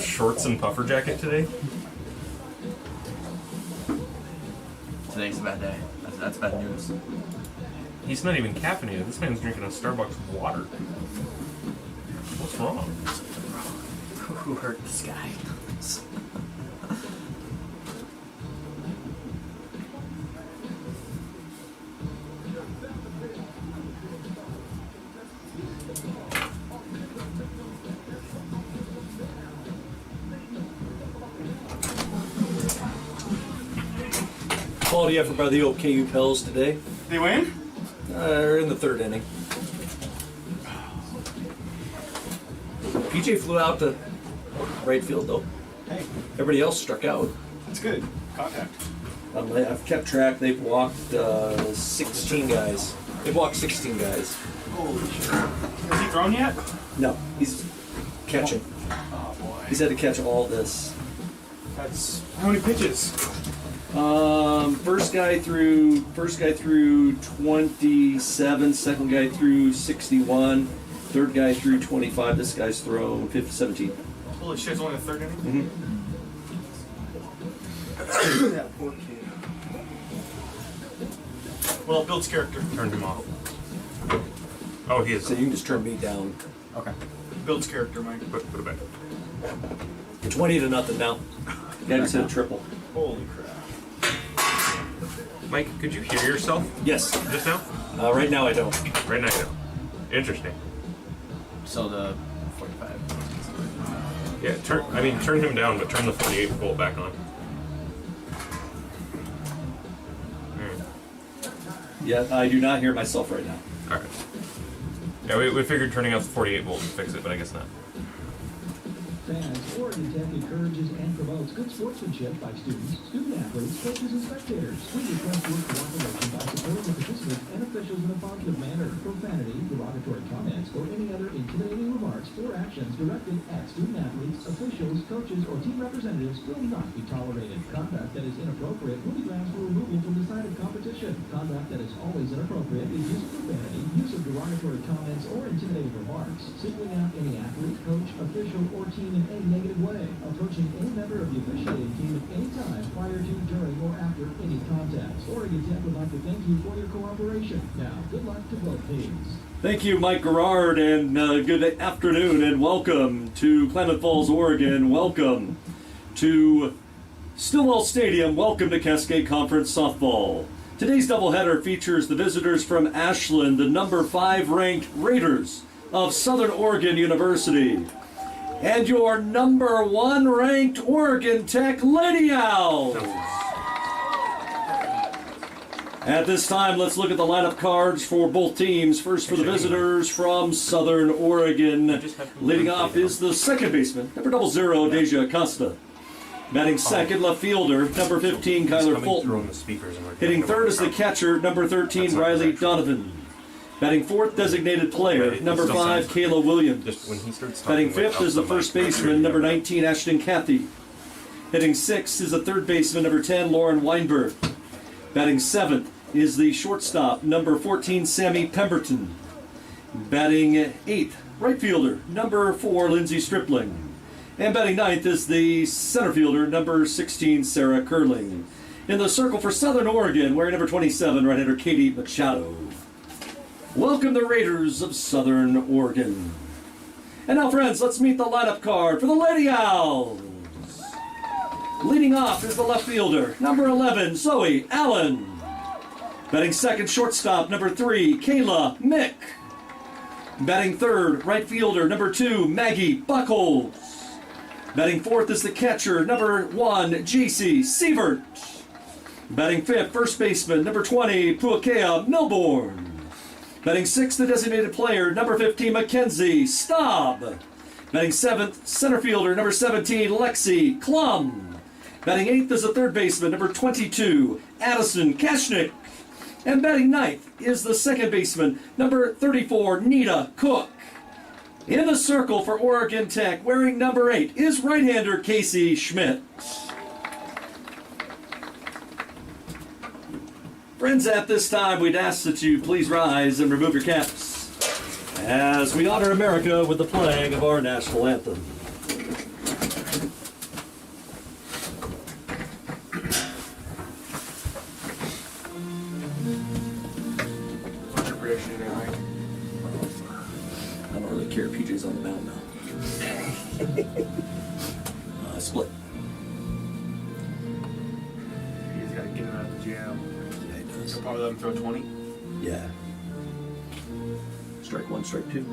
Shorts and puffer jacket today? Today's a bad day. That's bad news. He's not even caffeinated. This man's drinking a Starbucks water. What's wrong? Who hurt this guy? Quality effort by the OKU Pels today. They win? They're in the third inning. PJ flew out to right field though. Hey, Everybody else struck out. that's good. Contact. I've kept track. They've walked 16 guys. They've walked 16 guys. Holy shit. Has he thrown yet? No, he's catching. Oh boy. He's had to catch all this. That's how many pitches? First guy threw 27. Second guy threw 61. Third guy threw 25. This guy's thrown 17. Holy shit, it's only the third inning? Mm-hmm. That poor kid. Well, it builds character. Turned him off. Oh, he is. So you can just turn me down. Okay. Builds character, Mike. Put it back. 20-0 now. Guy just hit a triple. Holy crap. Mike, could you hear yourself Yes. just now? Right now I don't. Right now, you do. Interesting. So the 45. Yeah, turn him down, but turn the 48 volt back on. Yeah, I do not hear myself right now. Alright. Yeah, we figured turning off the 48 volt would fix it, but I guess not. Fans, Oregon Tech encourages and promotes good sportsmanship by students, student-athletes, coaches, and spectators. We request your cooperation by supporting the participants and officials in a positive manner. Profanity, derogatory comments, or any other intimidating remarks or actions directed at student-athletes, officials, coaches, or team representatives will not be tolerated. Conduct that is inappropriate will be grounds for removal from the site of competition. Conduct that is always inappropriate is use of profanity, use of derogatory comments, or intimidating remarks, singling out any athlete, coach, official, or team in any negative way, approaching any member of the officiating team at any time prior to, during, or after any contest. Oregon Tech would like to thank you for your cooperation. Now, good luck to both teams. Thank you, Mike Gerard, and good afternoon, and welcome to Klamath Falls, Oregon. Welcome to Stillwell Stadium. Welcome to Cascade Conference Softball. Today's doubleheader features the visitors from Ashland, the number 5 ranked Raiders of Southern Oregon University, and your number 1 ranked Oregon Tech Lady Owls. At this time, let's look at the lineup cards for both teams. First for the visitors from Southern Oregon. Leading off is the second baseman, number 00, Deja Acosta. Batting second, left fielder, number 15, Kyler Fulton. Hitting third is the catcher, number 13, Riley Donovan. Batting fourth, designated player, number 5, Kayla Williams. Batting fifth is the first baseman, number 19, Ashton Cathy. Hitting sixth is the third baseman, number 10, Lauren Weinberg. Batting seventh is the shortstop, number 14, Sammy Pemberton. Batting eighth, right fielder, number 4, Lindsay Stripling. And batting ninth is the center fielder, number 16, Sarah Curling. In the circle for Southern Oregon, wearing number 27, right-hander Katie Machado. Welcome the Raiders of Southern Oregon. And now, friends, let's meet the lineup card for the Lady Owls. Leading off is the left fielder, number 11, Zoe Allen. Batting second, shortstop, number 3, Kayla Mick. Batting third, right fielder, number 2, Maggie Buckholz. Batting fourth is the catcher, number 1, J.C. Sievert. Batting fifth, first baseman, number 20, Puakea Milbourne. Batting sixth, the designated player, number 15, Mackenzie Staub. Batting seventh, center fielder, number 17, Lexi Klum. Batting eighth is the third baseman, number 22, Addison Kashnik. And batting ninth is the second baseman, number 34, Nita Cook. In the circle for Oregon Tech, wearing number 8, is right-hander Casey Schmidt. Friends, at this time, we'd ask that you please rise and remove your caps as we honor America with the playing of our national anthem. on the mound now. Split. He's got to get him out of the jam. Yeah, he does. So probably let him throw 20. Yeah. Strike one, strike two.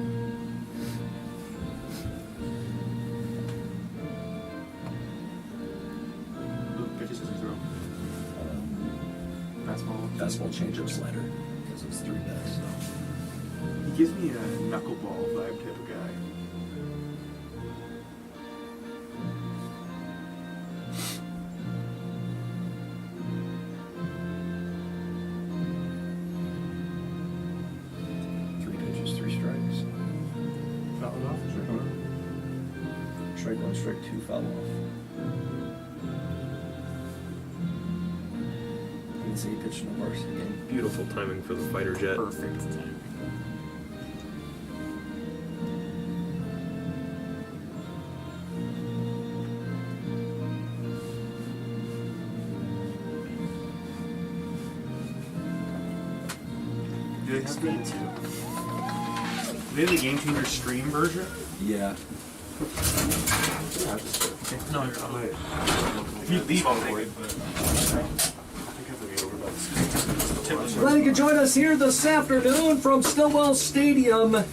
Ooh, pitches doesn't throw. Fastball. Fastball, changeup, slider. Because it's three bats. So. He gives me a knuckleball vibe type of guy. Three pitches, three strikes. Foul off. Strike one, strike two, foul off. You can see he pitched in the varsity game. Beautiful timing for the fighter jet. Perfect time. Do they have the Game Changer stream version? Yeah. No, you're not. If you leave, I'll take it. Glad you could join us here this afternoon from Stillwell Stadium.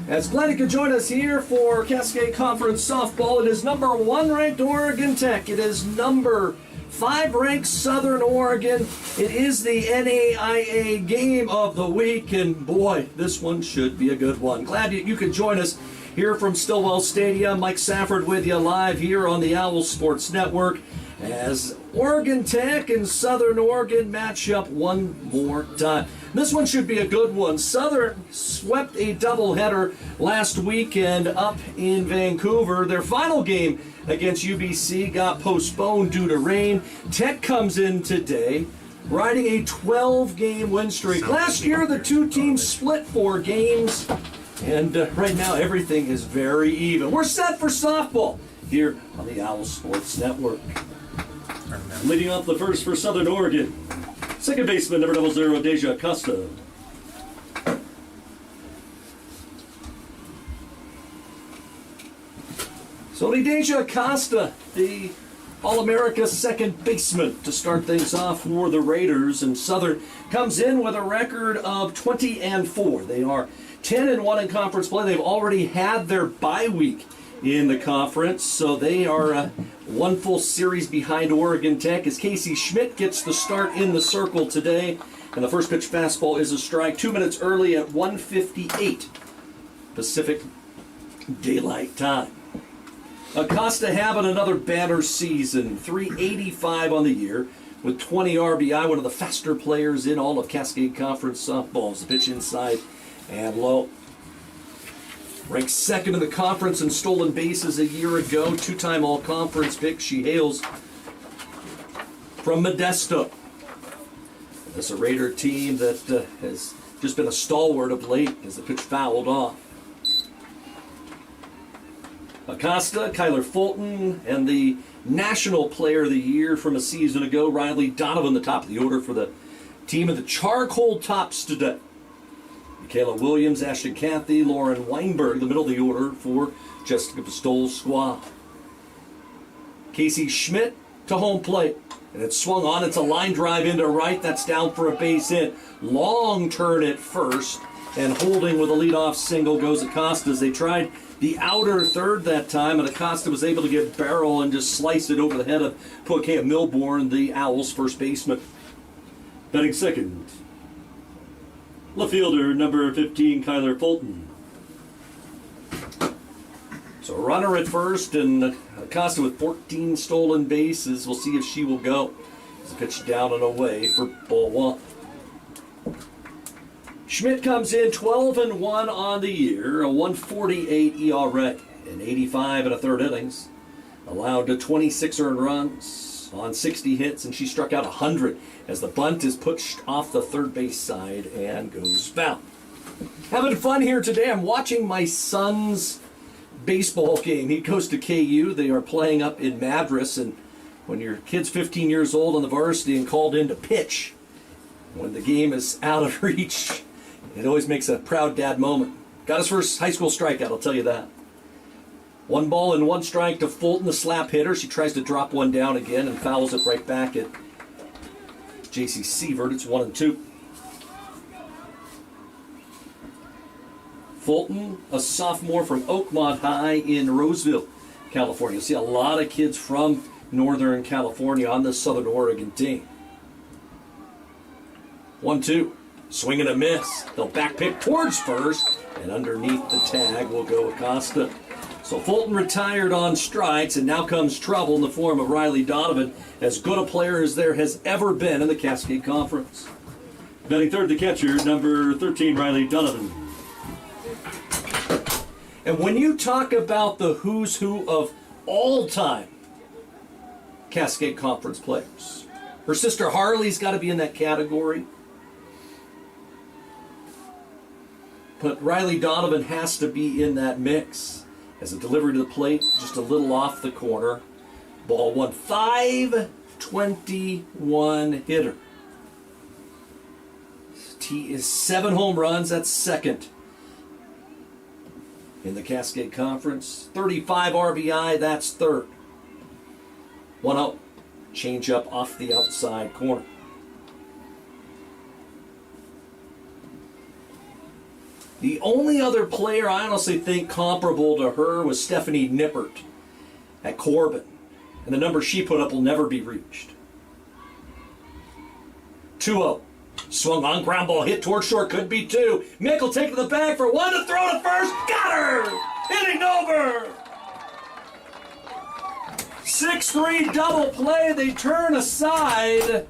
As glad you could join us here for Cascade Conference Softball. It is number 1 ranked Oregon Tech. It is number 5 ranked Southern Oregon. It is the NAIA game of the week, and boy, this one should be a good one. Glad you could join us here from Stillwell Stadium. Mike Safford with you live here on the Owl Sports Network as Oregon Tech and Southern Oregon match up one more time. This one should be a good one. Southern swept a doubleheader last weekend up in Vancouver. Their final game against UBC got postponed due to rain. Tech comes in today riding a 12-game win streak. Last year, the two teams split 4 games. And right now, everything is very even. We're set for softball here on the Owl Sports Network. Leading off the first for Southern Oregon, second baseman, number 00, Deja Costa. So Deja Costa, the All-America second baseman to start things off for the Raiders. And Southern comes in with a record of 20-4. They are 10-1 in conference play. They've already had their bye week in the conference, so they are one full series behind Oregon Tech as Casey Schmidt gets the start in the circle today. And the first pitch fastball is a strike 2 minutes early at 1:58 Pacific Daylight Time. Acosta having another banner season, 385 on the year with 20 RBI, one of the faster players in all of Cascade Conference softballs. The pitch inside and low. Ranked second in the conference in stolen bases a year ago. Two-time all-conference pick. She hails from Modesto. It's a Raider team that has just been a stalwart of late as the pitch fouled off. Acosta, Kyler Fulton, and the National Player of the Year from a season ago, Riley Donovan, the top of the order for the team of the charcoal tops today. Michaela Williams, Ashton Cathy, Lauren Weinberg, the middle of the order for Jessica Pistol's squad. Casey Schmidt to home plate. And it's swung on. It's a line drive into right. That's down for a base hit. Long turn at first. And holding with a leadoff single goes Acosta as they tried the outer third that time. And Acosta was able to get barrel and just slice it over the head of Poikea Milbourne, the Owls' first baseman. Batting second, left fielder, number 15, Kyler Fulton. So a runner at first, and Acosta with 14 stolen bases. We'll see if she will go. It's a pitch down and away for ball one. Schmidt comes in 12-1 on the year, a 148 ERA in 85 and a third innings. Allowed to 26 earned runs on 60 hits, and she struck out 100 as the bunt is pushed off the third base side and goes foul. Having fun here today. I'm watching my son's baseball game. He goes to KU. They are playing up in Madras, and when your kid's 15 years old on the varsity and called in to pitch when the game is out of reach. It always makes a proud dad moment. Got his first high school strikeout, I'll tell you that. 1 ball and 1 strike to Fulton, the slap hitter. She tries to drop one down again and fouls it right back at J.C. Sievert. It's 1-2. Fulton, a sophomore from Oakmont High in Roseville, California. You'll see a lot of kids from Northern California on the Southern Oregon team. 1-2. Swing and a miss. They'll back pick towards first, and underneath the tag will go Acosta. So Fulton retired on strikes, and now comes trouble in the form of Riley Donovan, as good a player as there has ever been in the Cascade Conference. Batting third, the catcher, number 13, Riley Donovan. And when you talk about the who's who of all-time Cascade Conference players, her sister Harley's got to be in that category. But Riley Donovan has to be in that mix. As a delivery to the plate, just a little off the corner. Ball one, 521 hitter. T is 7 home runs, that's second in the Cascade Conference. 35 RBI, that's third. 1-0. Change up off the outside corner. The only other player I honestly think comparable to her was Stephanie Nippert at Corbin. And the number she put up will never be reached. 2-0. Swung on, ground ball hit towards short, could be 2. Mickle taking the bag for 1 to throw to first. Got her! Hitting over! 6-3 double play. They turn aside.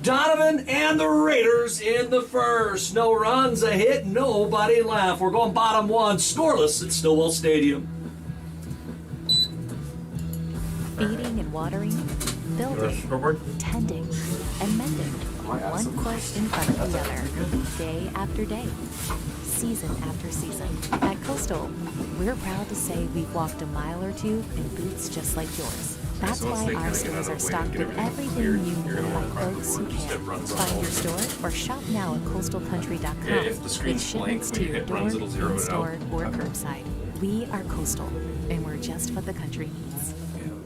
Donovan and the Raiders in the first. No runs, a hit, nobody left. We're going bottom 1, scoreless at Stillwell Stadium. Feeding and watering, building, tending, and mending. One foot in front of the other, day after day, season after season. At Coastal, we're proud to say we've walked a mile or 2 in boots just like yours. That's why our stores are stocked with everything you need by folks who can. Find your store or shop now at coastalcountry.com. Yeah, if the screen's with shipments blank to when you your hit door, runs, it'll zero it in-store, out. or curbside. We are Coastal, and we're just what the country needs.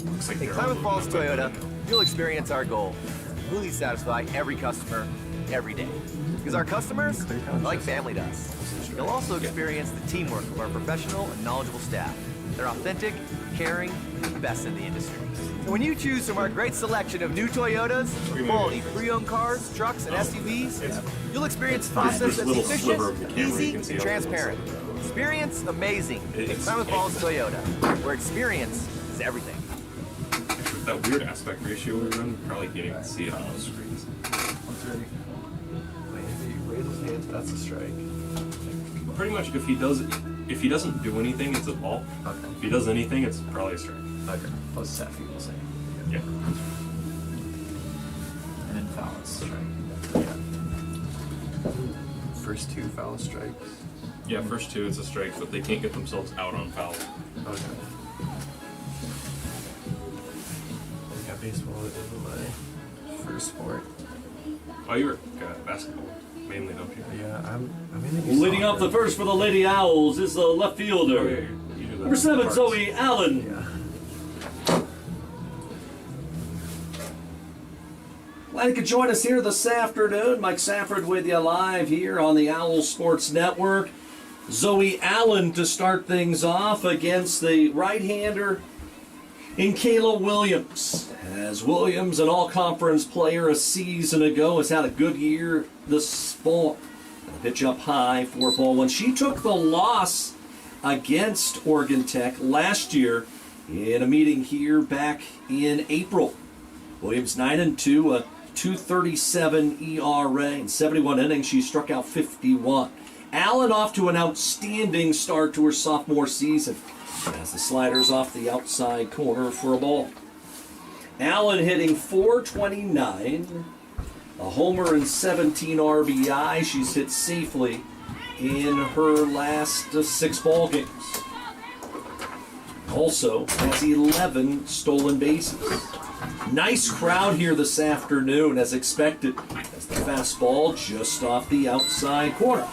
Looks like At they're Klamath all Falls moving up. Toyota, you'll experience our goal. Fully satisfy every customer, every day. Because our customers are like family to us. You'll also experience the teamwork of our professional and knowledgeable staff. They're authentic, caring, and the best in the industry. And when you choose from our great selection of new Toyotas, quality pre-owned cars, trucks, and SUVs, you'll experience a process this that's little sliver of the efficient, camera, you easy, can see and how close transparent. Experience amazing at Klamath Falls Toyota, where experience is everything. With that weird aspect ratio we run, you probably can't even see it on those screens. Raise his hands, that's a strike. Pretty much, if he doesn't do anything, it's a ball. Okay. If he does anything, it's probably a strike. Okay. Plus Safi, we'll say. Yeah. And then foul is strike. Yeah. First 2 foul strikes. Yeah, first 2 it's a strike, but they can't get themselves out on foul. Okay. Yeah, baseball is my first sport. Oh, you were basketball mainly, don't you? Yeah, I'm in the Leading off the first for the Lady Owls is the left Oh, yeah, fielder. you do that. Number 7, Parts. Zoe Allen. Yeah. Glad you could join us here this afternoon. Mike Safford with you live here on the Owl Sports Network. Zoe Allen to start things off against the right-hander in Kayla Williams. As Williams, an all-conference player a season ago, has had a good year this fall. A pitch up high for ball 1. She took the loss against Oregon Tech last year in a meeting here back in April. Williams 9-2, a 2.37 ERA in 71 innings. She struck out 51. Allen off to an outstanding start to her sophomore season as the slider's off the outside corner for a ball. Allen hitting .429, a homer and 17 RBI. She's hit safely in her last 6 ball games. also has 11 stolen bases. Nice crowd here this afternoon, as expected, as the fastball just off the outside corner.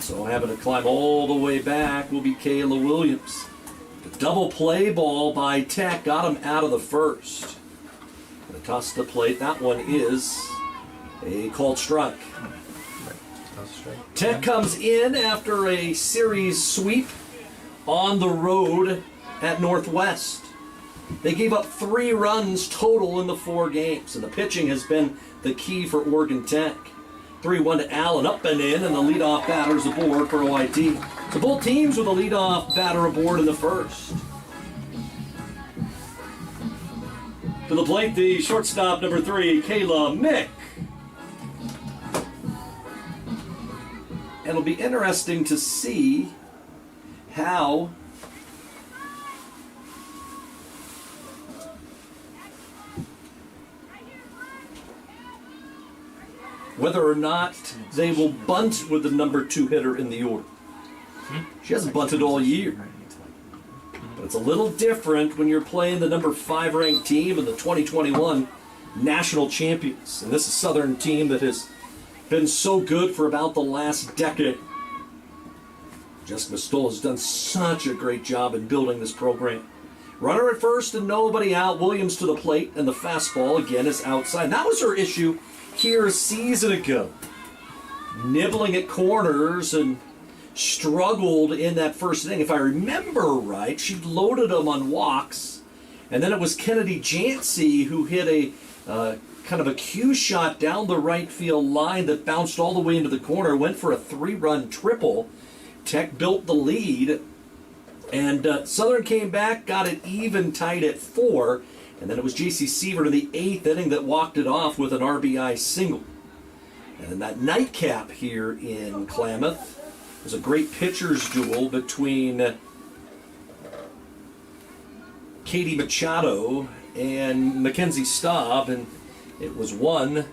So having to climb all the way back will be Kayla Williams. The double play ball by Tech got him out of the first. The toss to the plate, that one is a called strike. Tech comes in after a series sweep on the road at Northwest. They gave up 3 runs total in the 4 games, and the pitching has been the key for Oregon Tech. 3-1 to Allen, up and in, and the leadoff batter's aboard for OIT. So both teams with a leadoff batter aboard in the first. To the plate, the shortstop, number 3, Kayla Mick. And it'll be interesting to see how whether or not they will bunt with the number 2 hitter in the order. She hasn't bunted all year. But it's a little different when you're playing the number 5 ranked team and the 2021 national champions. And this is a Southern team that has been so good for about the last decade. Jessica Stoll has done such a great job in building this program. Runner at first and nobody out. Williams to the plate, and the fastball again is outside. That was her issue here a season ago. Nibbling at corners and struggled in that first inning. If I remember right, she loaded them on walks, and then it was Kennedy Jancy who hit a kind of a cue shot down the right field line that bounced all the way into the corner, went for a 3-run triple. Tech built the lead, and Southern came back, got it even tight at 4, and then it was J.C. Sievert in the 8th inning that walked it off with an RBI single. And in that nightcap here in Klamath, was a great pitcher's duel between Katie Machado and Mackenzie Staub, and it was won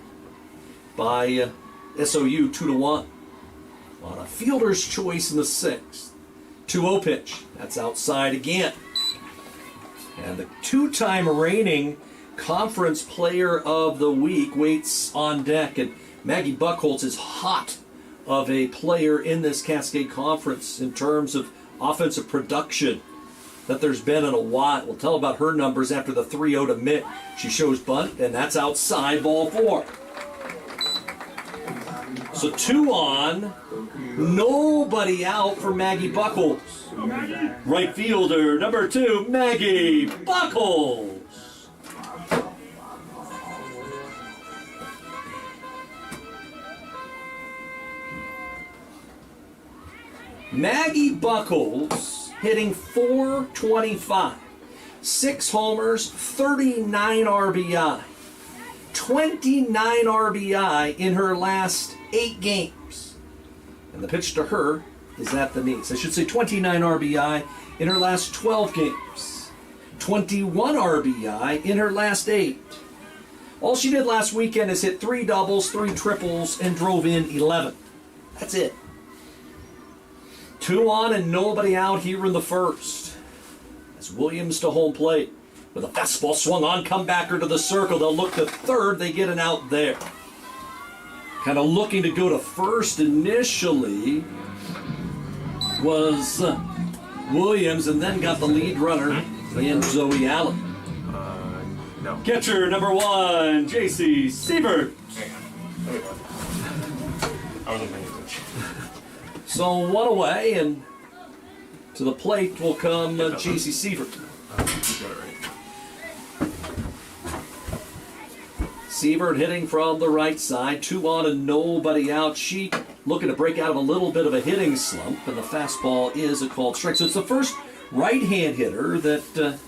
by SOU 2-1 on a fielder's choice in the 6th. 2-0 pitch. That's outside again. And the 2-time reigning Conference Player of the Week waits on deck. And Maggie Buchholz is hot of a player in this Cascade Conference in terms of offensive production that there's been in a while. We'll tell about her numbers after the 3-0 to Mitt. She shows bunt, and that's outside, ball 4. So 2 on, nobody out for Maggie Buchholz. Right fielder, number 2, Maggie Buchholz. Maggie Buchholz hitting .425, 6 homers, 39 RBI. 29 RBI in her last 8 games. And the pitch to her is at the knees. I should say 29 RBI in her last 12 games. 21 RBI in her last 8. All she did last weekend is hit 3 doubles, 3 triples, and drove in 11. That's it. 2 on and nobody out here in the first. As Williams to home plate. With a fastball swung on, comebacker to the circle. They'll look to third. They get an out there. Kind of looking to go to first initially was Williams, and then got the lead runner in Zoe Allen. No. Catcher number 1, J.C. Sievert. I wasn't paying attention. So 1 away, and to the plate will come J.C. Sievert. You got it right. Sievert hitting from the right side, 2 on and nobody out. She looking to break out of a little bit of a hitting slump, and the fastball is a called strike. So it's the first right-hand hitter that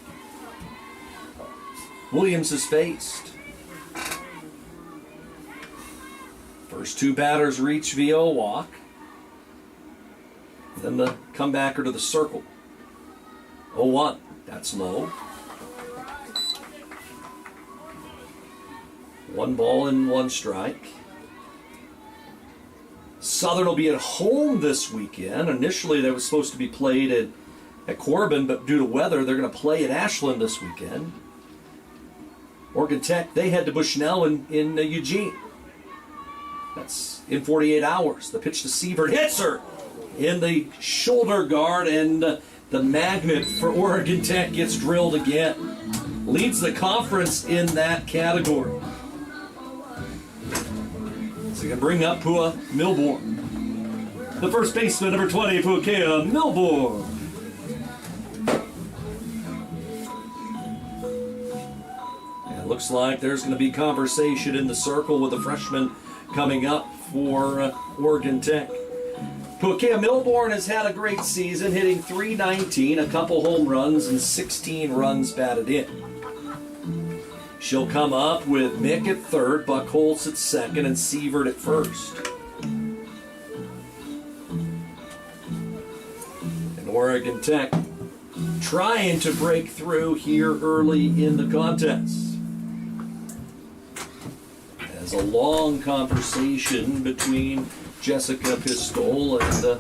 Williams has faced. First 2 batters reach via a walk. Then the comebacker to the circle. 0-1. That's low. 1 ball and 1 strike. Southern will be at home this weekend. Initially, they were supposed to be played at Corbin, but due to weather, they're going to play at Ashland this weekend. Oregon Tech, they head to Bushnell in Eugene. That's in 48 hours. The pitch to Sievert hits her in the shoulder guard, and the magnet for Oregon Tech gets drilled again. Leads the conference in that category. So you can bring up Pua Milborn. The first baseman, number 20, Pukea Milborn. And it looks like there's going to be conversation in the circle with the freshman coming up for Oregon Tech. Pukea Milborn has had a great season, hitting .319, a couple home runs, and 16 runs batted in. She'll come up with Mick at third, Buck Holtz at second, and Sievert at first. And Oregon Tech trying to break through here early in the contest. As a long conversation between Jessica Pistol and the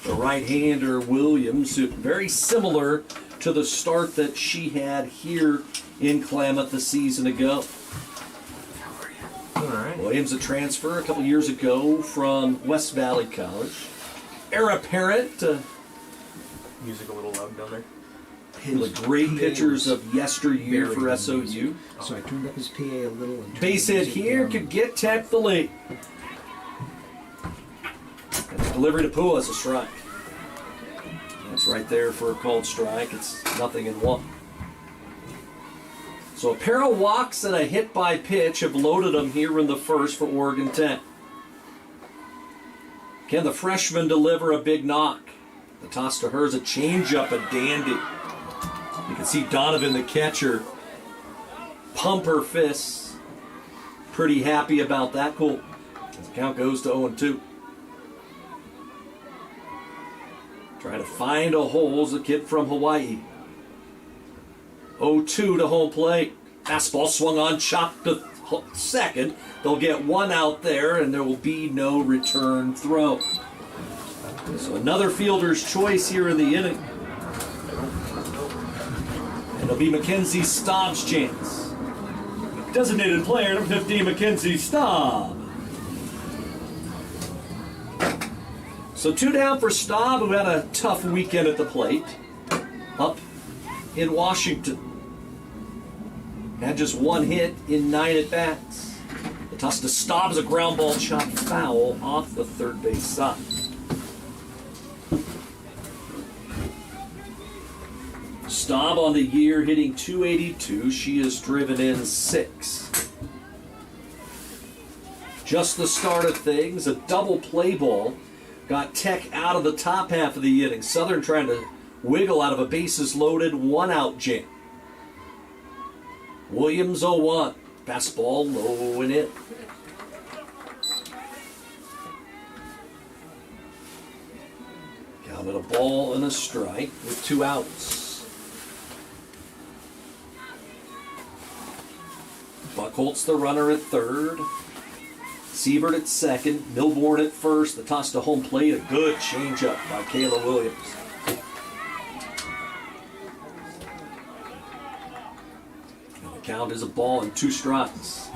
right-hander Williams, who very similar to the start that she had here in Klamath a season ago. All right. Williams, a transfer a couple years ago from West Valley College. Heir apparent. Music a little loud down there. One of the great pitchers of yesteryear for SOU. So I turned up his PA a little. And Base hit here could get Tech the lead. And the delivery to Pua is a strike. That's right there for a called strike. It's 0-1. So a pair of walks and a hit by pitch have loaded them here in the first for Oregon Tech. Can the freshman deliver a big knock? The toss to her is a changeup, a dandy. You can see Donovan, the catcher, pump her fists. Pretty happy about that. Cool. As the count goes to 0-2. Trying to find a hole is a kid from Hawaii. 0-2 to home plate. Fastball swung on, chopped to second. They'll get one out there, and there will be no return throw. So another fielder's choice here in the inning. And it'll be Mackenzie Staub's chance. Designated player number 15, Mackenzie Staub. So 2 down for Staub, who had a tough weekend at the plate. Up in Washington. Had just 1 hit in 9 at-bats. The toss to Staub is a ground ball shot foul off the third base side. Staub on the year hitting .282. She has driven in 6. Just the start of things. A double play ball got Tech out of the top half of the inning. Southern trying to wiggle out of a bases loaded 1-out jam. Williams 0-1. Fastball low and in. Calvin a ball and a strike with 2 outs. Buck Holtz the runner at third. Sievert at second. Milborn at first. The toss to home plate. A good changeup by Kayla Williams. And the count is a ball and 2 strikes.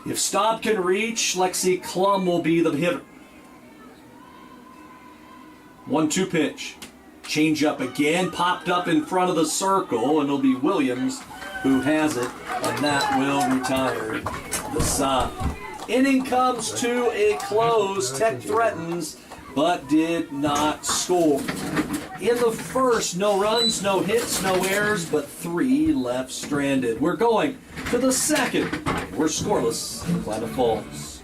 If Staub can reach, Lexi Klum will be the hitter. 1-2 pitch. Change up again, popped up in front of the circle, and it'll be Williams who has it, and that will retire the side. Inning comes to a close. Tech threatens, but did not score. In the first, no runs, no hits, no errors, but 3 left stranded. We're going to the second. We're scoreless in Klamath Falls.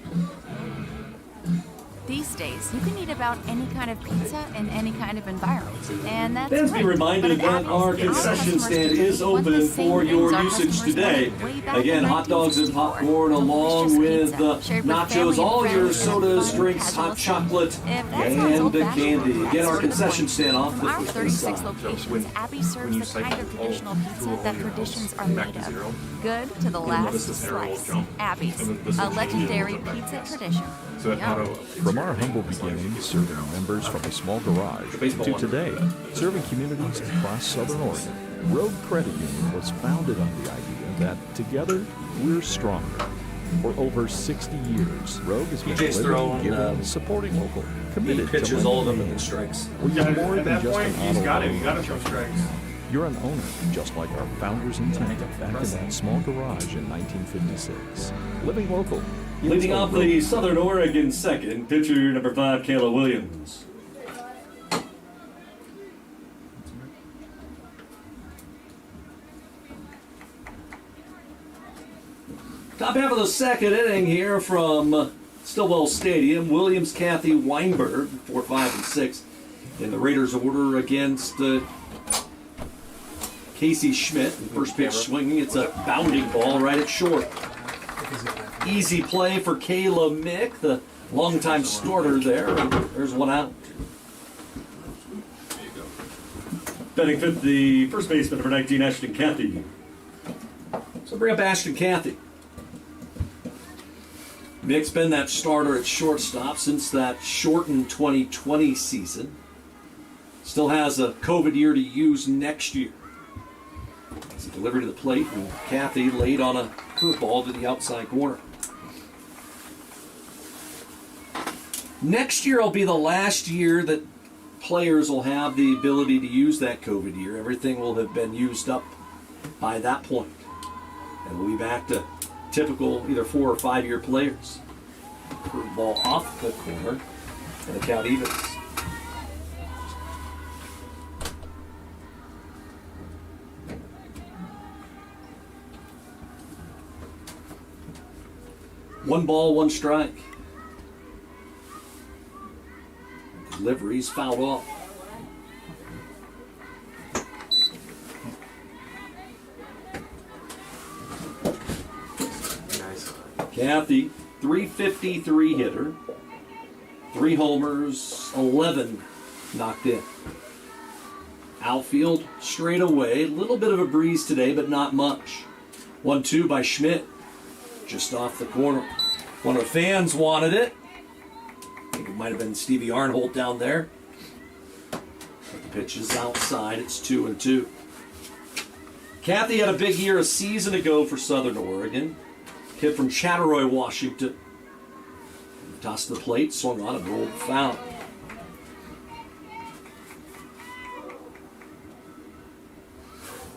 These days, you can eat about any kind of pizza in any kind of environment. And that's Fans be great. reminded But at that our Apple's, concession customers stand today is want the open same for your things our usage customers today. wanted way back Again, in hot dogs and 1964. popcorn along Delicious with pizza, shared with nachos, family all and your friends, sodas, fun, drinks, casual hot setting. chocolate, If that sounds and old-fashioned, candy. that's Again, our sort of the concession point. stand off From the our 36 side. locations, Abby serves the cycle kind of traditional pizza that traditions are back made to zero, of. Good to the last this is arrow will slice. jump, Abby's, and then this will a change legendary it, back to pizza this. tradition. So it Yum. auto. From our humble beginnings, serving members from a small garage, baseball to one. today, serving communities across Southern Oregon, Rogue Credit Union was founded on the idea that together we're stronger. For over 60 years, Rogue has been PJ's living, throwing, giving, supporting local, He committed to pitches all of them lending in the strikes. Well, you're more At than that just point, an he's auto got it. loan You got to throw agent. strikes. You're an owner, just like our founders intended back in that small garage in 1956. Living local. Leading off the Southern Oregon second, pitcher number 5, Kayla Williams. Top half of the second inning here from Stillwell Stadium. Williams, Kathy, Weinberg, 4, 5, and 6 in the Raiders order against Casey Schmidt. First pitch swinging. It's a bounding ball right at short. Easy play for Kayla Mick, the longtime starter there. And there's one out. Batting fifth, the first baseman, number 19, Ashton Cathy. So bring up Ashton Cathy. Mick's been that starter at shortstop since that shortened 2020 season. Still has a COVID year to use next year. It's a delivery to the plate, and Cathy laid on a curveball to the outside corner. Next year will be the last year that players will have the ability to use that COVID year. Everything will have been used up by that point. And we'll be back to typical either 4 or 5 year players. Curveball off the corner, and the count evens. One ball, one strike. Delivery's fouled off. Nice. Cathy, 353 hitter, 3 homers, 11 knocked in. Outfield straight away, a little bit of a breeze today, but not much. 1-2 by Schmidt, just off the corner. One of the fans wanted it. I think it might have been Stevie Arnholt down there. But the pitch is outside, it's 2-2. Cathy had a big year a season ago for Southern Oregon. Kid from Chatteroy, Washington. Tossed the plate, swung on, and rolled foul.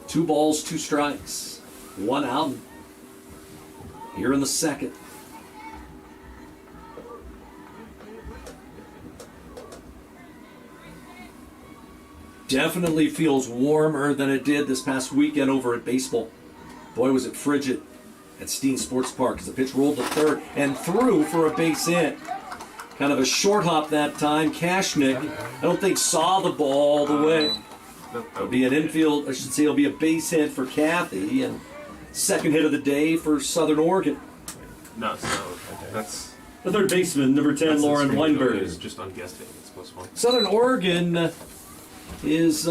Two balls, 2 strikes. 1 out. Here in the second. Definitely feels warmer than it did this past weekend over at baseball. Boy, was it frigid at Steen Sports Park as the pitch rolled to third and through for a base hit. Kind of a short hop that time. Kashnik, I don't think saw the ball all the way. It'll be an infield, I should say, it'll be a base hit for Cathy and second hit of the day for Southern Oregon. No, so that's The third baseman, number 10, Lauren Weinberg. Is just unguessing. It's plus 1. Southern Oregon is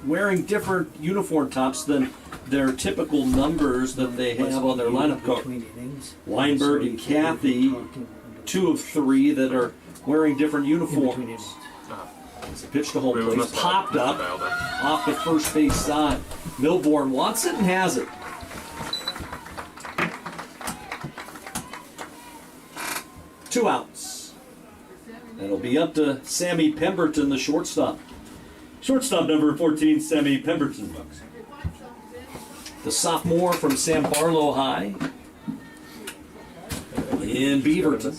wearing different uniform tops than their typical numbers that they have on their lineup card. Between innings. Weinberg and Cathy, 2 of 3 that are wearing different uniforms. It's a pitch to home plate, popped up off the first base side. Milborn wants it and has it. Two outs. That'll be up to Sammy Pemberton, the shortstop. Shortstop number 14, Sammy Pemberton. The sophomore from Sam Barlow High in Beaverton.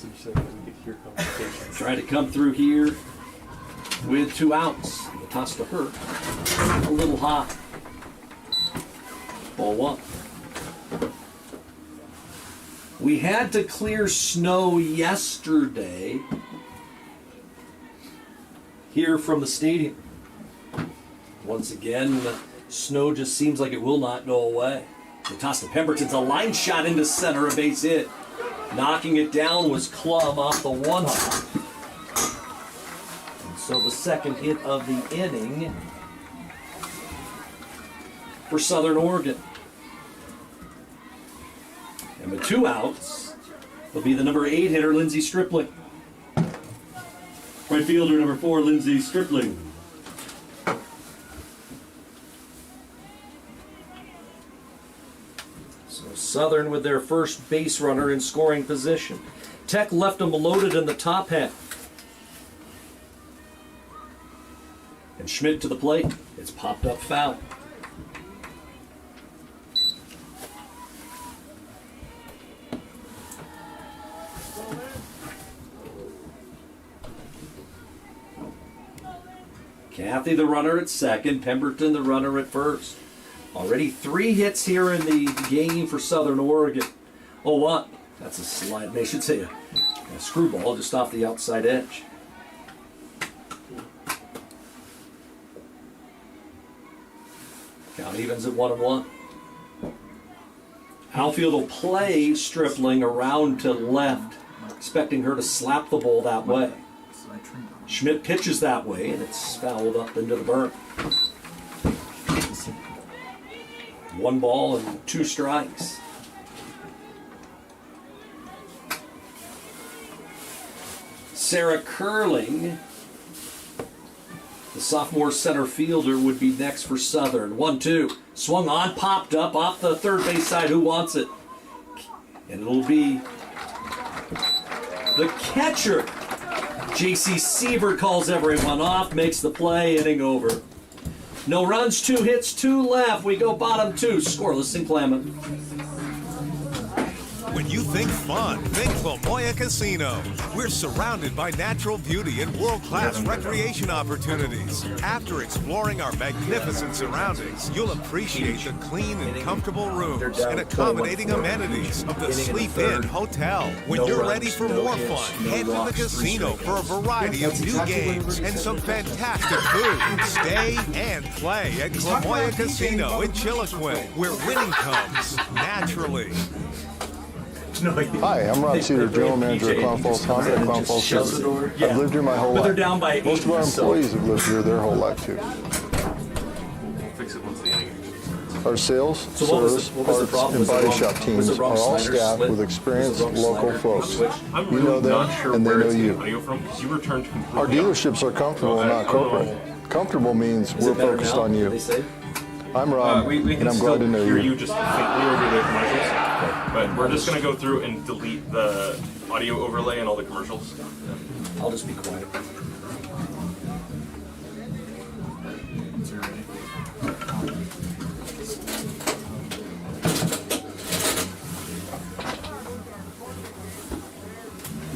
Trying to come through here with 2 outs. The toss to her. A little hot. Ball 1. We had to clear snow yesterday here from the stadium. Once again, the snow just seems like it will not go away. The toss to Pemberton's a line shot into center, a base hit. Knocking it down was Klum off the one hop. And so the second hit of the inning for Southern Oregon. And with 2 outs, will be the number 8 hitter, Lindsey Stripling. Right fielder number 4, Lindsey Stripling. So Southern with their first base runner in scoring position. Tech left them loaded in the top half. And Schmidt to the plate. It's popped up foul. Kathy the runner at second, Pemberton the runner at first. Already 3 hits here in the game for Southern Oregon. Oh, what? That's a slide. They should say a screwball just off the outside edge. Count evens at 1-1. Outfield will play Stripling around to left, expecting her to slap the ball that way. Schmidt pitches that way, and it's fouled up into the berm. 1 ball and 2 strikes. Sarah Curling, the sophomore center fielder, would be next for Southern. 1-2. Swung on, popped up off the third base side. Who wants it? And it'll be the catcher. J.C. Siebert calls everyone off, makes the play, inning over. No runs, 2 hits, 2 left. We go bottom 2, scoreless in Klamath. When you think fun, think Lamoya Casino. We're surrounded by natural beauty and world-class recreation opportunities. After exploring our magnificent surroundings, you'll appreciate the clean and comfortable rooms and accommodating amenities of the Sleep Inn Hotel. When you're ready for more fun, head to the casino for a variety of new games and some fantastic food. Stay and play at Lamoya Casino in Chiloquin, where winning comes naturally. Hi, I'm Ron Cedar, General Manager at Clown Falls Honda at Clown Falls Chevy. I've lived here my whole life. Down by Most of our employees have lived here their whole life too. Our sales, service, parts, and body shop teams are all staffed with experienced local folks. You know them, and they know you. Our dealerships are comfortable and not corporate. Comfortable means we're focused on you. I'm Rob, and I'm glad to know you. Just faintly over the commercials. But we're just going to go through and delete the audio overlay and all the commercials. I'll just be quiet.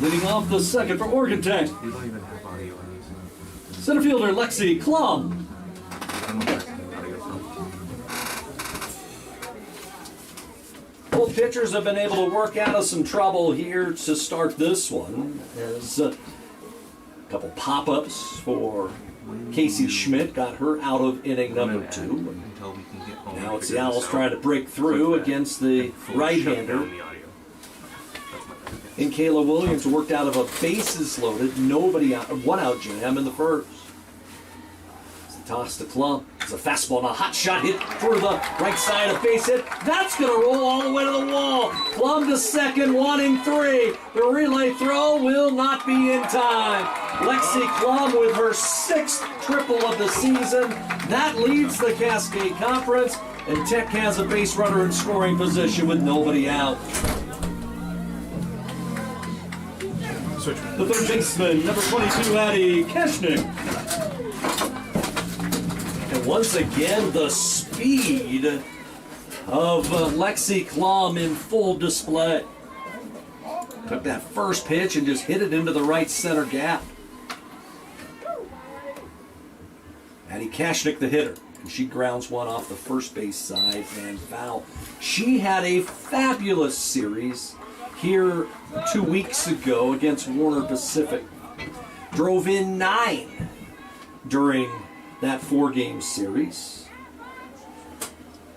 Leading off the second for Oregon Tech. We don't even have audio on these. Center fielder Lexi Klum. Both pitchers have been able to work out of some trouble here to start this one. As a couple pop-ups for Casey Schmidt, got her out of inning number 2. Now it's the Owls trying to break through against the right-hander. And Kayla Williams worked out of a bases loaded, nobody out, 1-out jam in the first. Toss to Klum. It's a fastball and a hot shot hit for the right side of base hit. That's going to roll all the way to the wall. Klum to second, 1-3. The relay throw will not be in time. Lexi Klum with her 6th triple of the season. That leads the Cascade Conference, and Tech has a base runner in scoring position with nobody out. The third baseman, number 22, Addie Keshnick. And once again, the speed of Lexi Klum in full display. Took that first pitch and just hit it into the right center gap. Addie Keshnick, the hitter. And she grounds one off the first base side and foul. She had a fabulous series here 2 weeks ago against Warner Pacific. Drove in 9 during that 4-game series.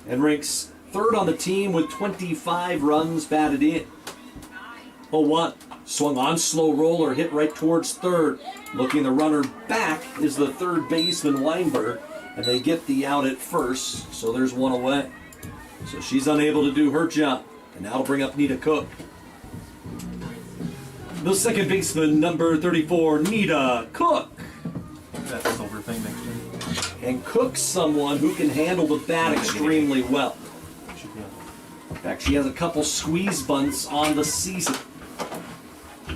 And ranks third on the team with 25 runs batted in. 0-1. Swung on, slow roller, hit right towards third. Looking the runner back is the third baseman, Weinberg, and they get the out at first, so there's one away. So she's unable to do her job, and that'll bring up Nita Cook. The second baseman, number 34, Nita Cook. That silver thing next to him. And Cook's someone who can handle the bat extremely well. In fact, she has a couple squeeze bunts on the season.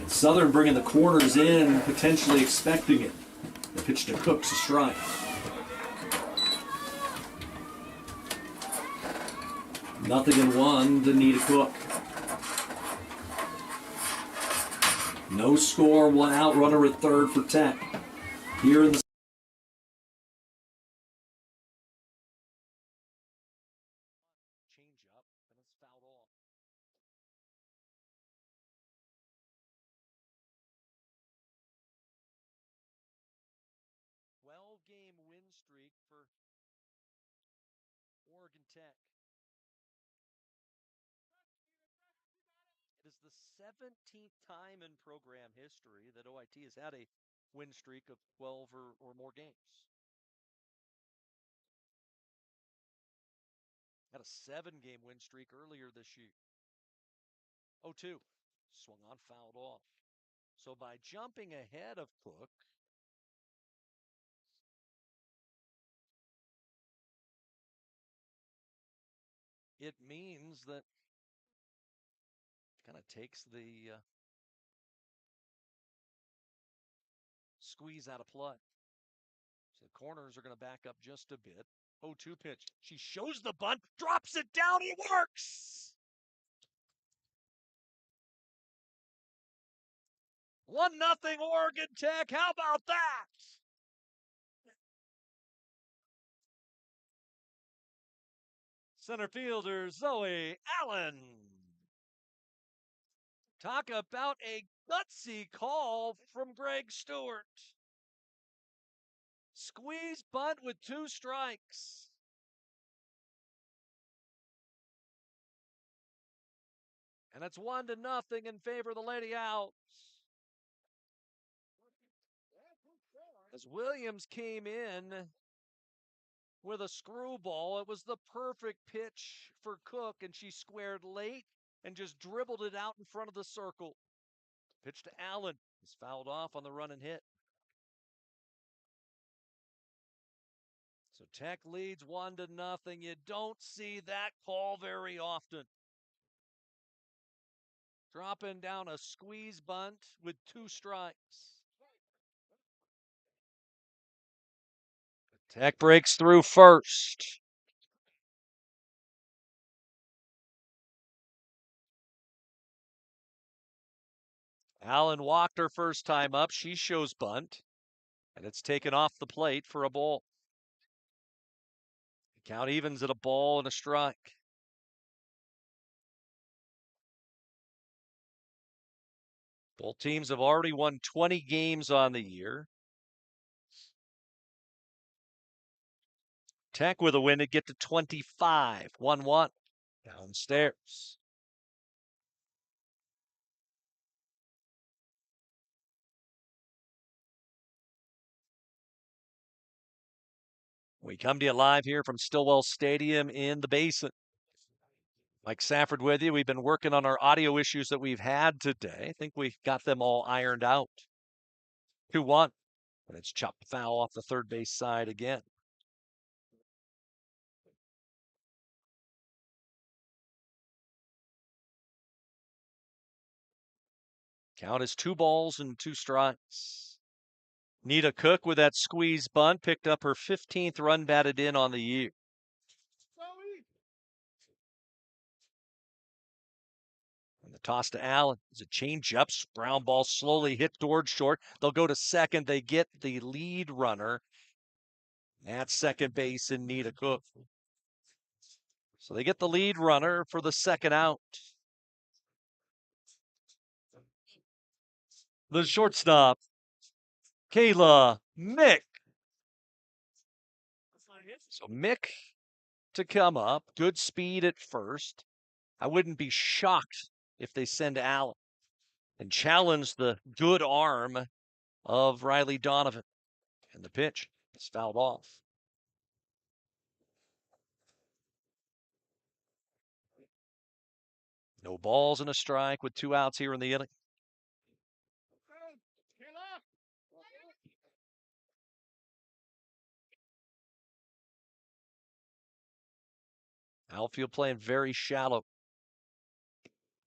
Southern bringing the corners in, potentially expecting it. The pitch to Cook's a strike. Nothing in one to Nita Cook. No score, one out, runner at third for Tech. Here in the game win streak for Oregon Tech. It is the 17th time in program history that OIT has had a win streak of 12 or more games. Had a 7-game win streak earlier this year. 0-2. Swung on, fouled off. So by jumping ahead of Cook, it means that kind of takes the squeeze out of play. So the corners are going to back up just a bit. 0-2 pitch. She shows the bunt, drops it down, it works! 1-0 Oregon Tech. How about that? Center fielder Zoe Allen. Talk about a gutsy call from Greg Stewart. Squeeze bunt with 2 strikes. And it's 1-0 in favor of the Lady Owls. As Williams came in with a screwball, it was the perfect pitch for Cook, and she squared late and just dribbled it out in front of the circle. Pitch to Allen is fouled off on the run and hit. So Tech leads 1-0. You don't see that call very often. Dropping down a squeeze bunt with 2 strikes. Tech breaks through first. Allen walked her first time up. She shows bunt, and it's taken off the plate for a ball. The count evens at a ball and a strike. Both teams have already won 20 games on the year. Tech with a win to get to 25. 1-1 downstairs. We come to you live here from Stillwell Stadium in the Basin. Mike Safford with you. We've been working on our audio issues that we've had today. I think we've got them all ironed out. 2-1. And it's chopped foul off the third base side again. Count is 2 balls and 2 strikes. Nita Cook with that squeeze bunt picked up her 15th run batted in on the year. And the toss to Allen is a change-up. Brown ball slowly hit towards short. They'll go to second. They get the lead runner at second base in Nita Cook. So they get the lead runner for the second out. The shortstop, Kayla Mick. So Mick to come up. Good speed at first. I wouldn't be shocked if they send Allen and challenge the good arm of Riley Donovan. And the pitch is fouled off. No balls and a strike with 2 outs here in the inning. Outfield playing very shallow.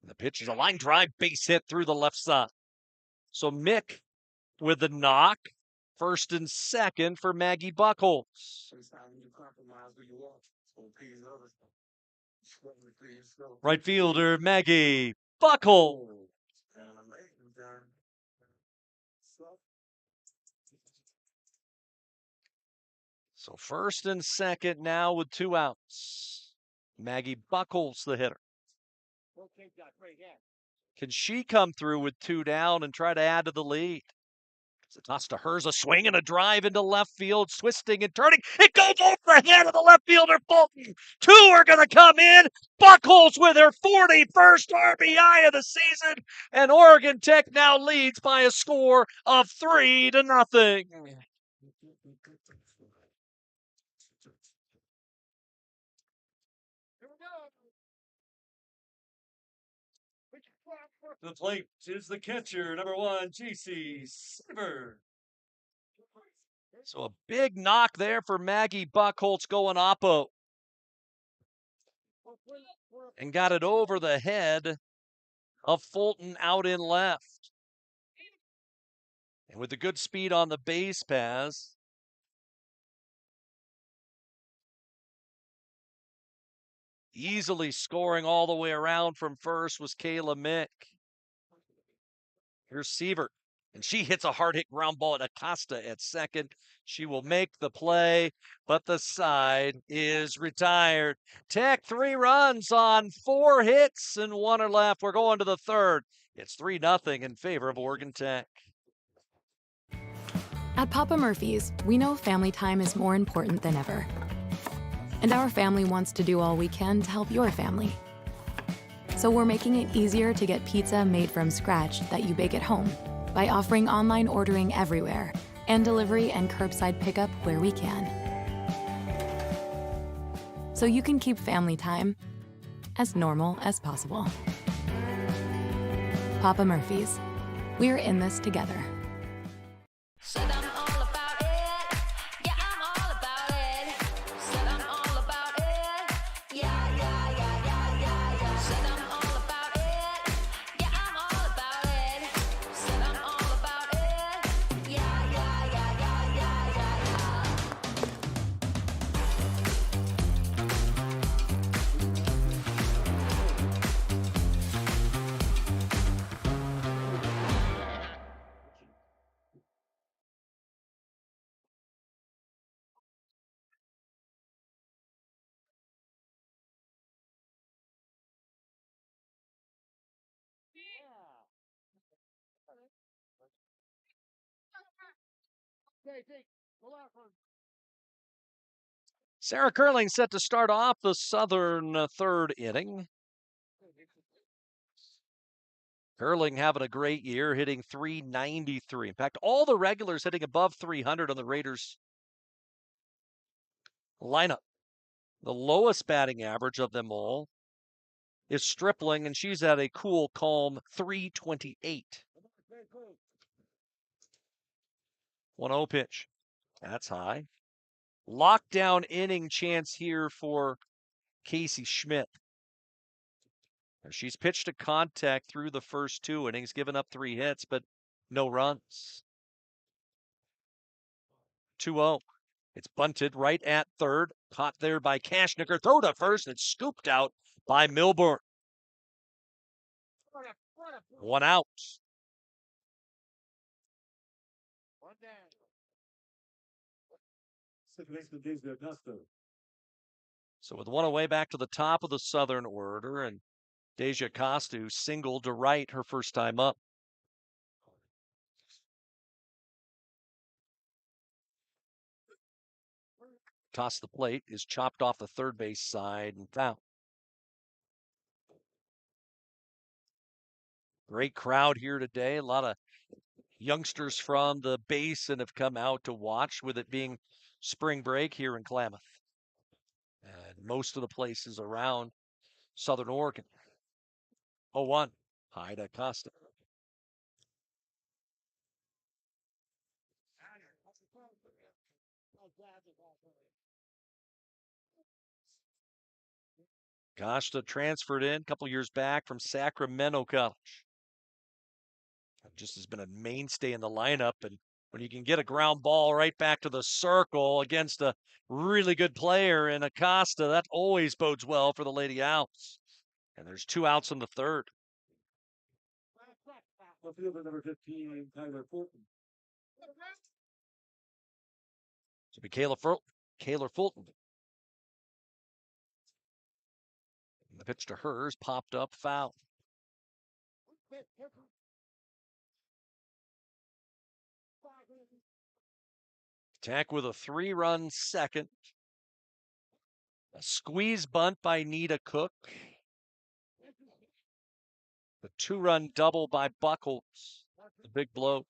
The pitch is a line drive, base hit through the left side. So Mick with the knock. First and second for Maggie Buckholz. Right fielder Maggie Buckholz. So first and second now with 2 outs. Maggie Buckholz, the hitter. Can she come through with 2 down and try to add to the lead? It's a toss to hers, a swing and a drive into left field, twisting and turning. It goes over the head of the left fielder, Fulton. 2 are going to come in. Buckholz with her 41st RBI of the season, and Oregon Tech now leads by a score of 3-0. The plate is the catcher, number 1, G.C. Silver. So a big knock there for Maggie Buckholz going oppo. And got it over the head of Fulton out in left. And with the good speed on the base pass, easily scoring all the way around from first was Kayla Mick. Here's Sievert, and she hits a hard hit ground ball at Acosta at second. She will make the play, but the side is retired. Tech 3 runs on 4 hits and 1 are left. We're going to the third. It's 3-0 in favor of Oregon Tech. At Papa Murphy's, we know family time is more important than ever. And our family wants to do all we can to help your family. So we're making it easier to get pizza made from scratch that you bake at home by offering online ordering everywhere and delivery and curbside pickup where we can. So you can keep family time as normal as possible. Papa Murphy's. We're in this together. Sarah Curling set to start off the Southern third inning. Curling having a great year, hitting .393. In fact, all the regulars hitting above 300 on the Raiders lineup. The lowest batting average of them all is Stripling, and she's at a cool, calm .328. 1-0 pitch. That's high. Lockdown inning chance here for Casey Schmidt. She's pitched to contact through the first 2 innings, given up 3 hits, but no runs. 2-0. It's bunted right at third. Caught there by Kashnicker. Throw to first. And scooped out by Milburn. 1 out. So with 1 away, back to the top of the Southern order, and Deja Costu singled to right her first time up. toss the plate, is chopped off the third base side and foul. Great crowd here today. A lot of youngsters from the Basin have come out to watch, with it being spring break here in Klamath. And most of the places around Southern Oregon. 0-1, high to Costa. Costa transferred in a couple years back from Sacramento College. Just has been a mainstay in the lineup, and when you can get a ground ball right back to the circle against a really good player in Acosta, that always bodes well for the Lady Owls. And there's 2 outs in the third. Number 15, Tyler Fulton. So be Kayla Fulton. The pitch to hers popped up, foul. Attack with a 3-run second. A squeeze bunt by Nita Cook. The 2-run double by Buckles. The big blows.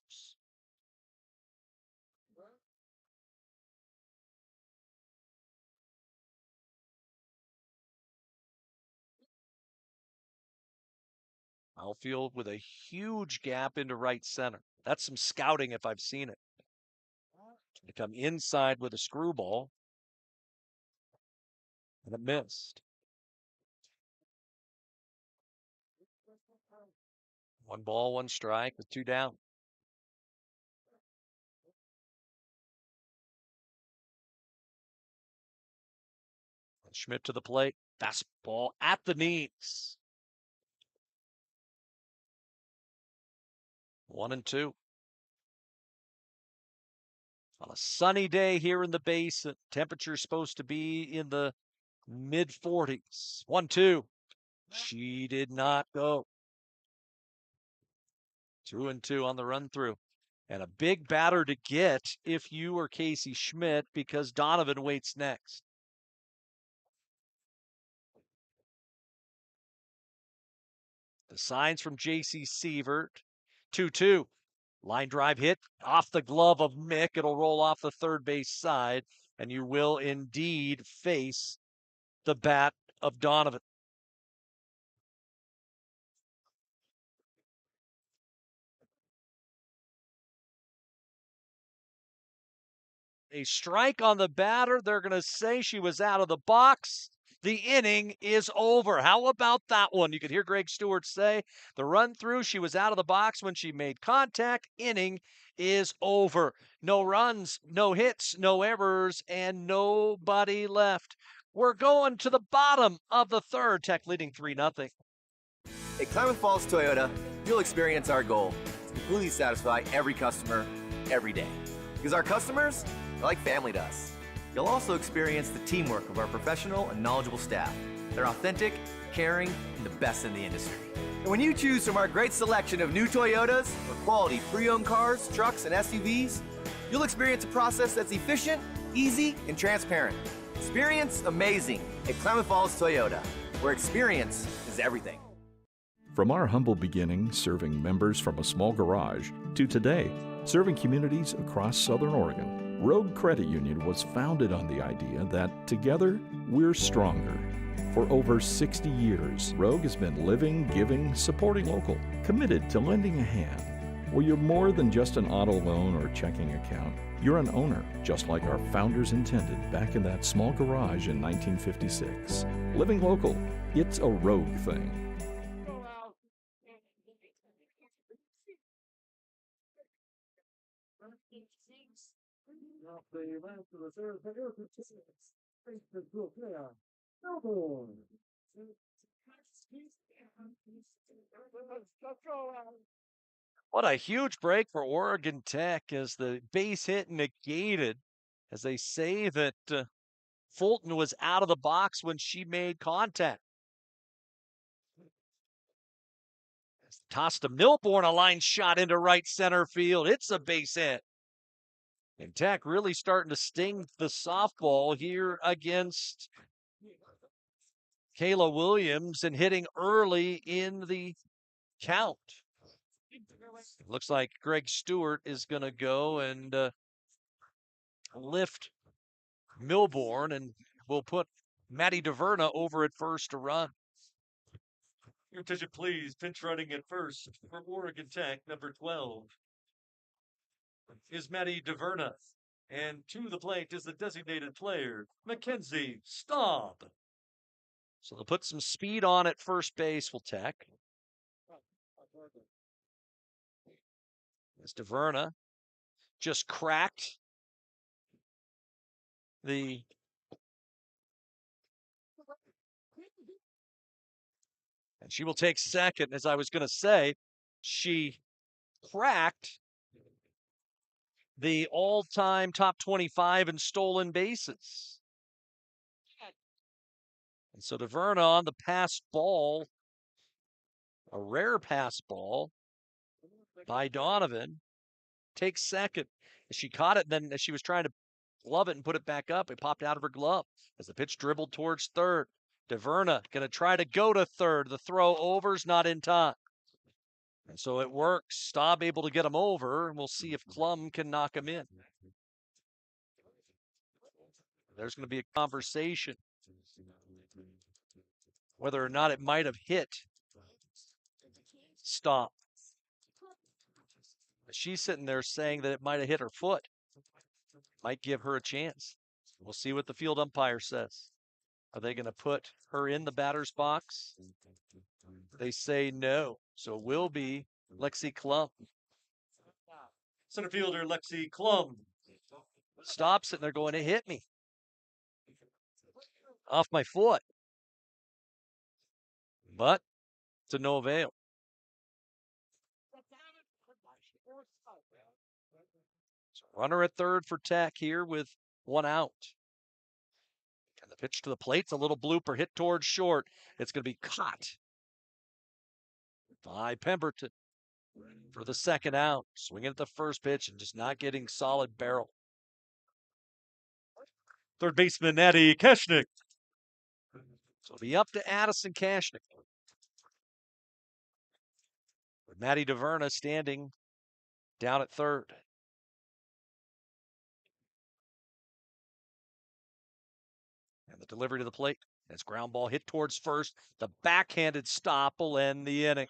Outfield with a huge gap into right center. That's some scouting if I've seen it. To come inside with a screwball. And it missed. 1 ball, 1 strike with 2 down. And Schmidt to the plate. Fastball at the knees. 1-2. On a sunny day here in the Basin, temperature's supposed to be in the mid-40s. 1-2. She did not go. 2-2 on the run through. And a big batter to get if you are Casey Schmidt, because Donovan waits next. The signs from J.C. Sievert. 2-2. Line drive hit off the glove of Mick. It'll roll off the third base side, and you will indeed face the bat of Donovan. A strike on the batter. They're going to say she was out of the box. The inning is over. How about that one? You could hear Greg Stewart say the run through, she was out of the box when she made contact. Inning is over. No runs, no hits, no errors, and nobody left. We're going to the bottom of the third. Tech leading 3-0. At Klamath Falls Toyota, you'll experience our goal to completely satisfy every customer every day. Because our customers are like family to us. You'll also experience the teamwork of our professional and knowledgeable staff. They're authentic, caring, and the best in the industry. And when you choose from our great selection of new Toyotas or quality pre-owned cars, trucks, and SUVs, you'll experience a process that's efficient, easy, and transparent. Experience amazing at Klamath Falls Toyota, where experience is everything. From our humble beginnings serving members from a small garage to today, serving communities across Southern Oregon, Rogue Credit Union was founded on the idea that together we're stronger. For over 60 years, Rogue has been living, giving, supporting local, committed to lending a hand. Where you're more than just an auto loan or checking account, you're an owner, just like our founders intended back in that small garage in 1956. Living local, it's a Rogue thing. What a huge break for Oregon Tech as the base hit negated, as they say that Fulton was out of the box when she made contact. Tossed to Milborn, a line shot into right center field. It's a base hit. And Tech really starting to sting the softball here against Kayla Williams and hitting early in the count. Looks like Greg Stewart is going to go and lift Milborn, and we'll put Maddie DeVerna over at first to run. Your attention, please. Pinch running at first for Oregon Tech, number 12, is Maddie DeVerna. And to the plate is the designated player, Mackenzie Staub. So they'll put some speed on at first base, will Tech. As DeVerna just cracked the and she will take second. As I was going to say, she cracked the all-time top 25 in stolen bases. And so DeVerna on the pass ball, a rare pass ball by Donovan, takes second. As she caught it, then as she was trying to glove it and put it back up, it popped out of her glove as the pitch dribbled towards third. DeVerna going to try to go to third. The throw over's not in time. And so it works. Staub able to get him over. We'll see if Klum can knock him in. There's going to be a conversation whether or not it might have hit Staub. She's sitting there saying that it might have hit her foot. Might give her a chance. We'll see what the field umpire says. Are they going to put her in the batter's box? They say no. So it will be Lexi Klum. Center fielder Lexi Klum. Staub sitting there going, it hit me. Off my foot. But to no avail. So runner at third for Tech here with one out. And the pitch to the plate's a little blooper, hit towards short. It's going to be caught by Pemberton for the second out. Swinging at the first pitch and just not getting solid barrel. Third baseman Eddie Keshnick. So it'll be up to Addison Keshnick. With Maddie DeVerna standing down at third. And the delivery to the plate. It's ground ball hit towards first. The backhanded stop will end the inning.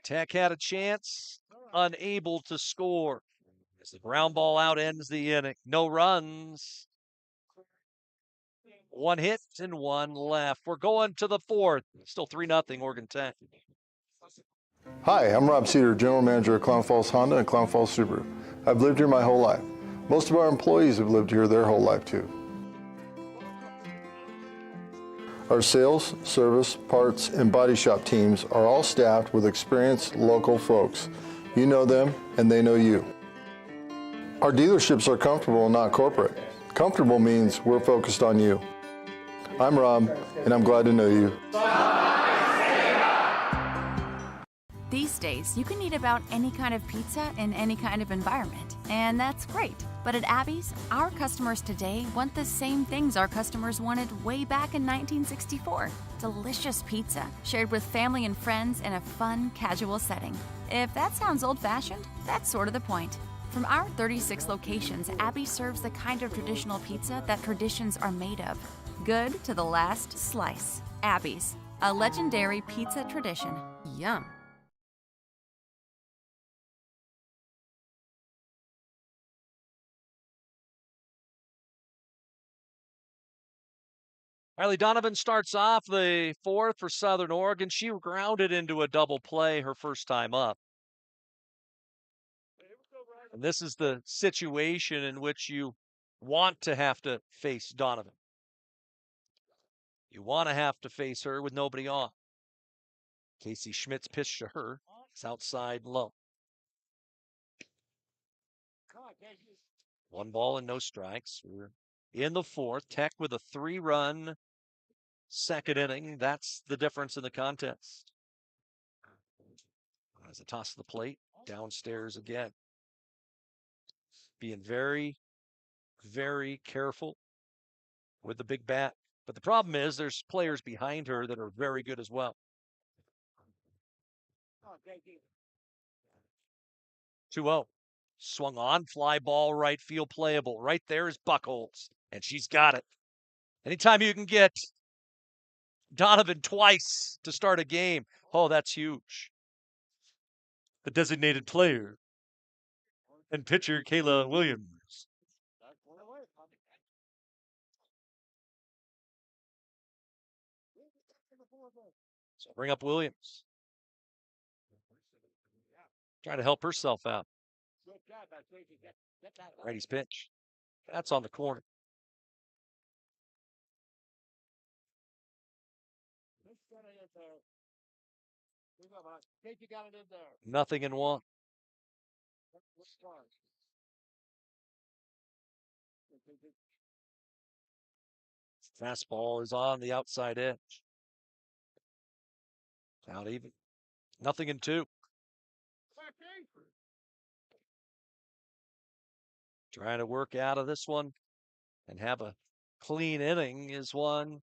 Tech had a chance, unable to score. As the ground ball out ends the inning. No runs. One hit and one left. We're going to the fourth. Still 3-0 Oregon Tech. Hi, I'm Rob Cedar, General Manager of Clown Falls Honda and Clown Falls Subaru. I've lived here my whole life. Most of our employees have lived here their whole life too. Our sales, service, parts, and body shop teams are all staffed with experienced local folks. You know them and they know you. Our dealerships are comfortable and not corporate. Comfortable means we're focused on you. I'm Rob, and I'm glad to know you. These days, you can eat about any kind of pizza in any kind of environment, and that's great. But at Abby's, our customers today want the same things our customers wanted way back in 1964. Delicious pizza, shared with family and friends in a fun, casual setting. If that sounds old-fashioned, that's sort of the point. From our 36 locations, Abby serves the kind of traditional pizza that traditions are made of. Good to the last slice. Abby's, a legendary pizza tradition. Yum. Riley Donovan starts off the fourth for Southern Oregon. She grounded into a double play her first time up. And this is the situation in which you want to have to face Donovan. You want to have to face her with nobody on. Casey Schmidt's pitch to her. It's outside low. 1 ball and no strikes. We're in the fourth. Tech with a 3-run second inning. That's the difference in the contest. As a toss to the plate, downstairs again. being very, very careful with the big bat. But the problem is there's players behind her that are very good as well. 2-0. Swung on, fly ball, right field, playable. Right there is Buchholz, and she's got it. Anytime you can get Donovan twice to start a game, oh, that's huge. The designated player and pitcher, Kayla Williams. So bring up Williams. Trying to help herself out. Righty's pitch. That's on the corner. Nothing in one. Fastball is on the outside edge. Out even. Nothing in two. Trying to work out of this one and have a clean inning is one.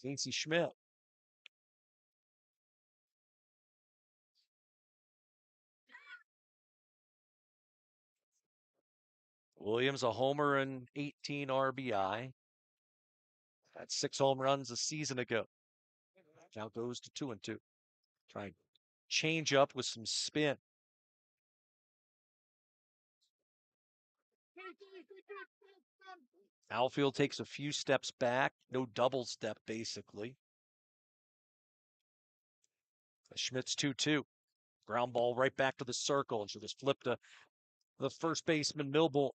Casey Schmidt. Williams, a homer and 18 RBI. That's 6 home runs a season ago. Now goes to 2-2. Try and change up with some spin. Outfield takes a few steps back. No double step, basically. Schmidt's 2-2. Ground ball right back to the circle. And she'll just flip to the first baseman, Milbourne.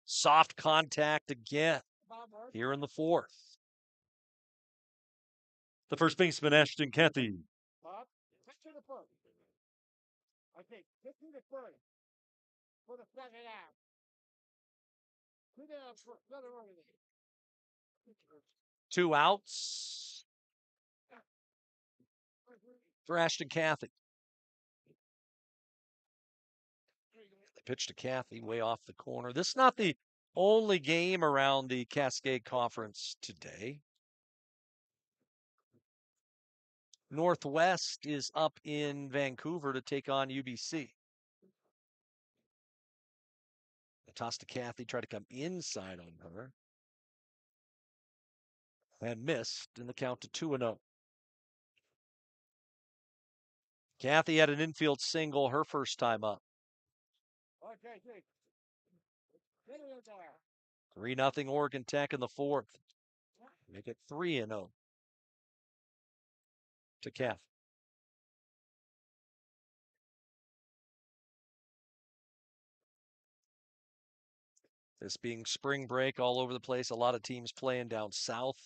Soft contact again here in the fourth. The first baseman, Ashton Cathy. Two outs for Ashton Cathy. The pitch to Cathy way off the corner. This is not the only game around the Cascade Conference today. Northwest is up in Vancouver to take on UBC. The toss to Cathy, tried to come inside on her. And missed in the count to 2-0. Cathy had an infield single her first time up. 3-0 Oregon Tech in the fourth. Make it 3-0 to Cathy. This being spring break all over the place, a lot of teams playing down south.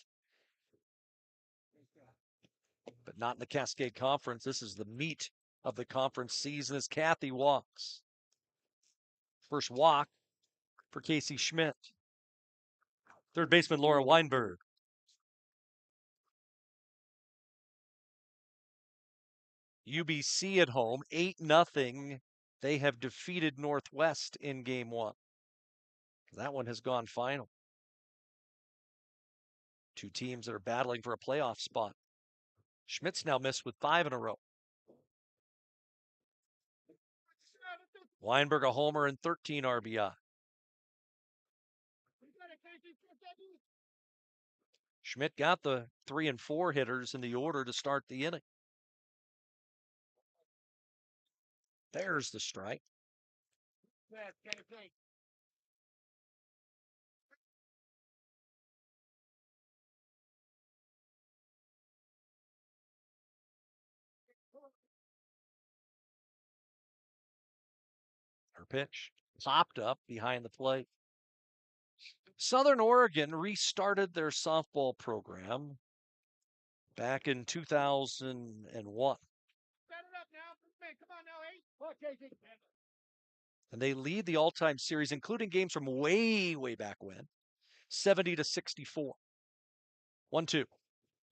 But not in the Cascade Conference. This is the meat of the conference season as Cathy walks. First walk for Casey Schmidt. Third baseman Laura Weinberg. UBC at home, 8-0. They have defeated Northwest in game one. That one has gone final. Two teams that are battling for a playoff spot. Schmidt's now missed with 5 in a row. Weinberg a homer and 13 RBI. Schmidt got the 3 and 4 hitters in the order to start the inning. There's the strike. Her pitch popped up behind the plate. Southern Oregon restarted their softball program back in 2001. And they lead the all-time series, including games from way, way back when, 70-64. 1-2.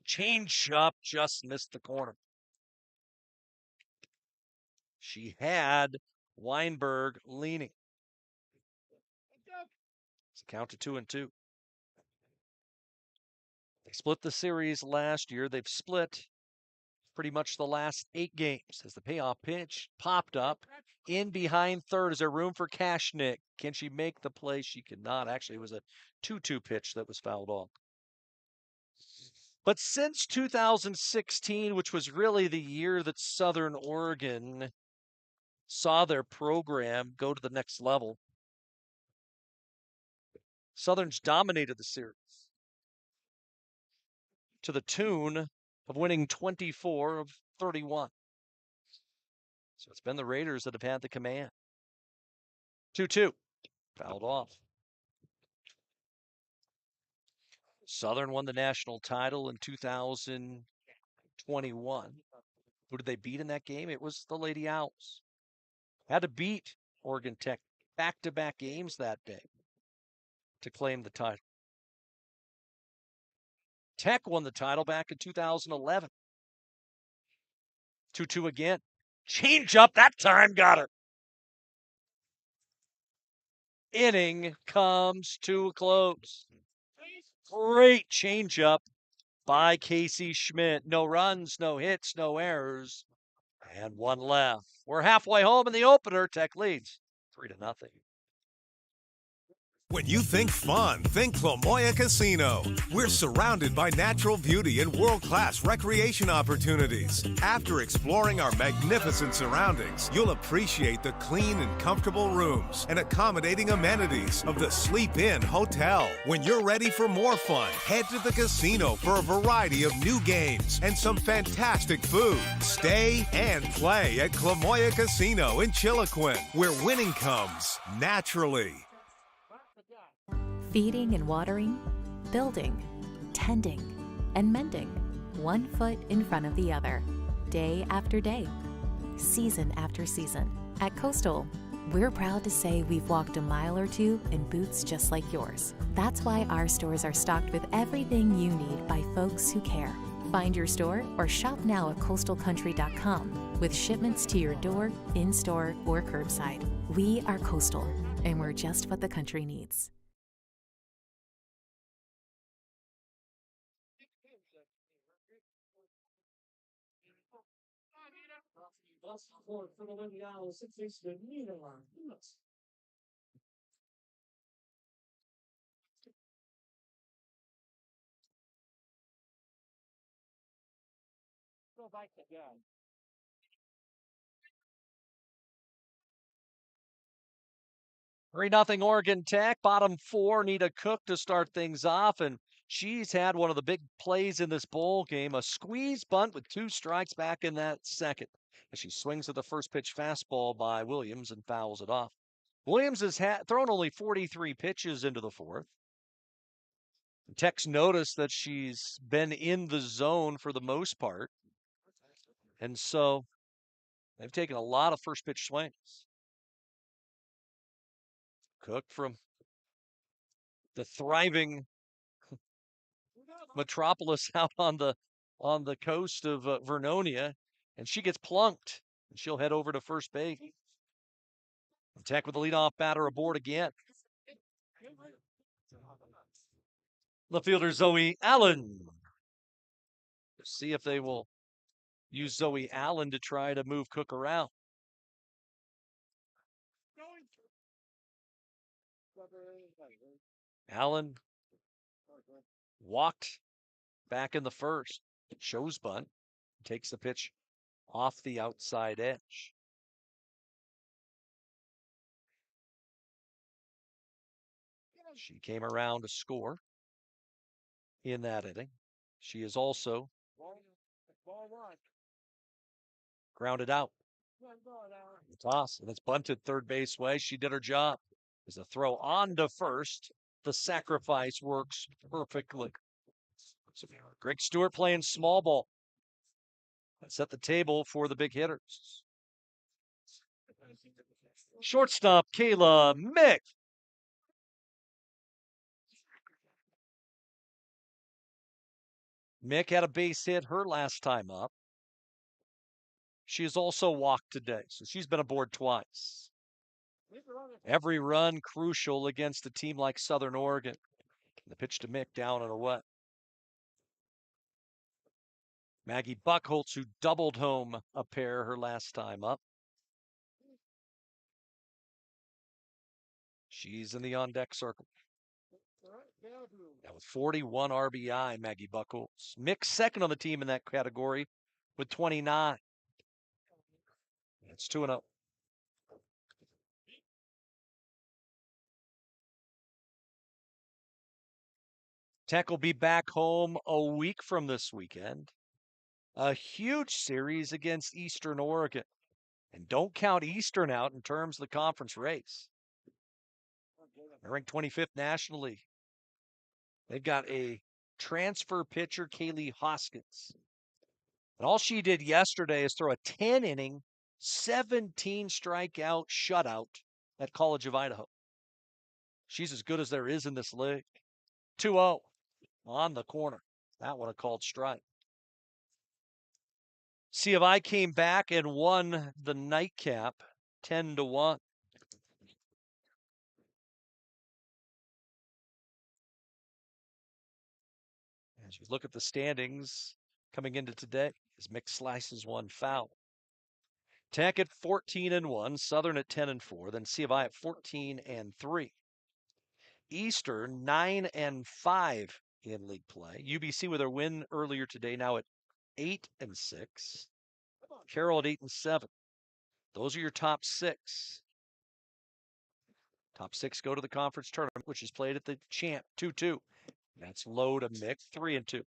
Change up, just missed the corner. She had Weinberg leaning. It's a count to 2-2. They split the series last year. They've split pretty much the last 8 games as the payoff pitch popped up in behind third. Is there room for Kashnik? Can she make the play? She could not. Actually, it was a 2-2 pitch that was fouled off. But since 2016, which was really the year that Southern Oregon saw their program go to the next level, Southern's dominated the series to the tune of winning 24 of 31. So it's been the Raiders that have had the command. 2-2. Fouled off. Southern won the national title in 2021. Who did they beat in that game? It was the Lady Owls. Had to beat Oregon Tech back-to-back games that day to claim the title. Tech won the title back in 2011. 2-2 again. Change up that time, got it. Inning comes to a close. Great changeup by Casey Schmidt. No runs, no hits, no errors, and one left. We're halfway home in the opener. Tech leads 3-0. When you think fun, think Lamoya Casino. We're surrounded by natural beauty and world-class recreation opportunities. After exploring our magnificent surroundings, you'll appreciate the clean and comfortable rooms and accommodating amenities of the Sleep Inn Hotel. When you're ready for more fun, head to the casino for a variety of new games and some fantastic food. Stay and play at Lamoya Casino in Chiloquin, where winning comes naturally. Feeding and watering, building, tending, and mending, 1 foot in front of the other, day after day, season after season. At Coastal, we're proud to say we've walked a mile or two in boots just like yours. That's why our stores are stocked with everything you need by folks who care. Find your store or shop now at coastalcountry.com with shipments to your door, in-store, or curbside. We are Coastal, and we're just what the country needs. Go back again. 3-0 Oregon Tech. Bottom 4, Nita Cook to start things off, and she's had one of the big plays in this bowl game, a squeeze bunt with 2 strikes back in that second. As she swings at the first pitch fastball by Williams and fouls it off. Williams has thrown only 43 pitches into the 4th. Tech's noticed that she's been in the zone for the most part. And so they've taken a lot of first pitch swings. Cook from the thriving metropolis out on the coast of Vernonia, and she gets plunked, and she'll head over to first base. Tech with the leadoff batter aboard again. The fielder Zoe Allen. See if they will use Zoe Allen to try to move Cook around. Allen walked back in the first. Shows bunt. Takes the pitch off the outside edge. She came around to score in that inning. She is also grounded out. The toss, and it's bunted third base way. She did her job. As a throw on to first, the sacrifice works perfectly. So Greg Stewart playing small ball. Set the table for the big hitters. Shortstop Kayla Mick. Mick had a base hit her last time up. She has also walked today, so she's been aboard twice. Every run crucial against a team like Southern Oregon. The pitch to Mick down and away. Maggie Buckholtz, who doubled home a pair her last time up. She's in the on-deck circle. Now with 41 RBI, Maggie Buckholtz. Mick second on the team in that category with 29. It's 2-0. Tech will be back home a week from this weekend. A huge series against Eastern Oregon. And don't count Eastern out in terms of the conference race. They're ranked 25th nationally. They've got a transfer pitcher, Kaylee Hoskins. And all she did yesterday is throw a 10-inning, 17 strikeout shutout at College of Idaho. She's as good as there is in this league. 2-0 on the corner. That one a called strike. C of I came back and won the nightcap 10-1. As you look at the standings coming into today, as Mick slices one foul. Tech at 14-1, Southern at 10-4, then C of I at 14-3. Eastern 9-5 in league play. UBC with their win earlier today, now at 8-6. Carroll at 8-7. Those are your top six. Top six go to the conference tournament, which is played at the Champ 2-2. That's low to Mick 3-2.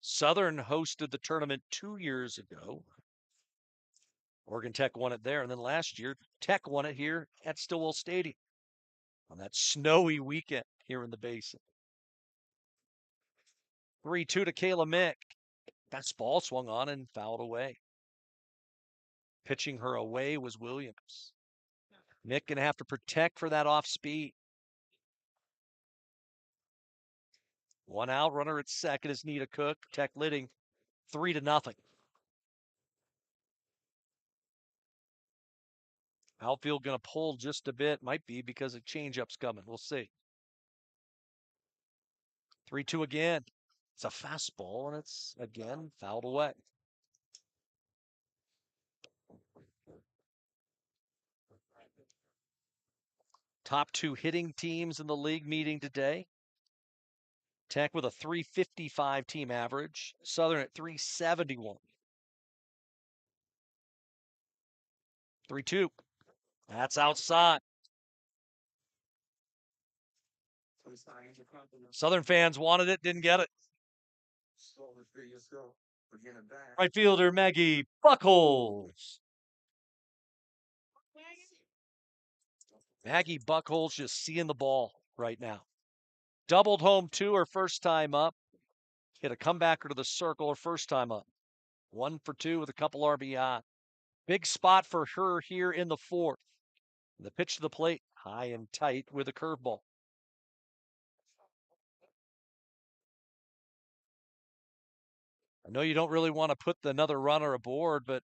Southern hosted the tournament 2 years ago. Oregon Tech won it there, and then last year Tech won it here at Stillwell Stadium on that snowy weekend here in the Basin. 3-2 to Kayla Mick. Fastball swung on and fouled away. Pitching her away was Williams. Mick gonna have to protect for that off speed. One out, runner at second is Nita Cook. Tech leading 3-0. Outfield going to pull just a bit. Might be because a changeup's coming. We'll see. 3-2 again. It's a fastball, and it's, again, fouled away. Top two hitting teams in the league meeting today. Tech with a 355 team average. Southern at 371. 3-2. That's outside. Southern fans wanted it, didn't get it. Right fielder Maggie Buckholtz. Maggie Buckholtz just seeing the ball right now. Doubled home two her first time up. Hit a comebacker to the circle her first time up. 1 for 2 with a couple RBI. Big spot for her here in the fourth. The pitch to the plate, high and tight with a curveball. I know you don't really want to put another runner aboard, but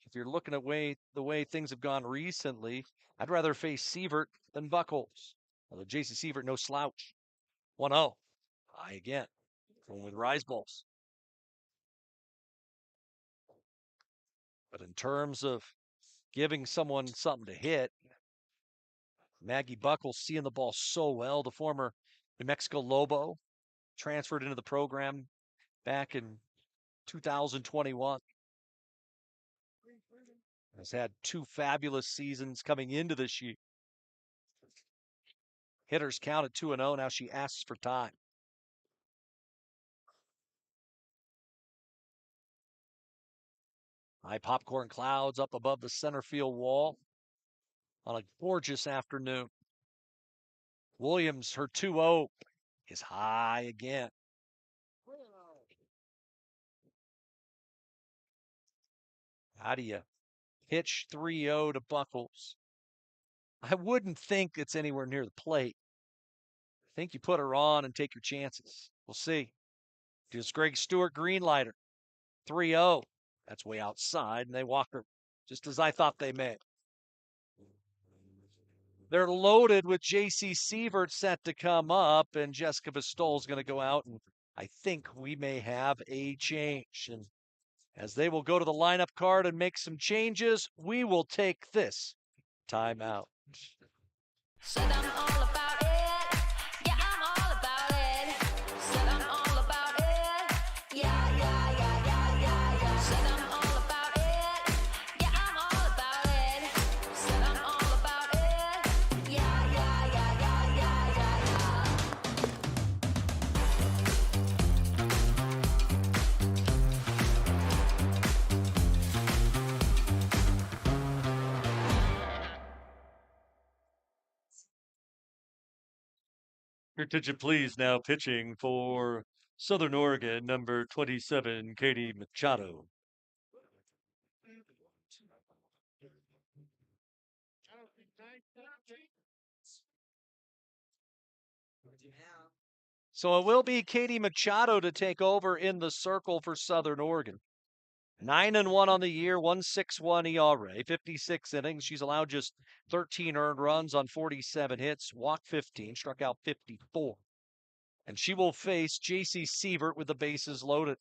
if you're looking at the way things have gone recently, I'd rather face Sievert than Buckholtz. Although J.C. Sievert, no slouch. 1-0. High again. Going with rise balls. But in terms of giving someone something to hit, Maggie Buckholtz seeing the ball so well. The former New Mexico Lobo transferred into the program back in 2021. Has had 2 fabulous seasons coming into this year. Hitters count at 2-0. Now she asks for time. High popcorn clouds up above the center field wall on a gorgeous afternoon. Williams, her 2-0 is high again. How do you pitch 3-0 to Buckholtz? I wouldn't think it's anywhere near the plate. I think you put her on and take your chances. We'll see. Does Greg Stewart greenlighter? 3-0. That's way outside, and they walk her. just as I thought they may. They're loaded with J.C. Sievert set to come up, and Jessica Bestol's going to go out, and I think we may have a change. And as they will go to the lineup card and make some changes, we will take this timeout. Said I'm all about it. Yeah, I'm all about it. Said I'm all about it. Yeah, yeah, yeah, yeah, yeah, yeah. Said I'm all about it. Yeah, I'm all about it. Said I'm all about it. Yeah, yeah, yeah, yeah, yeah, yeah, yeah. Here, could you please now pitching for Southern Oregon, number 27, Katie Machado. So it will be Katie Machado to take over in the circle for Southern Oregon. 9-1 on the year, 1.61 ERA, 56 innings. She's allowed just 13 earned runs on 47 hits, walked 15, struck out 54. And she will face J.C. Sievert with the bases loaded.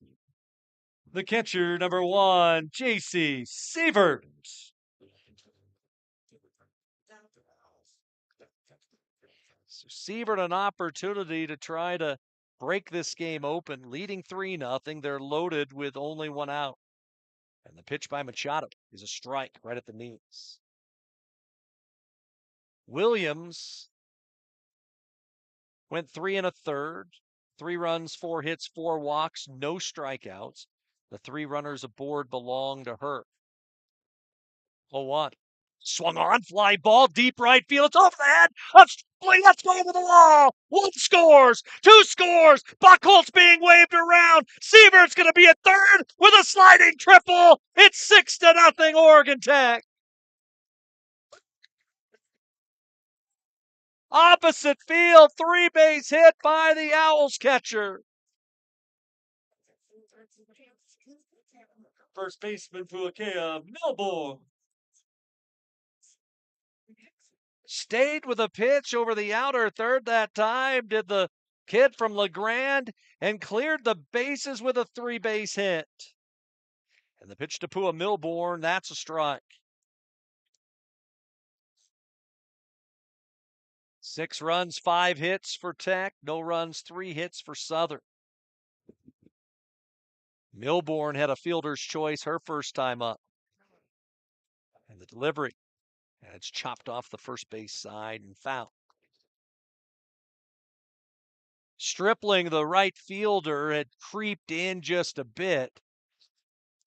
The catcher, number 1, J.C. Sievert. So Sievert an opportunity to try to break this game open, leading 3-0. They're loaded with only one out. And the pitch by Machado is a strike right at the knees. Williams went 3 1/3, 3 runs, 4 hits, 4 walks, no strikeouts. The 3 runners aboard belong to her. 0-1. Swung on, fly ball, deep right field. It's over the head of Stripling. Let's go over the wall. 1 scores, 2 scores. Buckholz being waved around. Sievert's going to be at third with a sliding triple. It's 6-0 Oregon Tech. Opposite field, 3-base hit by the Owls catcher. First baseman Puakea Milbourne stayed with a pitch over the outer third that time, did the kid from LeGrand, and cleared the bases with a 3-base hit. And the pitch to Pua Milbourne, that's a strike. 6 runs, 5 hits for Tech. No runs, 3 hits for Southern. Milbourne had a fielder's choice her first time up. And the delivery. And it's chopped off the first base side and foul. Stripling, the right fielder, had creeped in just a bit.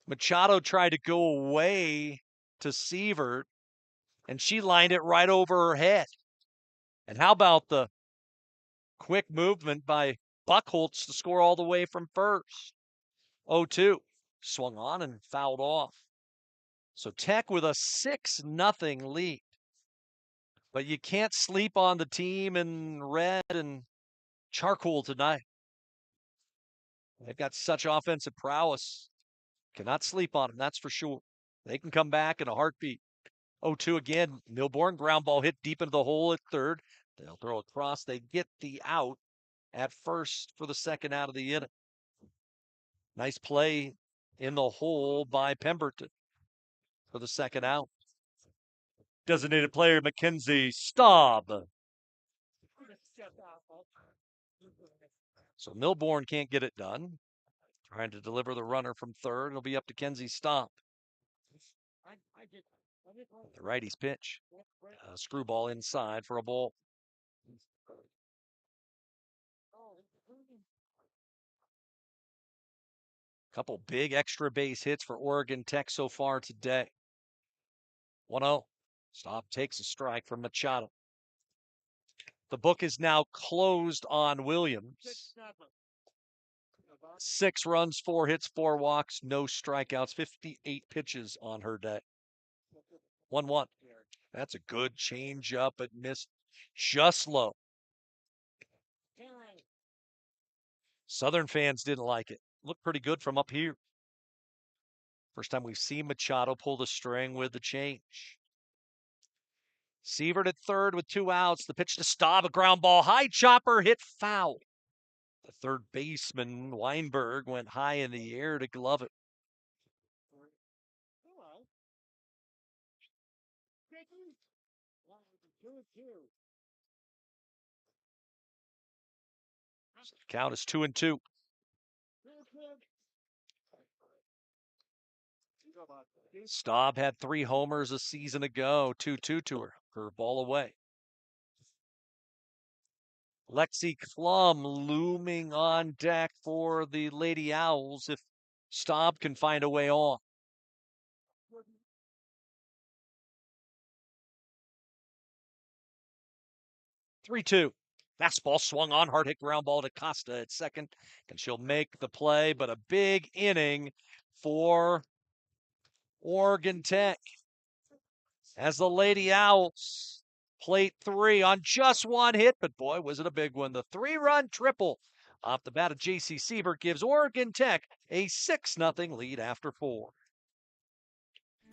Machado tried to go away to Sievert, and she lined it right over her head. And how about the quick movement by Buckholz to score all the way from first? 0-2. Swung on and fouled off. So Tech with a 6-0 lead. But you can't sleep on the team in red and charcoal tonight. They've got such offensive prowess. Cannot sleep on them, that's for sure. They can come back in a heartbeat. 0-2 again. Milbourne, ground ball hit deep into the hole at third. They'll throw across. They get the out at first for the second out of the inning. Nice play in the hole by Pemberton for the second out. Designated player Mackenzie Staub. So Milbourne can't get it done. Trying to deliver the runner from third. It'll be up to Kenzie Staub. The righty's pitch. Screwball inside for a ball. Couple big extra base hits for Oregon Tech so far today. 1-0. Staub takes a strike from Machado. The book is now closed on Williams. 6 runs, 4 hits, 4 walks, no strikeouts, 58 pitches on her day. 1-1. That's a good change up, but missed just low. Southern fans didn't like it. Looked pretty good from up here. First time we've seen Machado pull the string with the change. Sievert at third with 2 outs. The pitch to Staub, a ground ball. High chopper hit foul. The third baseman, Weinberg, went high in the air to glove it. So the count is 2-2. Staub had 3 homers a season ago. 2-2 to her. Curveball away. Lexi Klum looming on deck for the Lady Owls if Staub can find a way on. Three-two. Fastball swung on, hard hit ground ball to Costa at second, and she'll make the play, but a big inning for Oregon Tech as the Lady Owls plate 3 on just 1 hit, but boy, was it a big one. The 3-run triple off the bat of J.C. Sievert gives Oregon Tech a 6-0 lead after 4.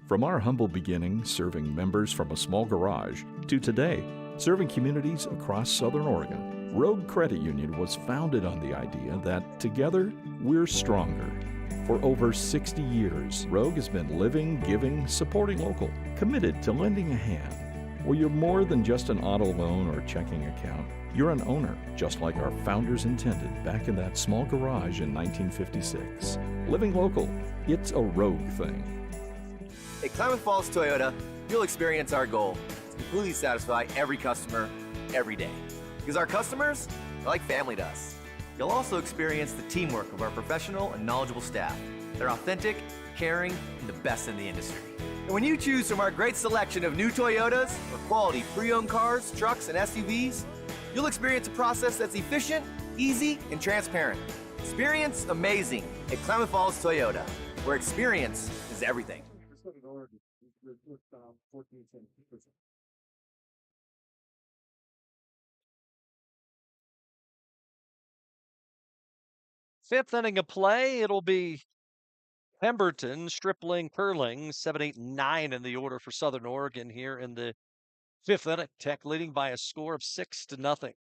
From our humble beginnings serving members from a small garage to today, serving communities across Southern Oregon, Rogue Credit Union was founded on the idea that together we're stronger. For over 60 years, Rogue has been living, giving, supporting local, committed to lending a hand. Where you're more than just an auto loan or checking account, you're an owner, just like our founders intended back in that small garage in 1956. Living local, it's a Rogue thing. At Klamath Falls Toyota, you'll experience our goal to completely satisfy every customer, every day. Because our customers are like family to us. You'll also experience the teamwork of our professional and knowledgeable staff. They're authentic, caring, and the best in the industry. And when you choose from our great selection of new Toyotas or quality pre-owned cars, trucks, and SUVs, you'll experience a process that's efficient, easy, and transparent. Experience amazing at Klamath Falls Toyota, where experience is everything. Fifth inning of play, it'll be Pemberton, Stripling, Curling, 7, 8, 9 in the order for Southern Oregon here in the 5th inning. Tech leading by a score of 6-0. And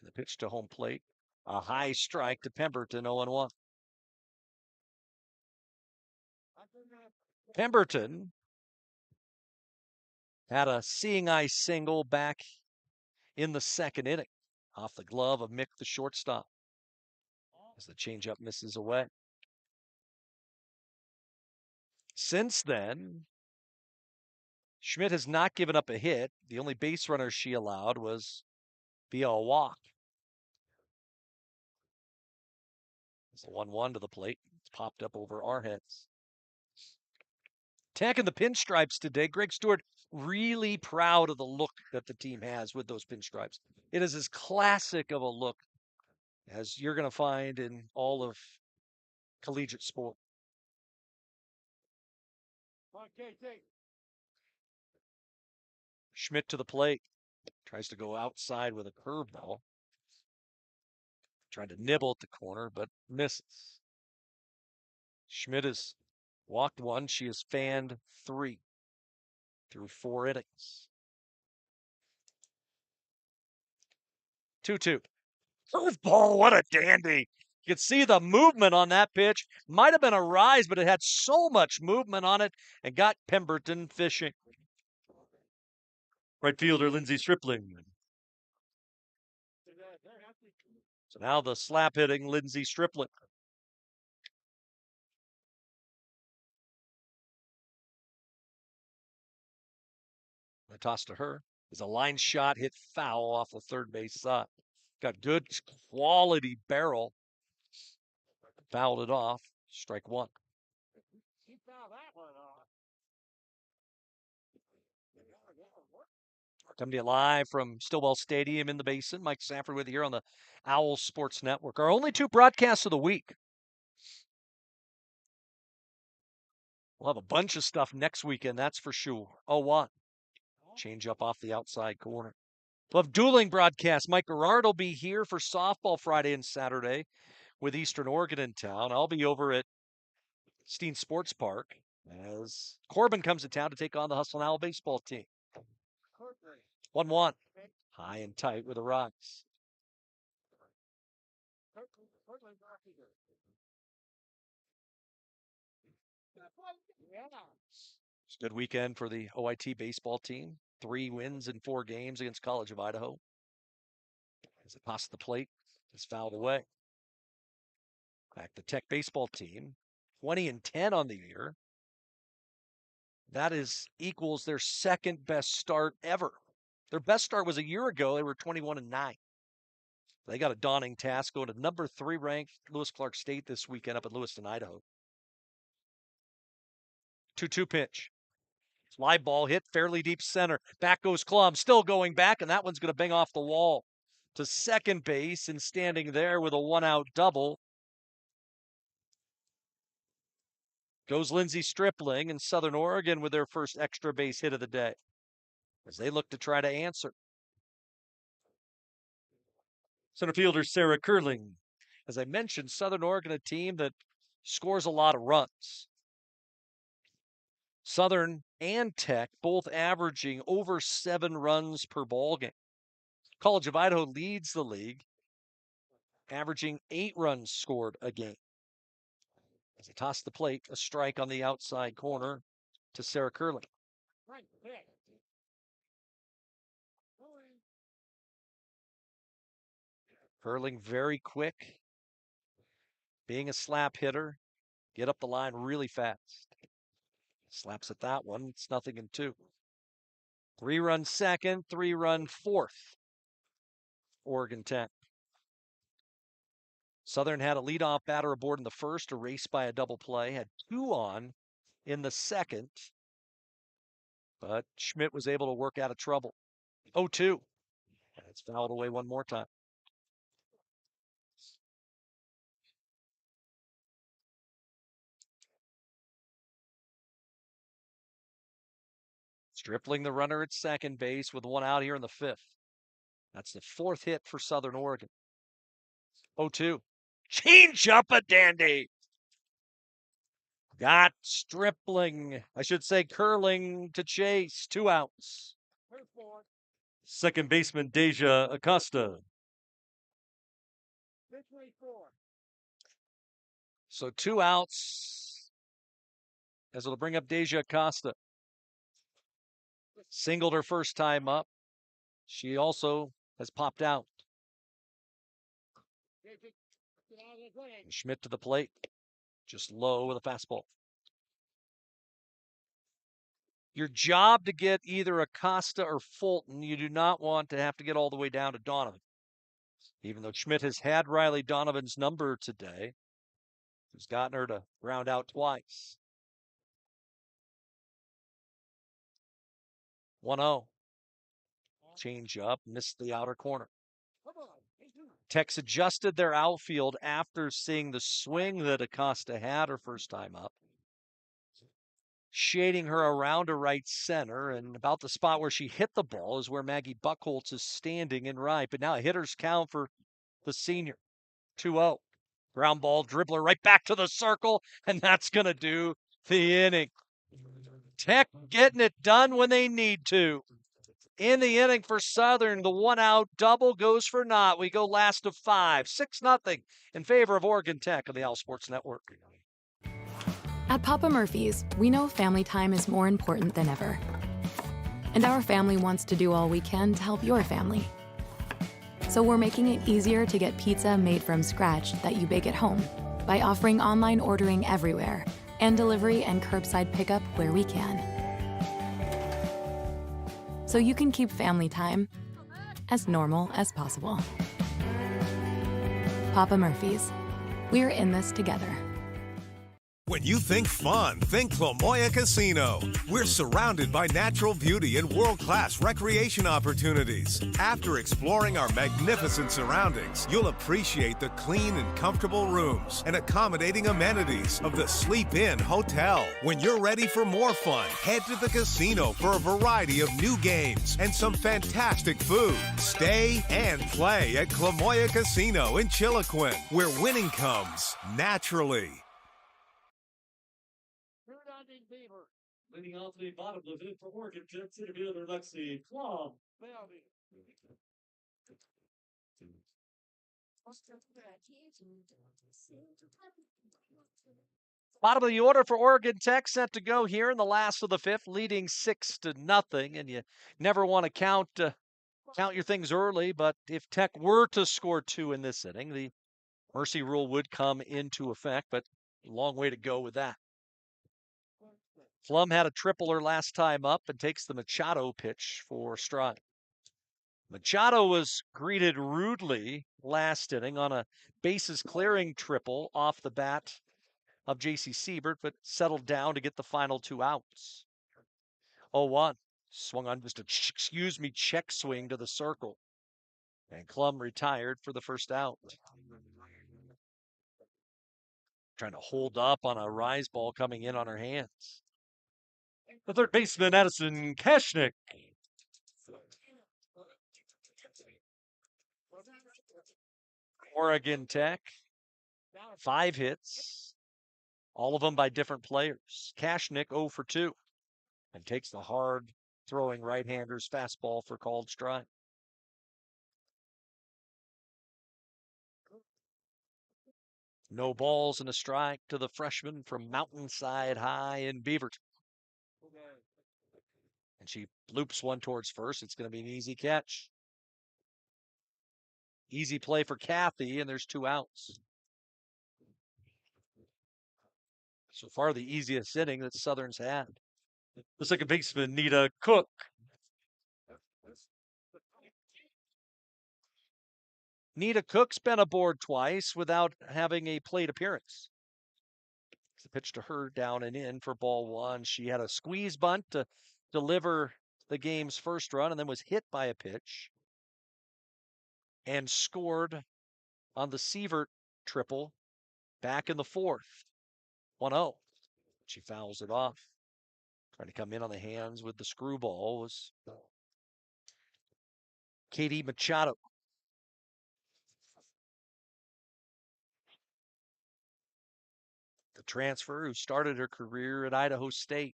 the pitch to home plate, a high strike to Pemberton, 0-1. Pemberton had a seeing eye single back in the 2nd inning off the glove of Mick, the shortstop, as the changeup misses away. Since then, Schmidt has not given up a hit. The only base runner she allowed was via a walk. It's a 1-1 to the plate. It's popped up over our heads. Tech in the pinstripes today. Greg Stewart really proud of the look that the team has with those pinstripes. It is as classic of a look as you're going to find in all of collegiate sport. Schmidt to the plate. Tries to go outside with a curveball. Trying to nibble at the corner, but misses. Schmidt has walked 1. She has fanned 3 through 4 innings. 2-2. Curveball, what a dandy. You can see the movement on that pitch. Might have been a rise, but it had so much movement on it and got Pemberton fishing. Right fielder Lindsey Stripling. So now the slap hitting Lindsey Stripling. The toss to her is a line shot hit foul off the third base side. Got good quality barrel. Fouled it off. Strike 1. Coming to you live from Stillwell Stadium in the Basin. Mike Sanford with you here on the Owl Sports Network. Our only 2 broadcasts of the week. We'll have a bunch of stuff next weekend, that's for sure. 0-1. Change up off the outside corner. We'll have dueling broadcasts. Mike Garrard will be here for softball Friday and Saturday with Eastern Oregon in town. I'll be over at Steen Sports Park as Corbin comes to town to take on the Hustle Now baseball team. 1-1. High and tight with a rise. It's a good weekend for the OIT baseball team. 3 wins in 4 games against College of Idaho. As it passed the plate, is fouled away. Back the Tech baseball team, 20-10 on the year. That equals their second best start ever. Their best start was a year ago. They were 21-9. They got a daunting task going to number 3 ranked Lewis Clark State this weekend up at Lewiston, Idaho. 2-2 pitch. Fly ball hit fairly deep center. Back goes Klum, still going back, and that one's going to bang off the wall to second base, and standing there with a 1-out double goes Lindsey Stripling, and Southern Oregon with their first extra base hit of the day as they look to try to answer. Center fielder Sarah Curling. As I mentioned, Southern Oregon, a team that scores a lot of runs. Southern and Tech both averaging over 7 runs per ball game. College of Idaho leads the league, averaging 8 runs scored a game. As they toss the plate, a strike on the outside corner to Sarah Curling. Curling very quick, being a slap hitter, get up the line really fast. Slaps at that one. It's 0-2. 3-run second, 3-run fourth. Oregon Tech. Southern had a leadoff batter aboard in the first, erased by a double play. Had 2 on in the second. But Schmidt was able to work out of trouble. 0-2. It's fouled away one more time. Stripling the runner at second base with 1 out here in the 5th. That's the 4th hit for Southern Oregon. 0-2. Change up a dandy. Got Stripling, I should say Curling to chase. 2 outs. Second baseman Deja Acosta. So 2 outs as it'll bring up Deja Acosta. Singled her first time up. She also has popped out. Schmidt to the plate. Just low with a fastball. Your job to get either Acosta or Fulton, you do not want to have to get all the way down to Donovan. Even though Schmidt has had Riley Donovan's number today, he's gotten her to ground out twice. 1-0. Change up, missed the outer corner. Tech's adjusted their outfield after seeing the swing that Acosta had her first time up. Shading her around to right center, and about the spot where she hit the ball is where Maggie Buckholtz is standing in right. But now a hitter's count for the senior. 2-0. Ground ball dribbler right back to the circle, and that's going to do the inning. Tech getting it done when they need to. In the inning for Southern, the 1-out double goes for naught. We go last of 5, 6-0 in favor of Oregon Tech on the Owl Sports Network. At Papa Murphy's, we know family time is more important than ever. And our family wants to do all we can to help your family. So we're making it easier to get pizza made from scratch that you bake at home by offering online ordering everywhere and delivery and curbside pickup where we can. So you can keep family time as normal as possible. Papa Murphy's. We're in this together. When you think fun, think Lamoya Casino. We're surrounded by natural beauty and world-class recreation opportunities. After exploring our magnificent surroundings, you'll appreciate the clean and comfortable rooms and accommodating amenities of the Sleep Inn Hotel. When you're ready for more fun, head to the casino for a variety of new games and some fantastic food. Stay and play at Lamoya Casino in Chiloquin, where winning comes naturally. Leading off the bottom of the fifth for Oregon, Jets infielder Lexi Klum. Bottom of the order for Oregon Tech set to go here in the last of the fifth, leading 6-0. And you never want to count your things early, but if Tech were to score 2 in this inning, the mercy rule would come into effect, but a long way to go with that. Flum had a tripler last time up and takes the Machado pitch for strike. Machado was greeted rudely last inning on a bases clearing triple off the bat of J.C. Siebert, but settled down to get the final 2 outs. 0-1. Swung on just a check swing to the circle. And Klum retired for the first out. Trying to hold up on a rise ball coming in on her hands. The third baseman, Addison Kashnik. Oregon Tech, 5 hits, all of them by different players. Kashnik 0 for 2 and takes the hard throwing right-hander's fastball for called strike. No balls and a strike to the freshman from Mountainside High in Beaverton. And she loops one towards first. It's going to be an easy catch. Easy play for Kathy, and there's 2 outs. So far, the easiest inning that Southern's had. The second baseman, Nita Cook. Nita Cook's been aboard twice without having a plate appearance. The pitch to her down and in for ball 1. She had a squeeze bunt to deliver the game's first run and then was hit by a pitch and scored on the Sievert triple back in the 4th. 1-0. She fouls it off. Trying to come in on the hands with the screwball was Katie Machado. The transfer who started her career at Idaho State.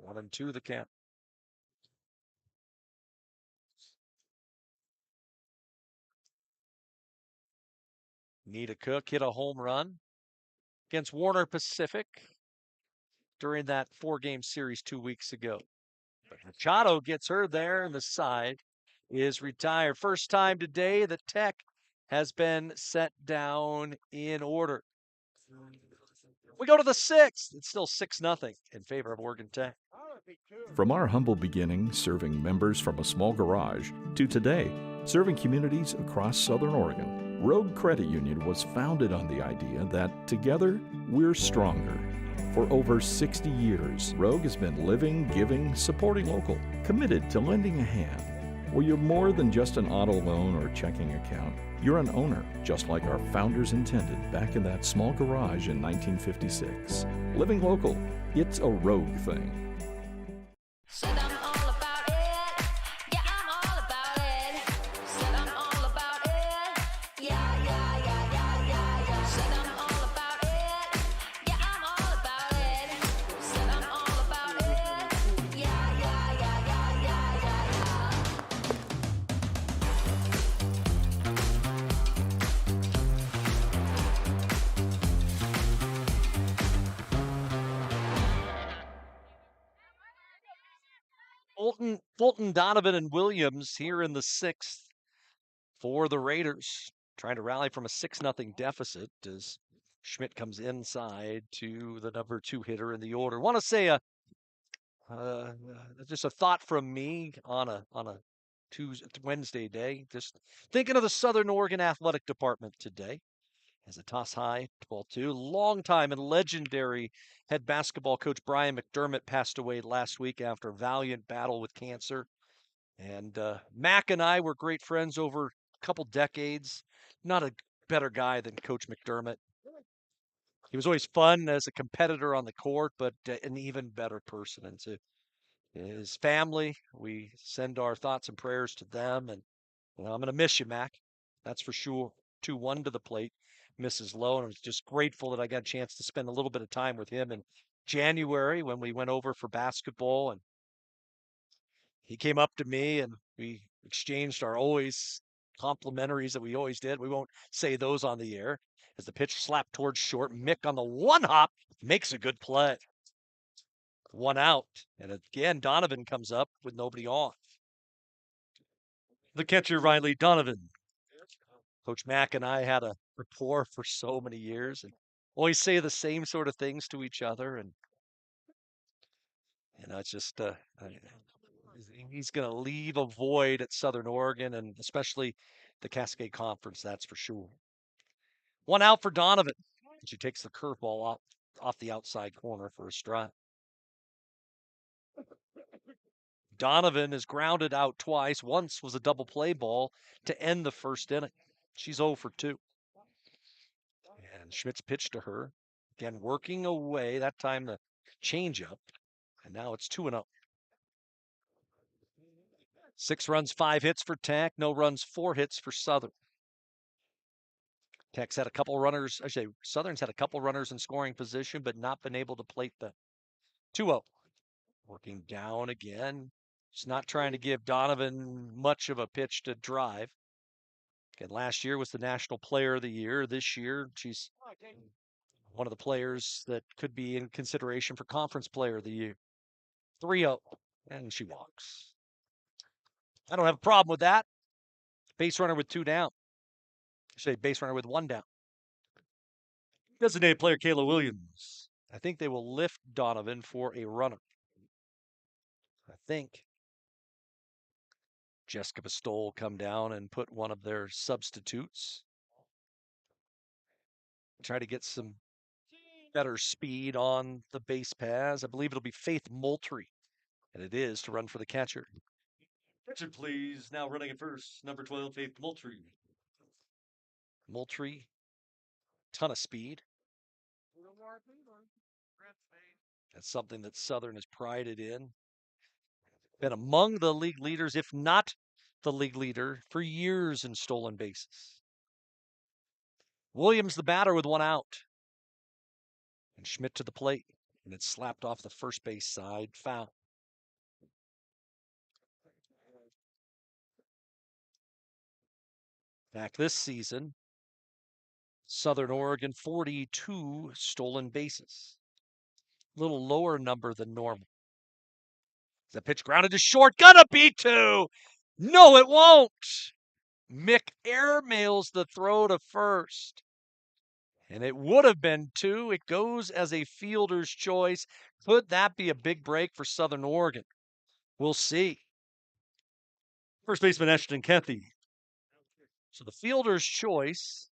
1-2 the count. Nita Cook hit a home run against Warner Pacific during that 4-game series 2 weeks ago. But Machado gets her there, and the side is retired. First time today that Tech has been set down in order. We go to the 6th. It's still 6-0 in favor of Oregon Tech. From our humble beginnings serving members from a small garage to today, serving communities across Southern Oregon, Rogue Credit Union was founded on the idea that together we're stronger. For over 60 years, Rogue has been living, giving, supporting local, committed to lending a hand. Where you're more than just an auto loan or checking account, you're an owner, just like our founders intended back in that small garage in 1956. Living local, it's a Rogue thing. Said I'm all about it. Yeah, I'm all about it. Said I'm all about it. Yeah, yeah, yeah, yeah, yeah, yeah. Said I'm all about it. Yeah, I'm all about it. Said I'm all about it. Yeah, yeah, yeah, yeah, yeah, yeah, yeah. Fulton, Donovan, and Williams here in the 6th for the Raiders, trying to rally from a 6-0 deficit as Schmidt comes inside to the number 2 hitter in the order. Want to say just a thought from me on a Wednesday day. Just thinking of the Southern Oregon Athletic Department today. As a toss high, 12-2. Longtime and legendary head basketball coach Brian McDermott passed away last week after a valiant battle with cancer. And Mac and I were great friends over a couple decades. Not a better guy than Coach McDermott. He was always fun as a competitor on the court, but an even better person. And to his family, we send our thoughts and prayers to them. And I'm going to miss you, Mac. That's for sure. 2-1 to the plate. Mrs. Lowe, and I was just grateful that I got a chance to spend a little bit of time with him in January when we went over for basketball. And he came up to me and we exchanged our always complimentaries that we always did. We won't say those on the air. As the pitch slapped towards short, Mick on the one hop makes a good play. 1 out. And again, Donovan comes up with nobody on. The catcher, Riley Donovan. Coach Mack and I had a rapport for so many years and always say the same sort of things to each other. And, it's just, he's going to leave a void at Southern Oregon and especially the Cascade Conference, that's for sure. 1 out for Donovan. She takes the curveball off the outside corner for a strike. Donovan is grounded out twice. Once was a double play ball to end the first inning. She's 0 for 2. And Schmidt's pitched to her. Again, working away. That time the changeup. And now it's 2-0. 6 runs, 5 hits for Tech. No runs, 4 hits for Southern. Tech's had a couple runners. Actually, Southern's had a couple runners in scoring position, but not been able to plate them. 2-0. Working down again. Just not trying to give Donovan much of a pitch to drive. Again, last year was the National Player of the Year. This year, she's one of the players that could be in consideration for Conference Player of the Year. 3-0. And she walks. I don't have a problem with that. Base runner with 2 down. Say base runner with 1 down. Designated player Kayla Williams. I think they will lift Donovan for a runner. I think Jessica Pistole come down and put one of their substitutes. Try to get some better speed on the base paths. I believe it'll be Faith Moultrie. And it is to run for the catcher. Catcher, please. Now running at first. Number 12, Faith Moultrie. Moultrie. Ton of speed. That's something that Southern has prided in. Been among the league leaders, if not the league leader, for years in stolen bases. Williams, the batter, with 1 out. And Schmidt to the plate. And it's slapped off the first base side. Foul. Back this season, Southern Oregon, 42 stolen bases. A little lower number than normal. The pitch grounded to short. Gonna be 2. No, it won't. Mick airmails the throw to first. And it would have been 2. It goes as a fielder's choice. Could that be a big break for Southern Oregon? We'll see. First baseman Ashton Cathy. So the fielder's choice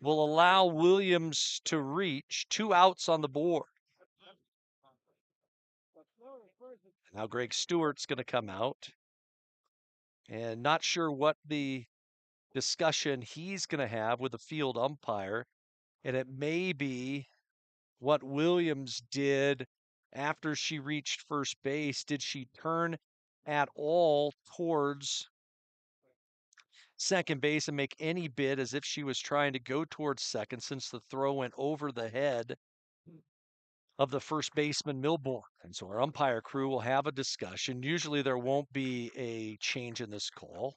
will allow Williams to reach 2 outs on the board. Now Greg Stewart's going to come out. And not sure what the discussion he's going to have with the field umpire. And it may be what Williams did after she reached first base. Did she turn at all towards second base and make any bid as if she was trying to go towards second, since the throw went over the head of the first baseman Milbourne? And so our umpire crew will have a discussion. Usually there won't be a change in this call,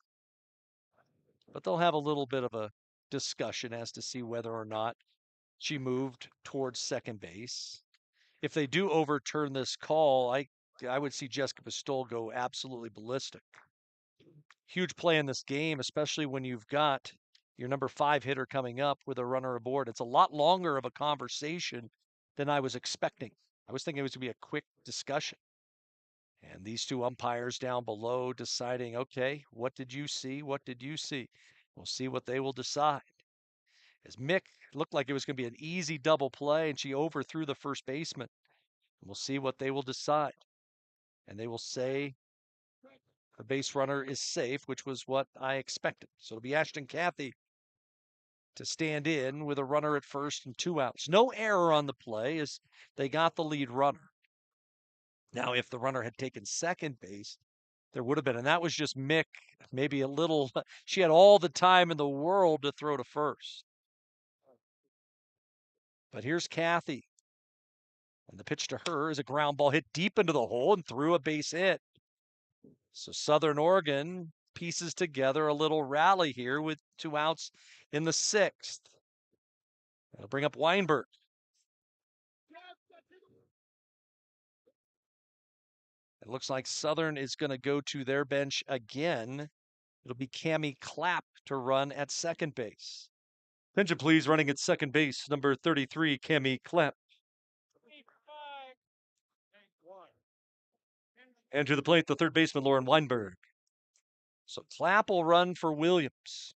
but they'll have a little bit of a discussion as to see whether or not she moved towards second base. If they do overturn this call, I would see Jessica Pistole go absolutely ballistic. Huge play in this game, especially when you've got your number 5 hitter coming up with a runner aboard. It's a lot longer of a conversation than I was expecting. I was thinking it was going to be a quick discussion. And these 2 umpires down below deciding, okay, what did you see? What did you see? We'll see what they will decide. As Mick looked like it was going to be an easy double play, and she overthrew the first baseman. We'll see what they will decide. And they will say the base runner is safe, which was what I expected. So it'll be Ashton Cathy to stand in with a runner at first and 2 outs. No error on the play as they got the lead runner. Now, if the runner had taken second base, there would have been, and that was just Mick, maybe a little, she had all the time in the world to throw to first. But here's Kathy. And the pitch to her is a ground ball hit deep into the hole and through a base hit. So Southern Oregon pieces together a little rally here with 2 outs in the 6th. That'll bring up Weinberg. It looks like Southern is going to go to their bench again. It'll be Cammie Clapp to run at second base. Attention, please, running at second base, number 33, Cammie Clapp. And to the plate, the third baseman, Lauren Weinberg. So Clapp will run for Williams.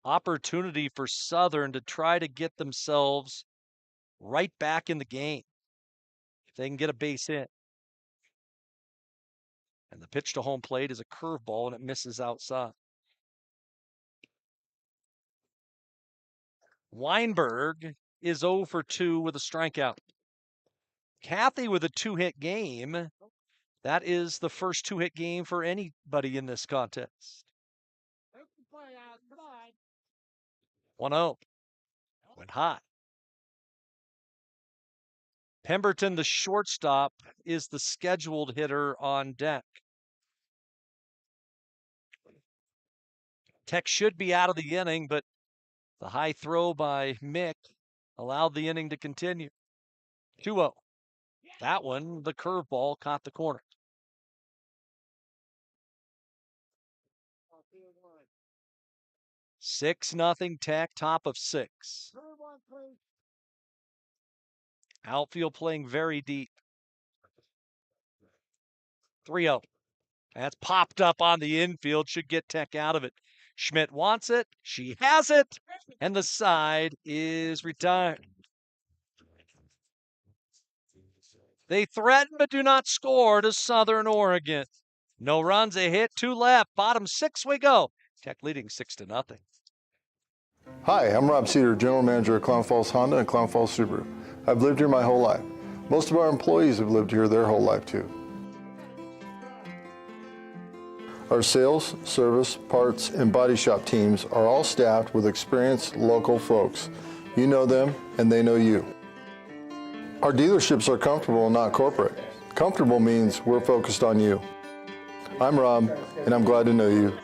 Opportunity for Southern to try to get themselves right back in the game if they can get a base hit. And the pitch to home plate is a curveball, and it misses outside. Weinberg is 0 for 2 with a strikeout. Kathy with a 2-hit game. That is the first 2-hit game for anybody in this contest. 1-0. Went high. Pemberton, the shortstop, is the scheduled hitter on deck. Tech should be out of the inning, but the high throw by Mick allowed the inning to continue. 2-0. That one, the curveball, caught the corner. Six nothing Tech, top of 6. Outfield playing very deep. 3-0. That's popped up on the infield. Should get Tech out of it. Schmidt wants it. She has it. And the side is retired. They threaten but do not score to Southern Oregon. No runs, a hit, 2 left. Bottom 6 we go. Tech leading 6-0. Hi, I'm Rob Cedar, General Manager of Clown Falls Honda and Clown Falls Subaru. I've lived here my whole life. Most of our employees have lived here their whole life too. Our sales, service, parts, and body shop teams are all staffed with experienced local folks. You know them and they know you. Our dealerships are comfortable and not corporate. Comfortable means we're focused on you. I'm Rob, and I'm glad to know you.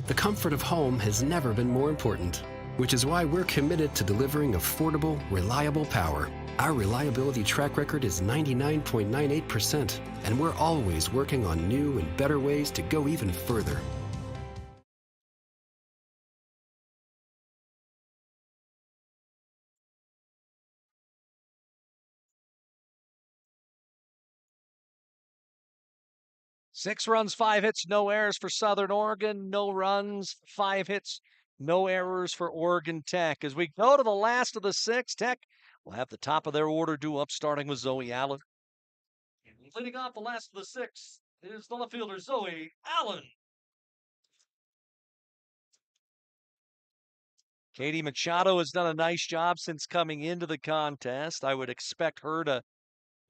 The comfort of home has never been more important, which is why we're committed to delivering affordable, reliable power. Our reliability track record is 99.98%, and we're always working on new and better ways to go even further. Six runs, 5 hits, no errors for Southern Oregon. No runs, 5 hits, no errors for Oregon Tech. As we go to the last of the 6, Tech will have the top of their order due up, starting with Zoe Allen. Leading off the last of the 6 is the left fielder, Zoe Allen. Katie Machado has done a nice job since coming into the contest. I would expect her to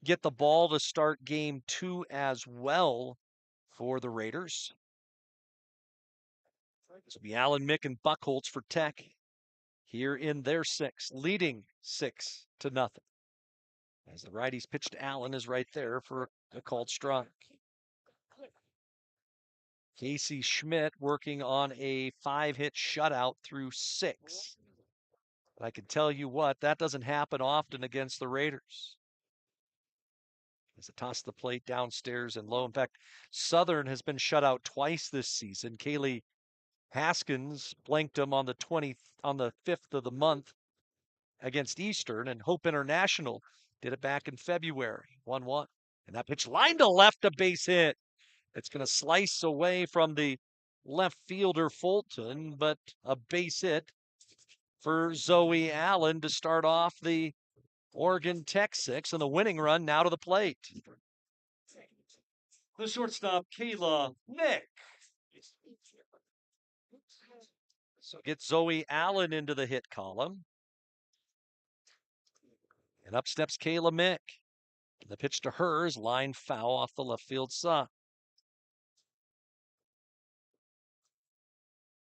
get the ball to start game 2 as well for the Raiders. This will be Allen, Mick, and Buchholz for Tech here in their 6, leading 6-0. As the righties pitch to Allen is right there for a called strike. Casey Schmidt working on a 5-hit shutout through 6. But I can tell you what, that doesn't happen often against the Raiders. As it tosses the plate downstairs and low. In fact, Southern has been shut out twice this season. Kaylee Haskins blanked them on the 5th of the month against Eastern, and Hope International did it back in February, 1-1. And that pitch lined to left, a base hit. It's going to slice away from the left fielder Fulton, but a base hit for Zoe Allen to start off the Oregon Tech 6, and the winning run now to the plate. The shortstop, Kayla Mick. So get Zoe Allen into the hit column. And up steps Kayla Mick. The pitch to her is line foul off the left field side.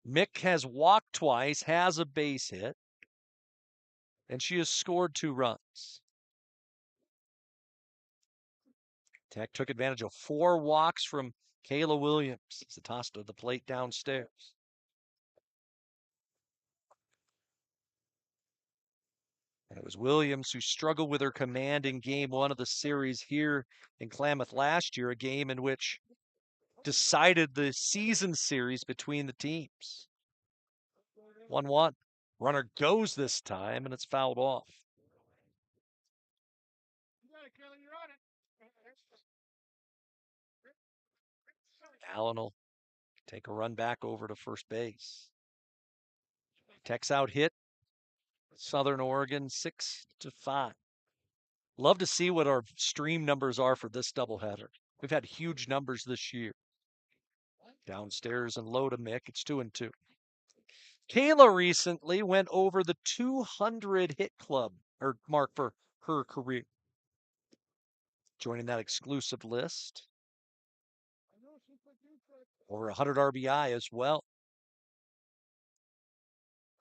Mick has walked twice, has a base hit, and she has scored 2 runs. Tech took advantage of 4 walks from Kayla Williams. It's a toss to the plate downstairs. And it was Williams who struggled with her command in game 1 of the series here in Klamath last year, a game in which decided the season series between the teams. 1-1. Runner goes this time, and it's fouled off. Allen will take a run back over to first base. Tech's out hit. Southern Oregon 6-5. Love to see what our stream numbers are for this doubleheader. We've had huge numbers this year. Downstairs and low to Mick. It's 2-2. Kayla recently went over the 200 hit club or mark for her career. Joining that exclusive list. Over 100 RBI as well.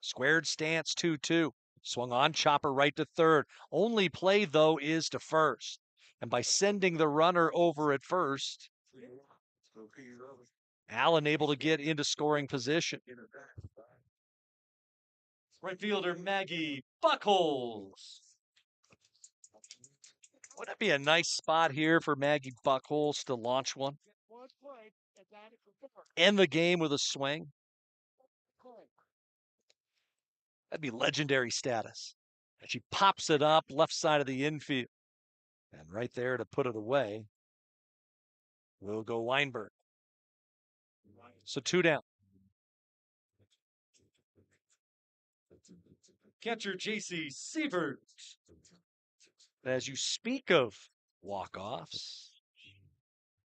Squared stance 2-2. Swung on, chopper right to third. Only play, though, is to first. And by sending the runner over at first, Allen able to get into scoring position. Right fielder Maggie Buckholz. Wouldn't it be a nice spot here for Maggie Buckholz to launch one? End the game with a swing. That'd be legendary status. And she pops it up left side of the infield. And right there to put it away will go Weinberg. So 2 down. Catcher J.C. Sievert. As you speak of walk-offs,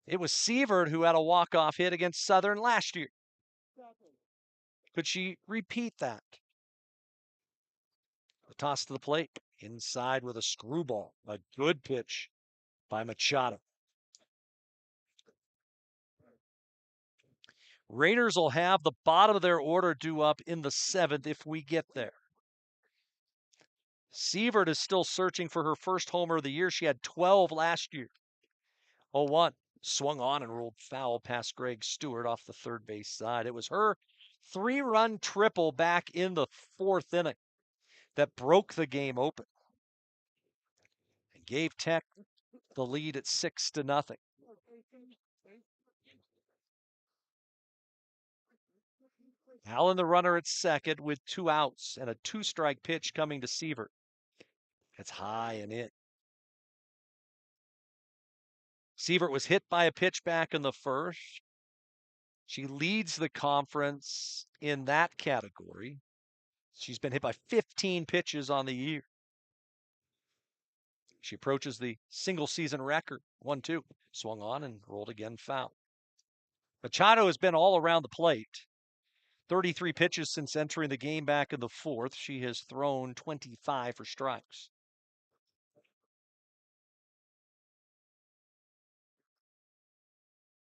it was Sievert who had a walk-off hit against Southern last year. Could she repeat that? The toss to the plate. Inside with a screwball. A good pitch by Machado. Raiders will have the bottom of their order due up in the 7th if we get there. Sievert is still searching for her first homer of the year. She had 12 last year. 0-1. Swung on and rolled foul past Greg Stewart off the third base side. It was her 3-run triple back in the 4th inning that broke the game open and gave Tech the lead at 6-0. Allen the runner at second with 2 outs and a 2-strike pitch coming to Sievert. It's high and in. Sievert was hit by a pitch back in the first. She leads the conference in that category. She's been hit by 15 pitches on the year. She approaches the single season record. 1-2. Swung on and rolled again foul. Machado has been all around the plate. 33 pitches since entering the game back in the 4th. She has thrown 25 for strikes.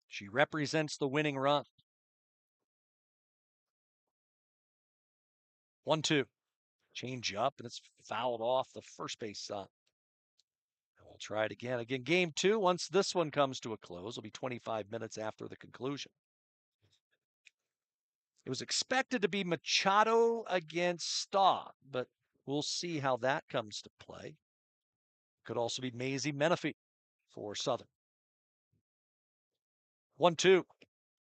She represents the winning run. 1-2. Change up, and it's fouled off the first base side. We'll try it again. Again, game 2, once this one comes to a close, will be 25 minutes after the conclusion. It was expected to be Machado against Staub, but we'll see how that comes to play. Could also be Maisie Menifee for Southern. 1-2.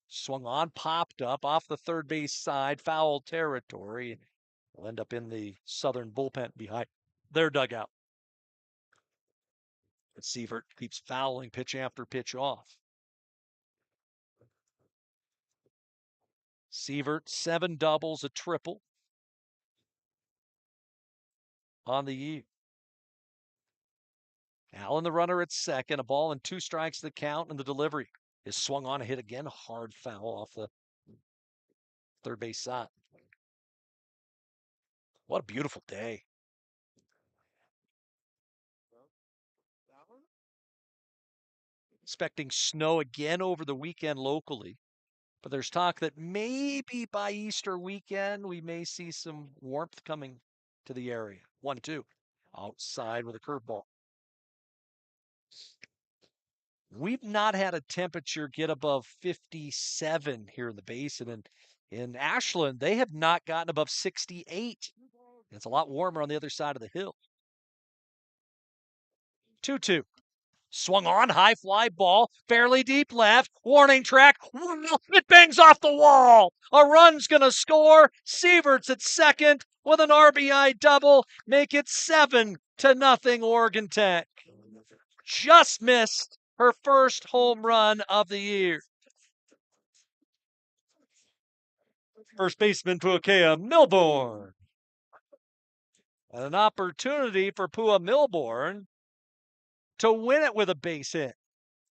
Swung on, popped up off the third base side, foul territory. Will end up in the Southern bullpen behind their dugout. But Sievert keeps fouling pitch after pitch off. Sievert, 7 doubles, a triple on the year. Allen the runner at second, a ball and 2 strikes the count, and the delivery is swung on, a hit again, hard foul off the third base side. What a beautiful day. Expecting snow again over the weekend locally. But there's talk that maybe by Easter weekend, we may see some warmth coming to the area. 1-2. Outside with a curveball. We've not had a temperature get above 57 here in the basin. And in Ashland, they have not gotten above 68. It's a lot warmer on the other side of the hill. 2-2. Swung on, high fly ball, fairly deep left, warning track, it bangs off the wall. A run's gonna score. Sievert's at second with an RBI double, make it 7-0 Oregon Tech. Just missed her first home run of the year. First baseman Puakea Milbourne. And an opportunity for Pua Milbourne to win it with a base hit,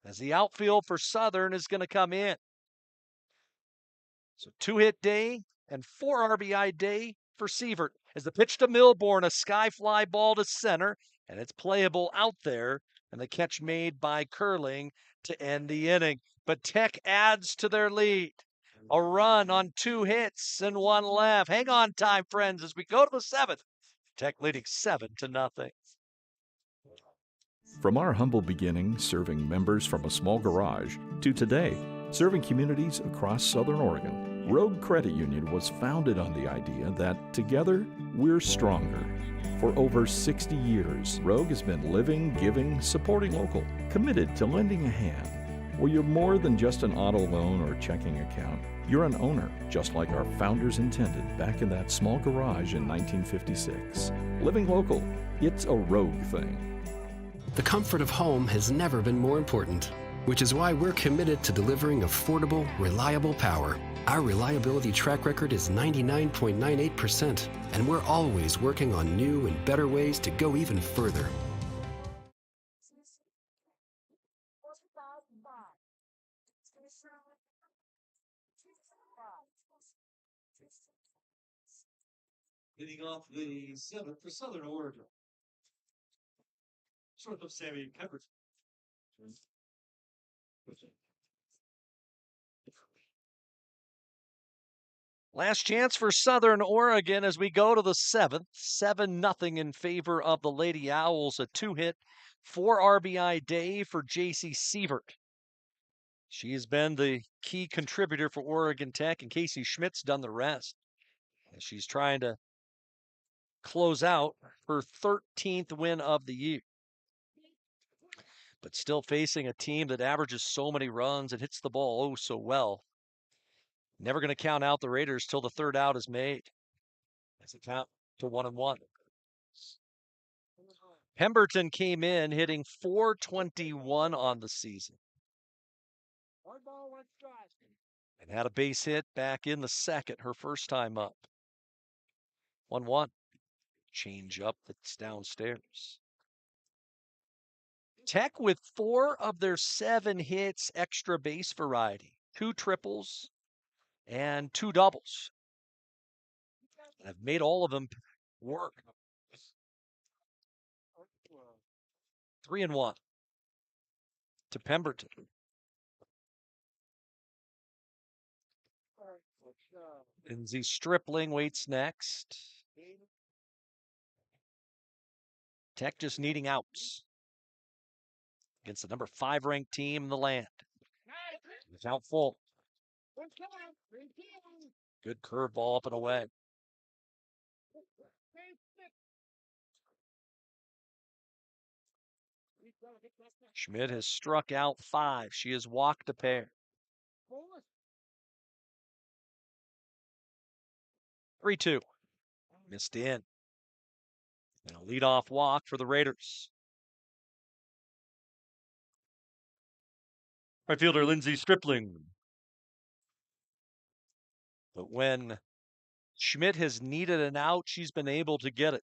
as the outfield for Southern is going to come in. So 2-hit day and 4 RBI day for Sievert. As the pitch to Milbourne, a sky fly ball to center, and it's playable out there, and the catch made by Curling to end the inning. But Tech adds to their lead. A run on 2 hits and 1 left. Hang on time, friends, as we go to the 7th. Tech leading 7-0. From our humble beginnings serving members from a small garage to today, serving communities across Southern Oregon, Rogue Credit Union was founded on the idea that together we're stronger. For over 60 years, Rogue has been living, giving, supporting local, committed to lending a hand. Where you're more than just an auto loan or checking account, you're an owner, just like our founders intended back in that small garage in 1956. Living local, it's a Rogue thing. The comfort of home has never been more important, which is why we're committed to delivering affordable, reliable power. Our reliability track record is 99.98%, and we're always working on new and better ways to go even further. Leading off the 7th for Southern Oregon. Shortstop Sammy Pemberton. Last chance for Southern Oregon as we go to the 7th. 7-0 in favor of the Lady Owls. A 2-hit, 4 RBI day for JC Sievert. She has been the key contributor for Oregon Tech, and Casey Schmidt's done the rest. And she's trying to close out her 13th win of the year. But still facing a team that averages so many runs and hits the ball oh so well. Never going to count out the Raiders till the 3rd out is made. As it count to 1-1. Pemberton came in hitting .421 on the season. And had a base hit back in the 2nd, her first time up. 1-1. Change up that's downstairs. Tech with 4 of their 7 hits extra base variety. 2 triples and 2 doubles. And I've made all of them work. 3-1 to Pemberton. Lindsay Stripling waits next. Tech just needing outs against the number 5 ranked team in the land. It's out full. Good curveball up and away. Schmidt has struck out 5. She has walked a pair. 3-2. Missed in. And a leadoff walk for the Raiders. Right fielder Lindsay Stripling. But when Schmidt has needed an out, she's been able to get it.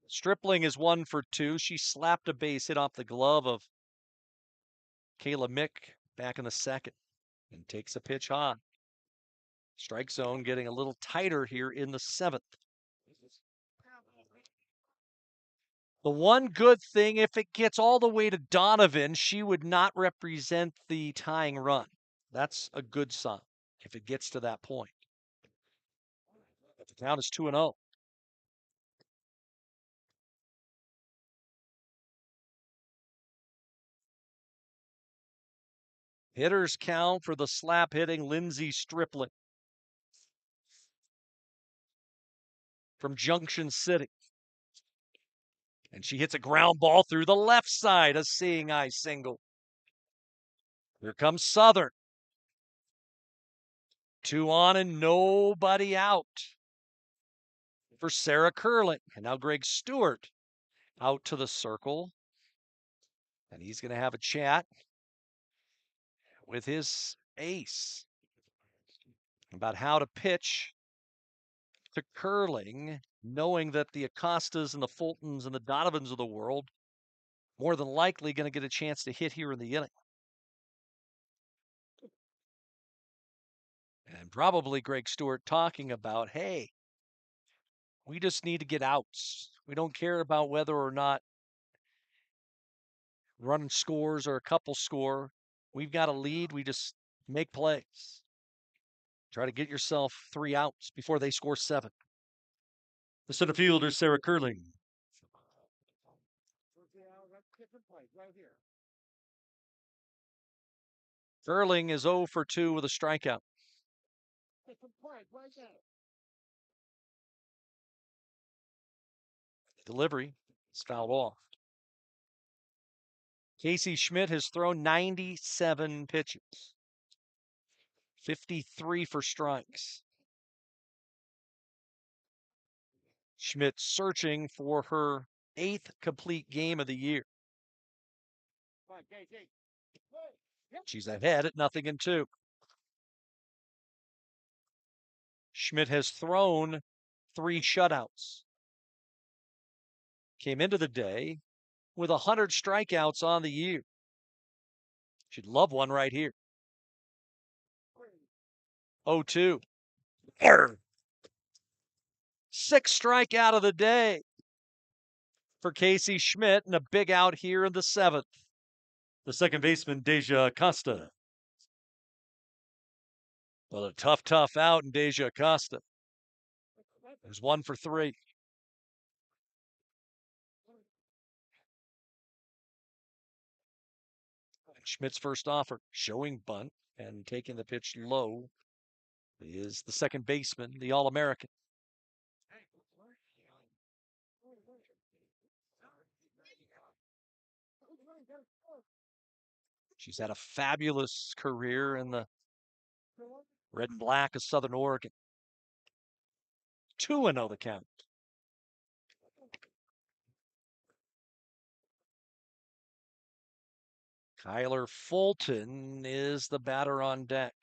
Stripling is 1 for 2. She slapped a base hit off the glove of Kayla Mick back in the 2nd and takes a pitch high. Strike zone getting a little tighter here in the 7th. The one good thing, if it gets all the way to Donovan, she would not represent the tying run. That's a good sign if it gets to that point. But the count is 2-0. Hitters count for the slap hitting Lindsey Stripling from Junction City. And she hits a ground ball through the left side, a seeing eye single. Here comes Southern. 2 on and nobody out for Sarah Curling. And now Greg Stewart out to the circle. And he's going to have a chat with his ace about how to pitch to Curling, knowing that the Acostas and the Fultons and the Donovans of the world more than likely going to get a chance to hit here in the inning. And probably Greg Stewart talking about, hey, we just need to get outs. We don't care about whether or not running scores or a couple score. We've got a lead. We just make plays. Try to get yourself 3 outs before they score 7. The center fielder, Sarah Curling. Curling is 0 for 2 with a strikeout. Delivery is fouled off. Casey Schmidt has thrown 97 pitches, 53 for strikes. Schmidt searching for her 8th complete game of the year. She's ahead at 0-2. Schmidt has thrown 3 shutouts. Came into the day with 100 strikeouts on the year. She'd love one right here. 0-2. 6th strikeout of the day for Casey Schmidt, and a big out here in the 7th. The second baseman, Deja Acosta. Well, a tough out in Deja Acosta. There's 1 for 3. Schmidt's first offer, showing bunt and taking the pitch low, is the second baseman, the All-American. She's had a fabulous career in the red and black of Southern Oregon. 2-0 the count. Kyler Fulton is the batter on deck.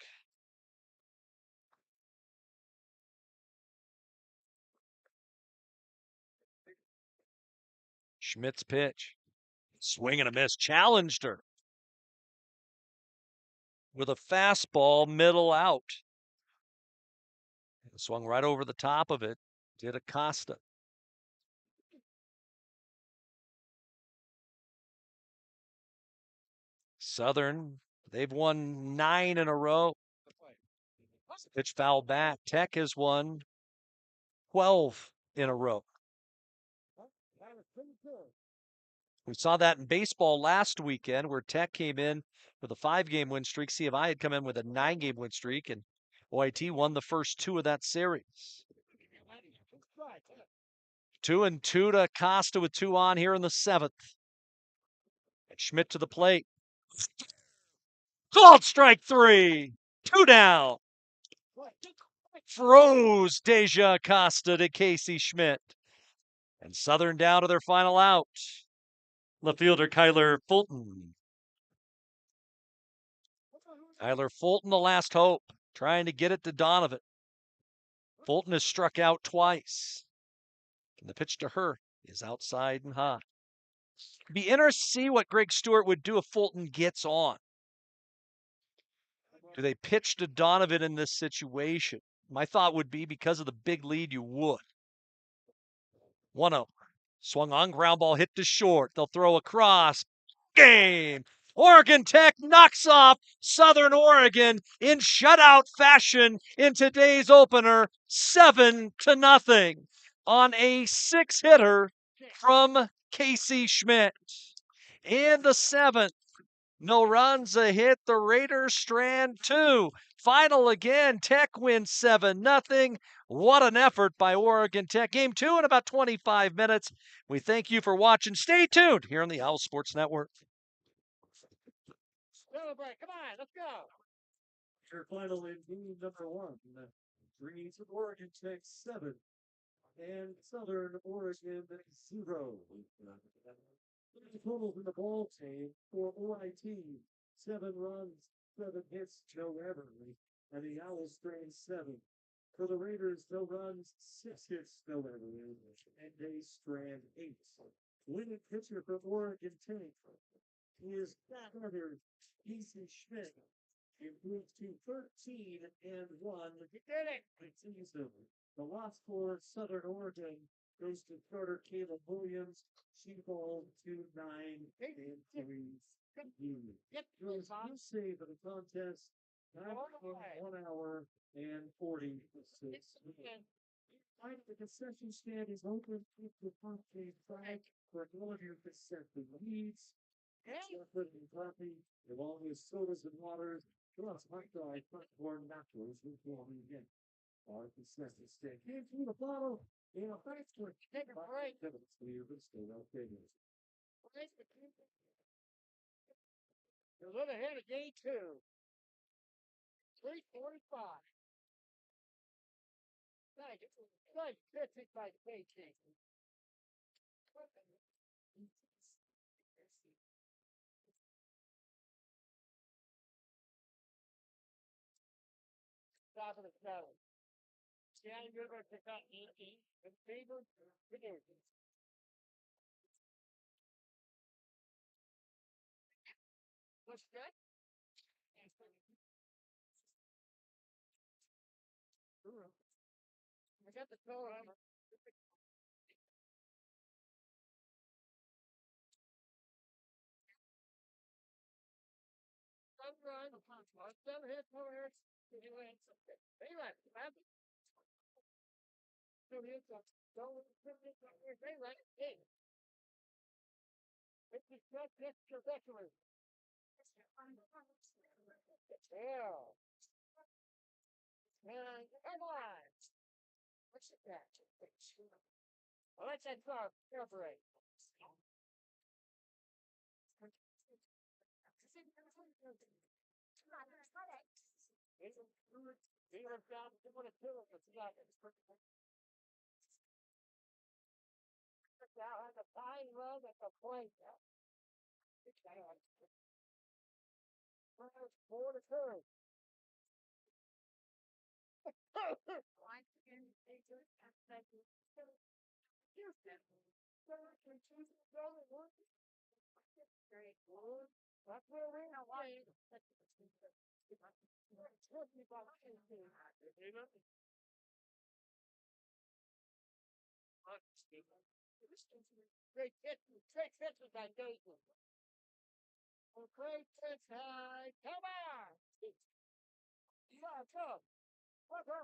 Schmidt's pitch. Swing and a miss. Challenged her with a fastball middle out. And swung right over the top of it. Did Acosta. Southern, they've won 9 in a row. Pitch fouled back. Tech has won 12 in a row. We saw that in baseball last weekend where Tech came in with a 5-game win streak. CFI had come in with a 9-game win streak, and OIT won the first 2 of that series. 2-2 to Acosta with 2 on here in the 7th. And Schmidt to the plate. Called strike 3. 2 down. Froze Deja Acosta to Casey Schmidt. And Southern down to their final out. Left fielder Kyler Fulton. Kyler Fulton, the last hope, trying to get it to Donovan. Fulton has struck out twice. And the pitch to her is outside and high. Be interested to see what Greg Stewart would do if Fulton gets on. Do they pitch to Donovan in this situation? My thought would be because of the big lead, you would. 1-0. Swung on, ground ball hit to short. They'll throw across. Game. Oregon Tech knocks off Southern Oregon in shutout fashion in today's opener, 7-0 on a 6-hitter from Casey Schmidt. In the 7th, no runs, a hit. The Raiders strand 2. Final again. Tech wins 7-0. What an effort by Oregon Tech. Game 2 in about 25 minutes. We thank you for watching. Stay tuned here on the Owl Sports Network. Celebrate. Come on, let's go. Your final in game number 1. Dreams of Oregon Tech 7 and Southern Oregon 0. The totals in the ball game for OIT: 7 runs, 7 hits, no errors, and the Owls strand 7. For the Raiders, no runs, 6 hits, no errors, and they strand 8. Winning pitcher for Oregon Tech is starter Casey Schmidt. Improved to 13-1. You did it. Season. The loss for Southern Oregon goes to starter Caleb Williams. She balled 2-9 and 3. Girls, you save of the contest. 1 hour and 46 minutes. The concession stand is open with the front page flag for all of your concession needs. Chocolate and coffee, along with sodas and waters, plus hot dog, front corn nachos with warming again. Our concession stand came through the bottle in a basket. Take a break. Clear, but still okay. You're a little ahead of game 2. 3:45. Nice pitching by Casey. Top of the 7. Shannon River picked up 18. In favor, Virginia. What's that? I got the color on it. One run, 7 hits, 4 errors. He wins. He wins. 2 hits. They win. Hey. It's the best hit trajectory. Yeah. And come on. What's that? Well, that's that car. Carburet. He was down to 2 seconds. Now has a fine run at the plate. 4-2. That's where we're at. Great pitches by Dayton. Great pitch high. Come on! Go! Go!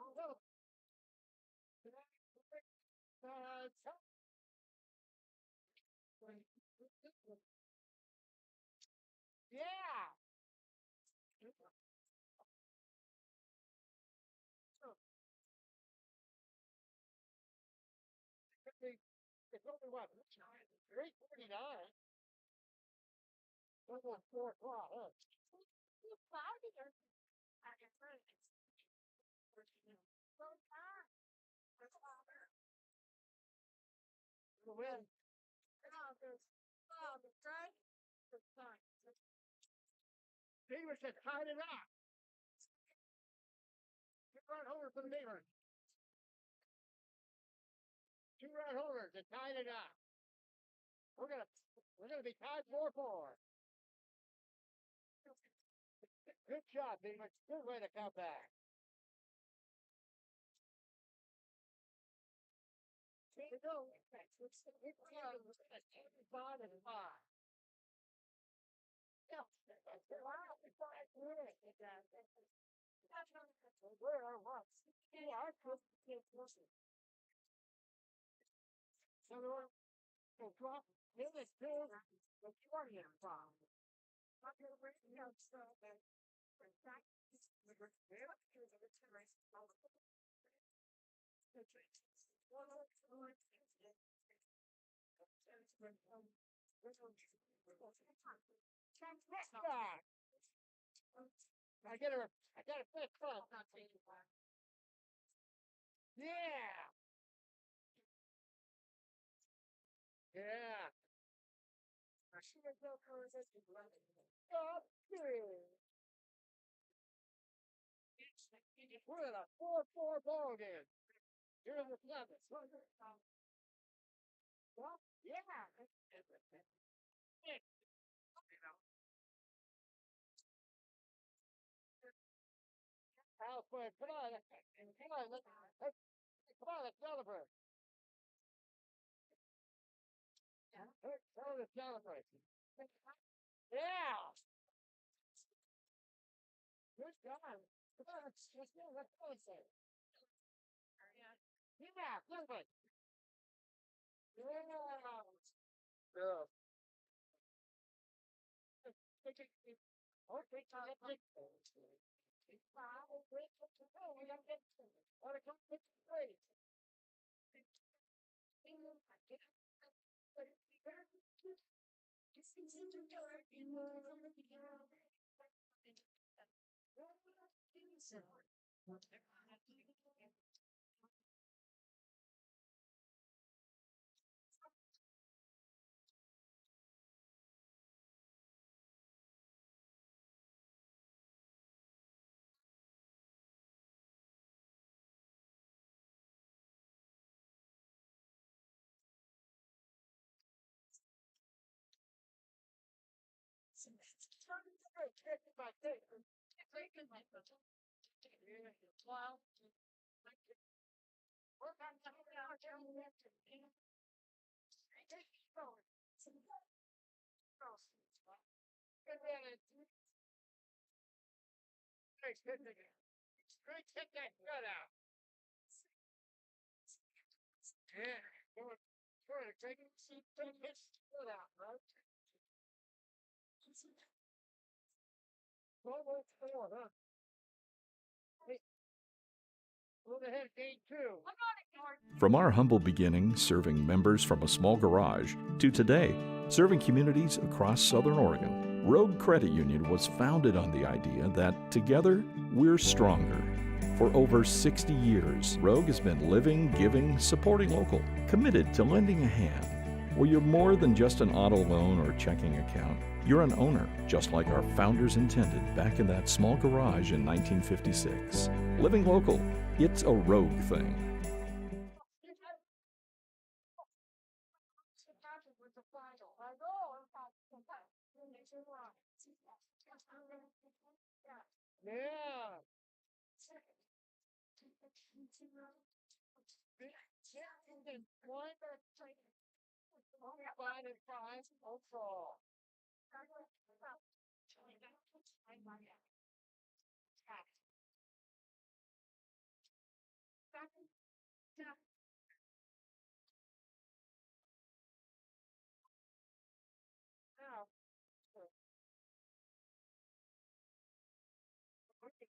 Yeah! It's only what? 3:49. Almost 4 o'clock, huh? The win. Beavers has tied it up. Two-run homer for the Beavers. 2-run homers to tie it up. We're gonna be tied 4-4. Good shot, Beavers. Good way to come back. Here we go. I get her. I got a fit club. Yeah. Yeah. I should have built her as a stop here. We're in a 4-4 ball game. You're in the seventh. Well, yeah. Alfred, come on, let's celebrate. Let's celebrate. Yeah. Good job. Come on, let's celebrate. Yeah, celebrate. Yeah. Yeah. Okay, Great, take that gut out. Yeah, good. Take his foot out, right? Almost 4, huh? Hey, move ahead, game 2. From our humble beginnings serving members from a small garage to today, serving communities across Southern Oregon, Rogue Credit Union was founded on the idea that together we're stronger. For over 60 years, Rogue has been living, giving, supporting local, committed to lending a hand. Where you're more than just an auto loan or checking account, you're an owner, just like our founders intended back in that small garage in 1956. Living local, it's a Rogue thing. Yeah. One, 5 and 5 overall. Now,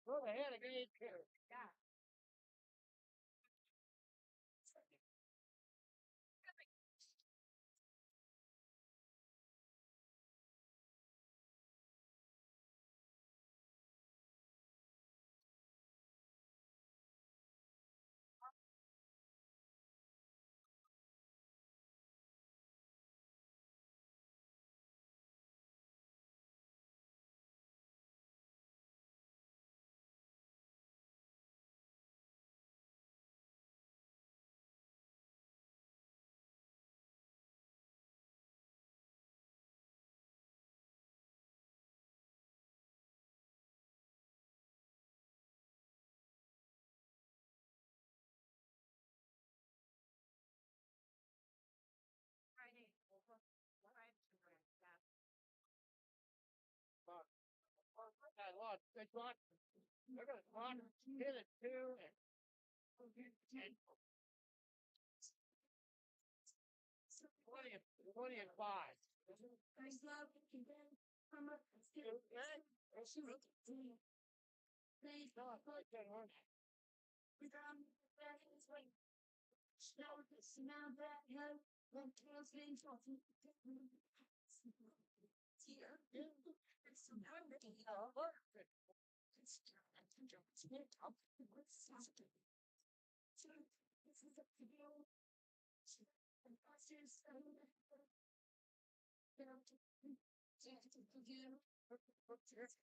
move ahead again, too. Yeah. God, good luck. We're gonna run, hit it too, and 20 and 5. First love, from a Please, No, I can't run. Smell that help when tails getting salty. Here, it's some everything. It's up with something. This is a video. And posters.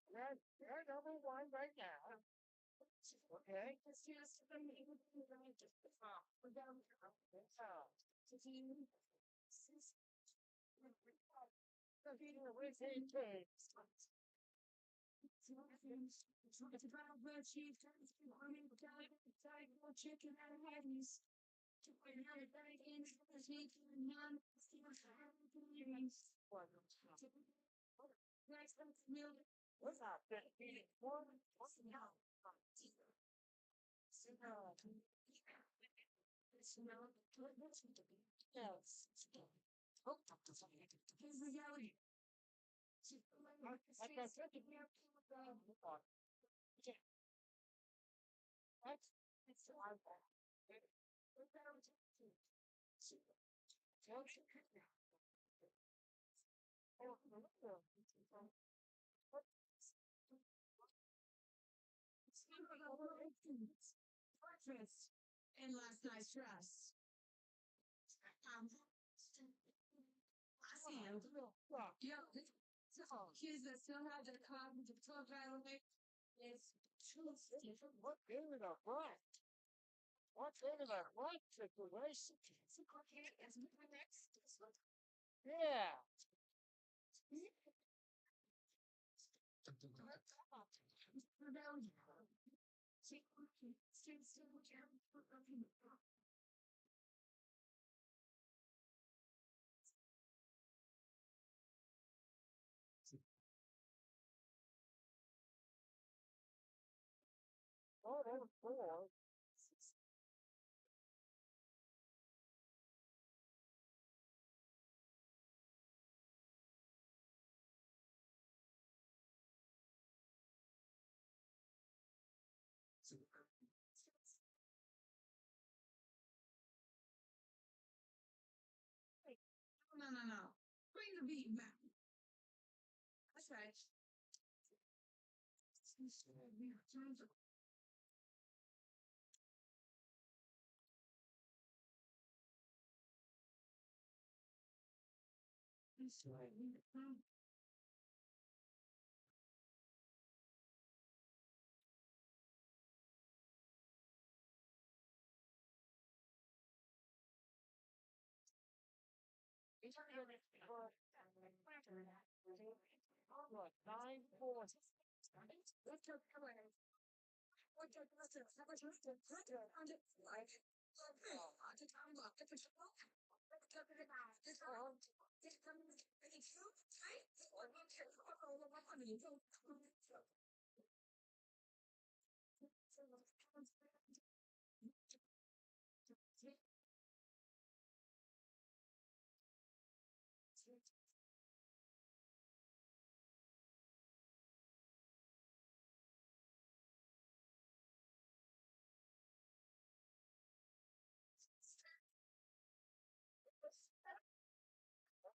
You're number one right now. Okay. It's just for me. Just the top. We're down to you. It's about where she's chicken and Hattie's. To win her back in the sneak and young, next one's million. What's up? One. Yes. Here's reality. It's breakfast and last night's dress. I see him. Yo, so kids that still have their cognitive tour violation is What gave it a right? What gave it a right situation? Yeah. Oh, that was cool. No. Bring the beat back. That's right. Look, 9-4.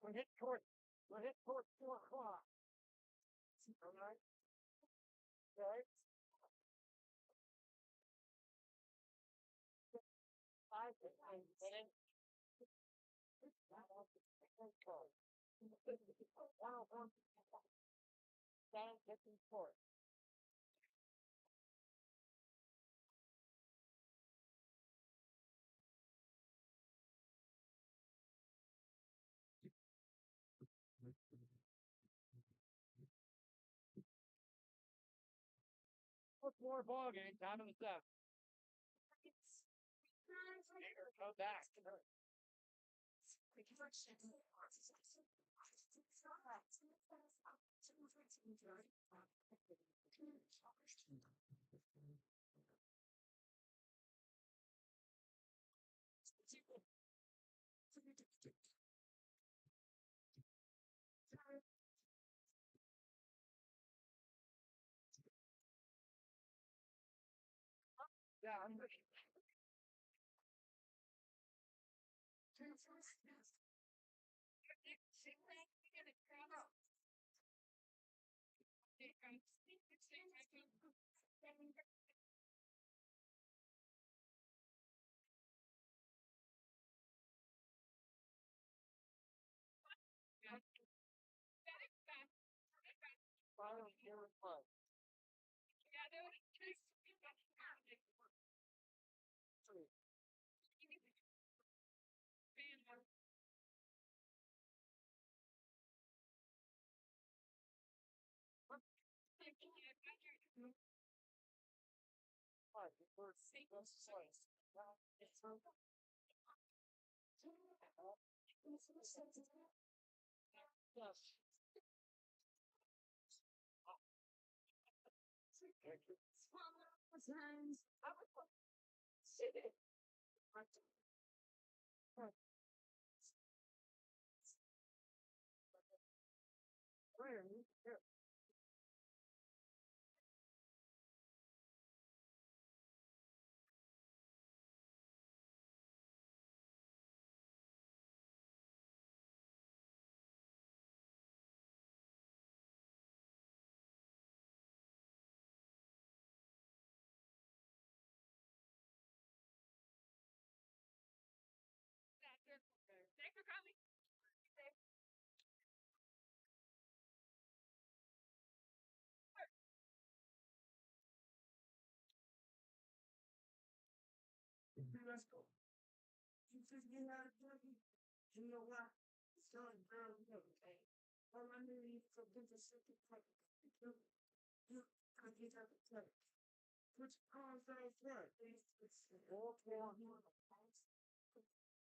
We're hit toward 4 o'clock. All right. Okay. 5 to 9 minutes. Down, getting short. What's more ball game? Down to the 7. Come back. Yeah, I'm ready. Final year fun. Yes. Thanks for coming. Let's go. You just get out of Turkey. You know what? It's going girl, okay. All I need is a bit of second part. You can get out of Turkey. Put your arms out front. It's all for you.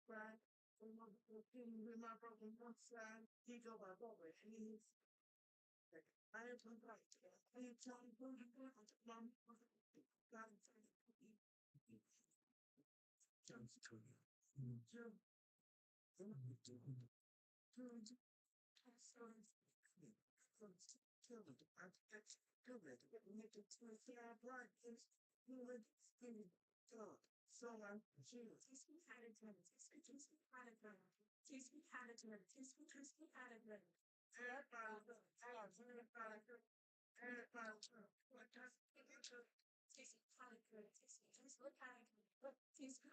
Right? With my brother on one side, he go by over. He's I am to right. I am telling you, mom, God is telling you. John's telling you. Joe. So I'm teach me how to do it. Teach me how to do it. Teach me how to do it. Teach me how to do it. Everybody, what does it teach me how to do it? Teach me how to do it. Teach me.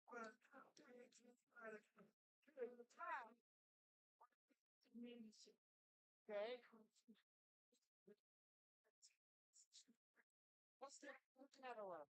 Well, how do you teach how to do it? The time. Okay. What's that? What's that around?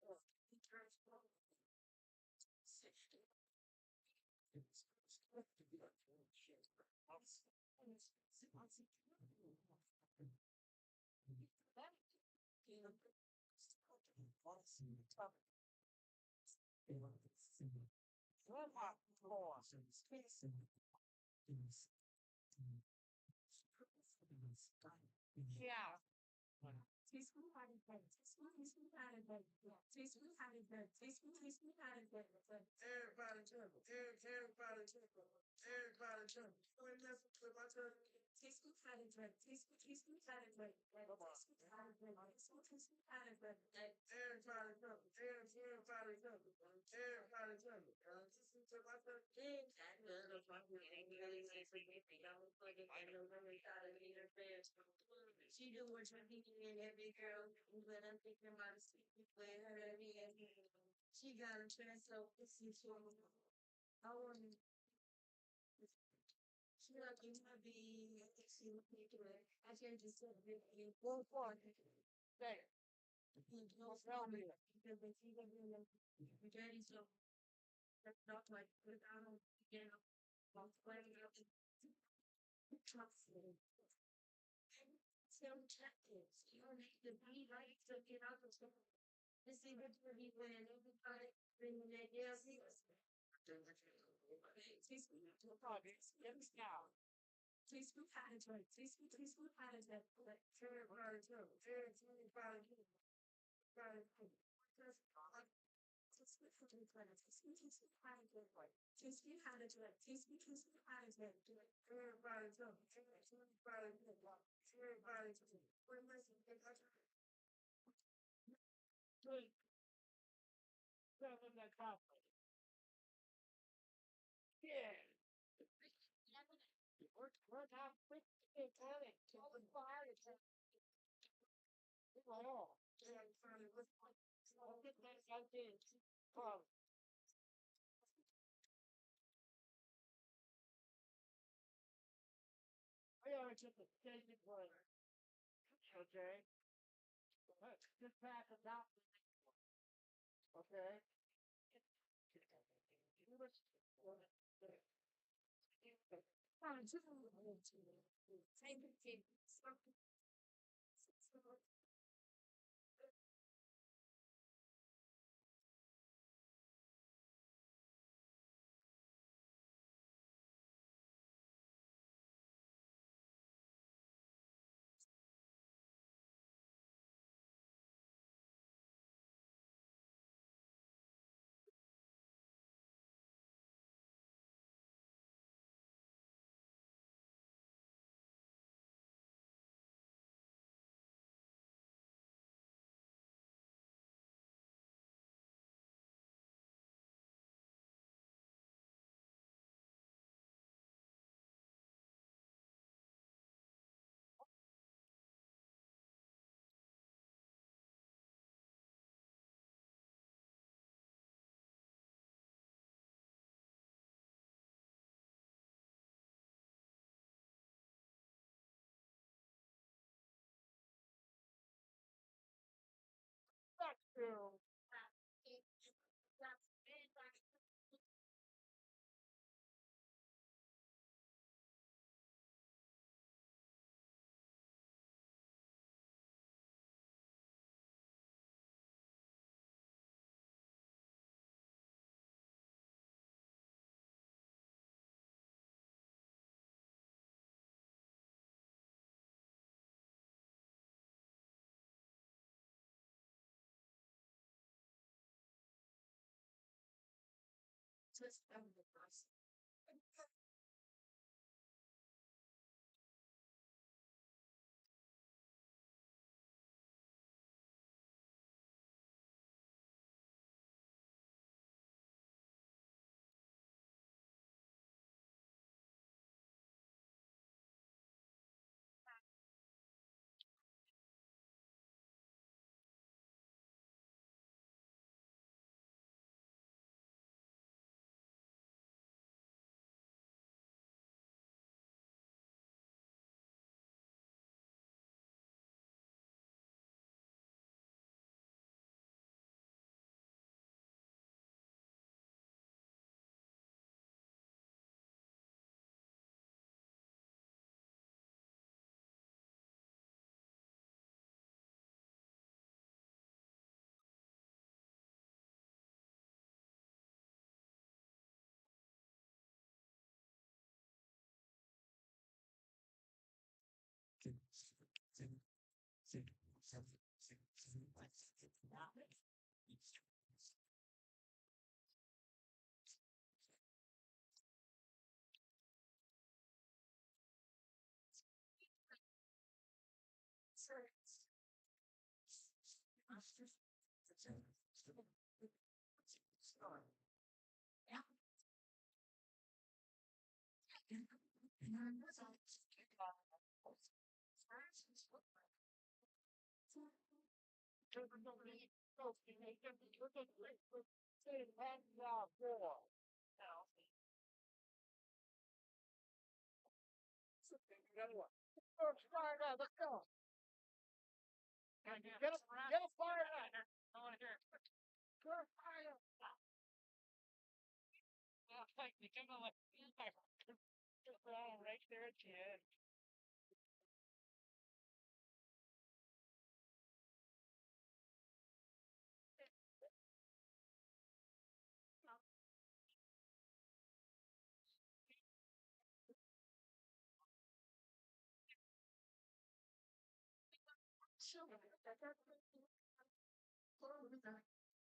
Yeah. Teach me how to play. Teach me how to play. Teach me how to play. Teach me how to play. Everybody jump. Everybody jump. Everybody jump. When that's with my turn. Teach me how to play. Teach me how to play. Teach me how to play. Teach me how to play. Everybody jump. Everybody jump. Everybody jump. Listen to my turn. She do what you're thinking in every girl, but I'm thinking about a sweet way, her every she got a chance, so it's I want to. She like you to be, I think she would be good. I can't just say it. Go for it. There. Don't tell me. Because they see them in the dirty, so that's not like, but I don't, you know, I'm playing up. Trust me. Some tactics. You don't need to be right to get out of stuff. This is what we when everybody bring the ideas.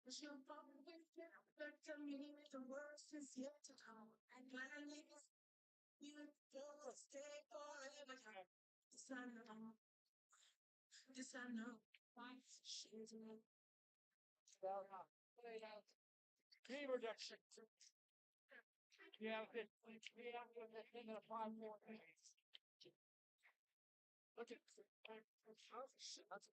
She'll probably back to me. The worst is yet to come. And finally, you will stay forever. This I know. This I know. Why she's me. Key reduction. Yeah, this. We have to think of 5 more things. Look at shit. That's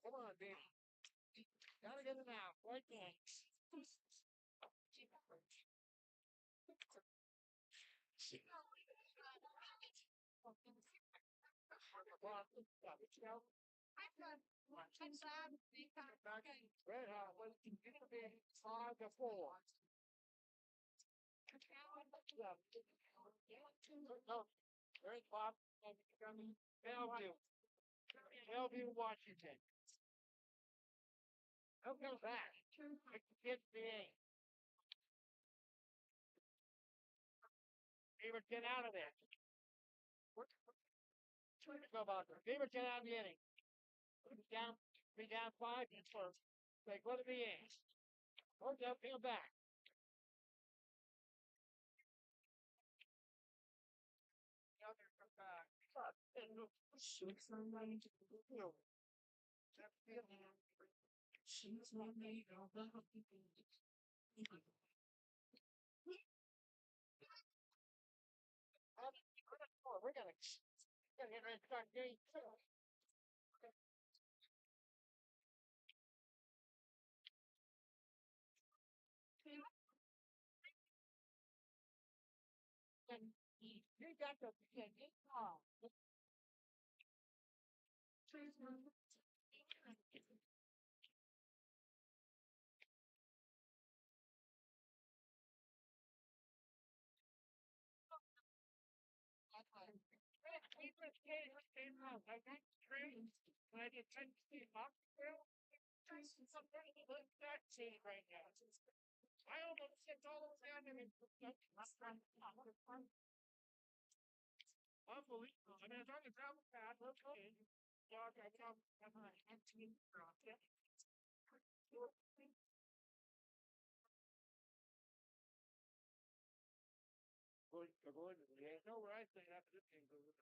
come on, baby. Gotta get it out. Right there. Red hot, what can you be 5 to 4? No, very Bob, Bellevue. Bellevue, Washington. Who comes back? Kids being. Favorite, get out of there. Go about there. Favorite, get out of the inning. Be down 5 and first. Like, let it be in. Hold up, come back. The other come back. She's not ready to do. She's not made of the we're gonna get ready to start game 2. You got to get it calm. We just came out. I got trained. I did 10 feet off the field. Somebody look that team right now. I almost hit all those down in unbelievable. I mean, it's on the travel pad. Okay. Yeah, I come. I'm on a team. Yeah, no, where I say after this game goes.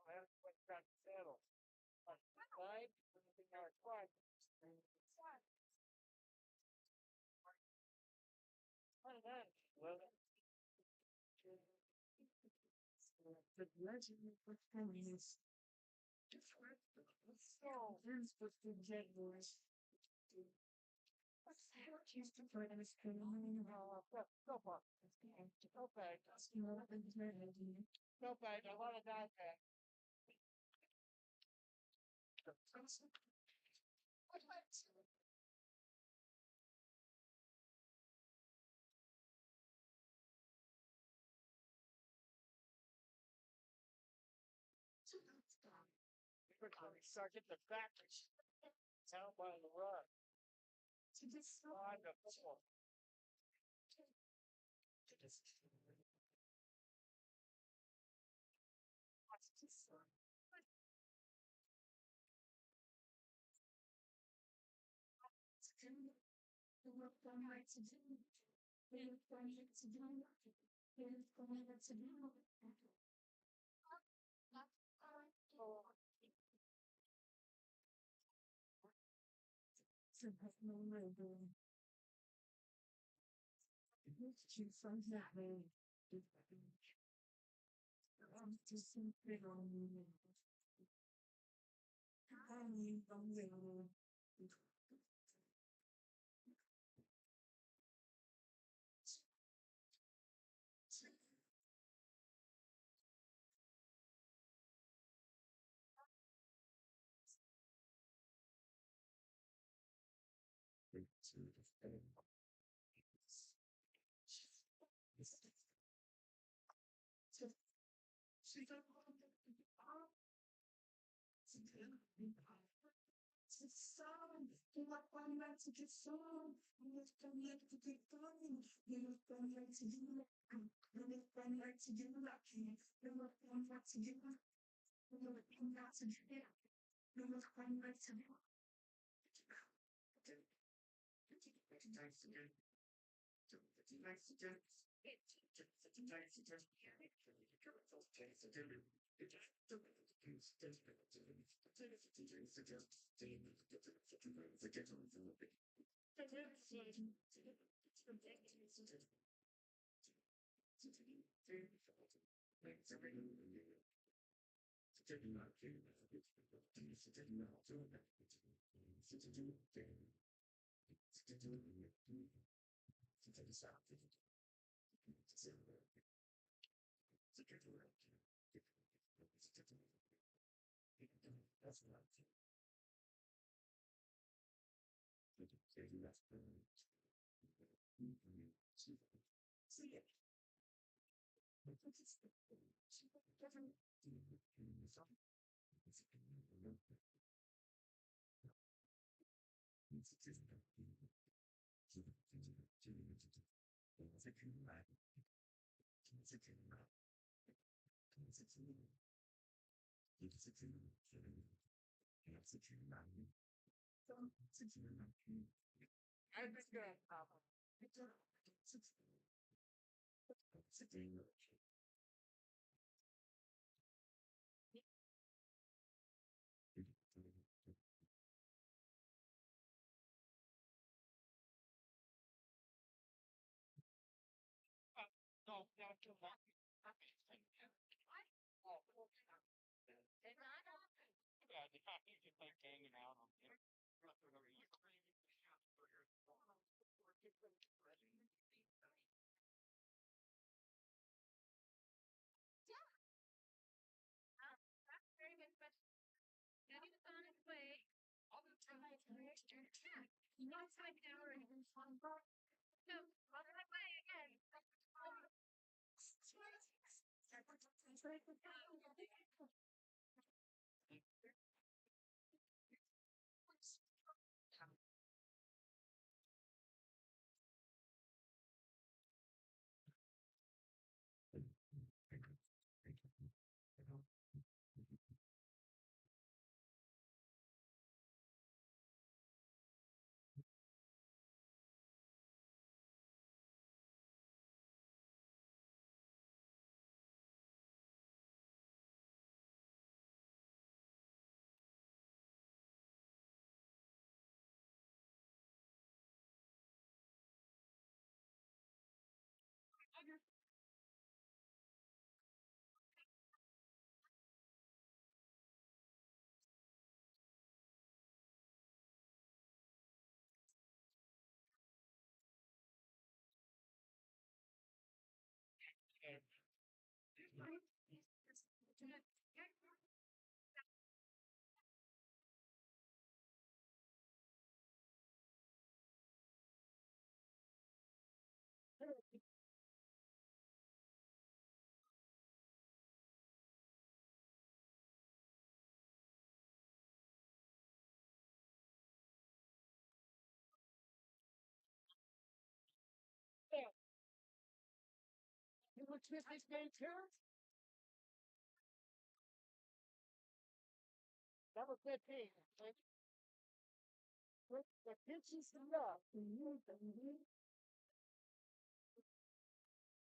I have to got settled. Right? Everything now it's fine. Well, the legend of performance different. So, here's what the Jaguars do. What's that? Here's the first coming off. Go back. Go back. Go back. I want to die back. Start getting the factories down by the run. To this side of the floor. To this. Watch this side. The work done right to do. We're going to do. We're going to do. No way, it's from that way.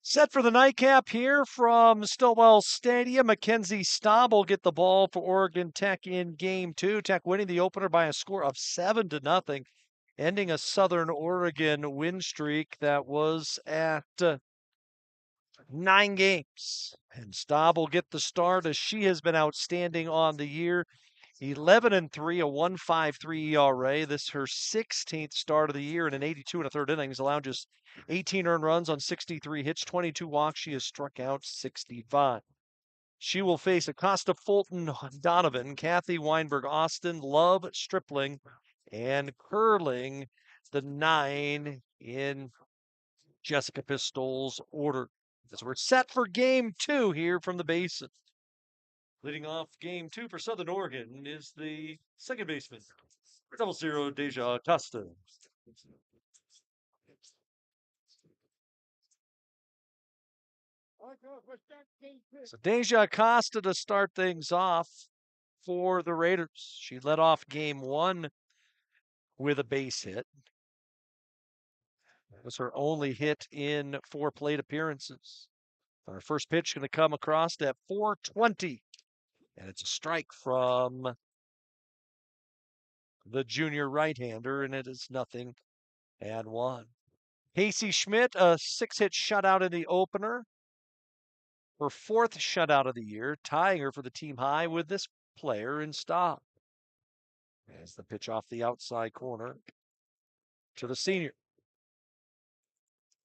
Set for the nightcap here from Stillwell Stadium. Mackenzie Staub will get the ball for Oregon Tech in game two. Tech winning the opener by a score of 7-0, ending a Southern Oregon win streak that was at 9 games. And Staub will get the start as she has been outstanding on the year. 11-3, a 1.53 ERA. This is her 16th start of the year in an 82 and a third innings, allowing just 18 earned runs on 63 hits, 22 walks. She has struck out 65. She will face Acosta, Fulton, Donovan, Kathy Weinberg, Austin, Love, Stripling, and Curling, the 9 in Jessica Pistol's order. As we're set for game 2 here from the Basin. Leading off game 2 for Southern Oregon is the second baseman, 00 Deja Acosta. So Deja Acosta to start things off for the Raiders. She led off game 1 with a base hit. That was her only hit in 4 plate appearances. Our first pitch going to come across at 4:20. And it's a strike from the junior right-hander, and it is 0-1. Casey Schmidt, a 6-hit shutout in the opener. Her 4th shutout of the year, tying her for the team high with this player in Staub. As the pitch off the outside corner to the senior.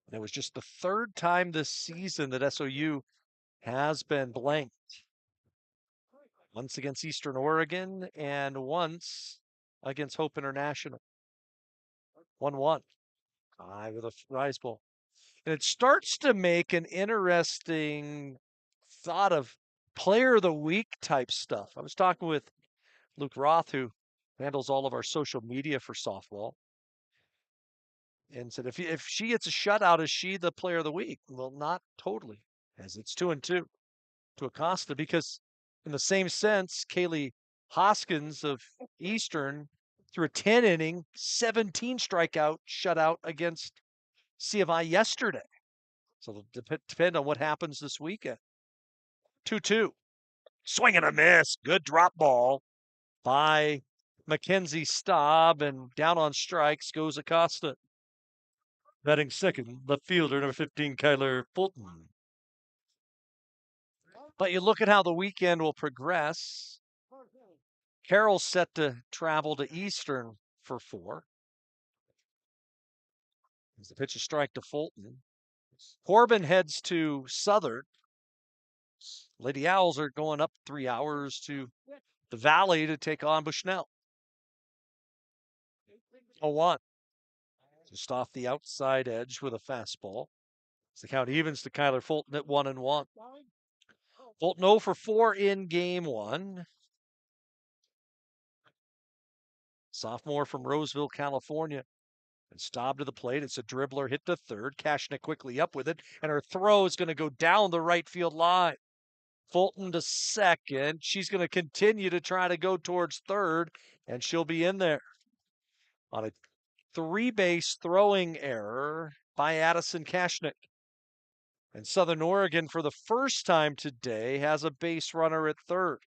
And it was just the 3rd time this season that SOU has been blanked. Once against Eastern Oregon and once against Hope International. 1-1. High with a rise ball. And it starts to make an interesting thought of player of the week type stuff. I was talking with Luke Roth, who handles all of our social media for softball, and said, if she gets a shutout, is she the player of the week? Well, not totally, as it's 2-2 to Acosta, because in the same sense, Kaylee Hoskins of Eastern threw a 10-inning, 17 strikeout shutout against C of I yesterday. So it'll depend on what happens this weekend. 2-2. Swing and a miss. Good drop ball by Mackenzie Staub, and down on strikes goes Acosta. Batting second, left fielder, number 15, Kyler Fulton. But you look at how the weekend will progress. Carroll's set to travel to Eastern for 4. As the pitch is strike to Fulton. Corbin heads to Southern. Lady Owls are going up 3 hours to the Valley to take on Bushnell. 0-1. Just off the outside edge with a fastball. As the count evens to Kyler Fulton at 1-1. Fulton 0 for 4 in game 1. Sophomore from Roseville, California. And Staub to the plate. It's a dribbler hit to third. Kashnik quickly up with it. And her throw is going to go down the right field line. Fulton to second. She's going to continue to try to go towards third. And she'll be in there. On a 3-base throwing error by Addison Kashnik. And Southern Oregon, for the first time today, has a base runner at third.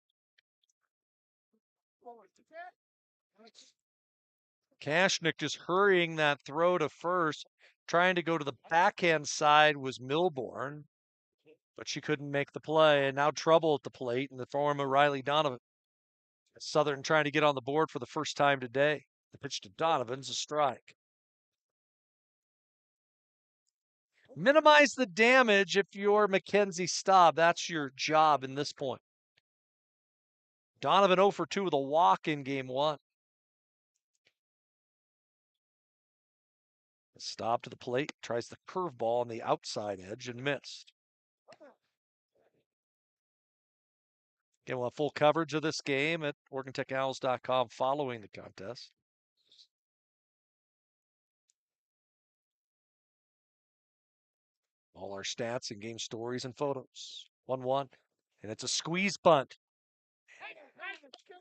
Kashnik just hurrying that throw to first. Trying to go to the backhand side was Milborn, but she couldn't make the play. And now trouble at the plate in the form of Riley Donovan. Southern trying to get on the board for the first time today. The pitch to Donovan's a strike. Minimize the damage if you're Mackenzie Staub. That's your job in this point. Donovan 0 for 2 with a walk in game 1. Staub to the plate, tries the curveball on the outside edge and missed. Again, we'll have full coverage of this game at OregonTechOwls.com following the contest. All our stats and game stories and photos. 1-1. And it's a squeeze bunt.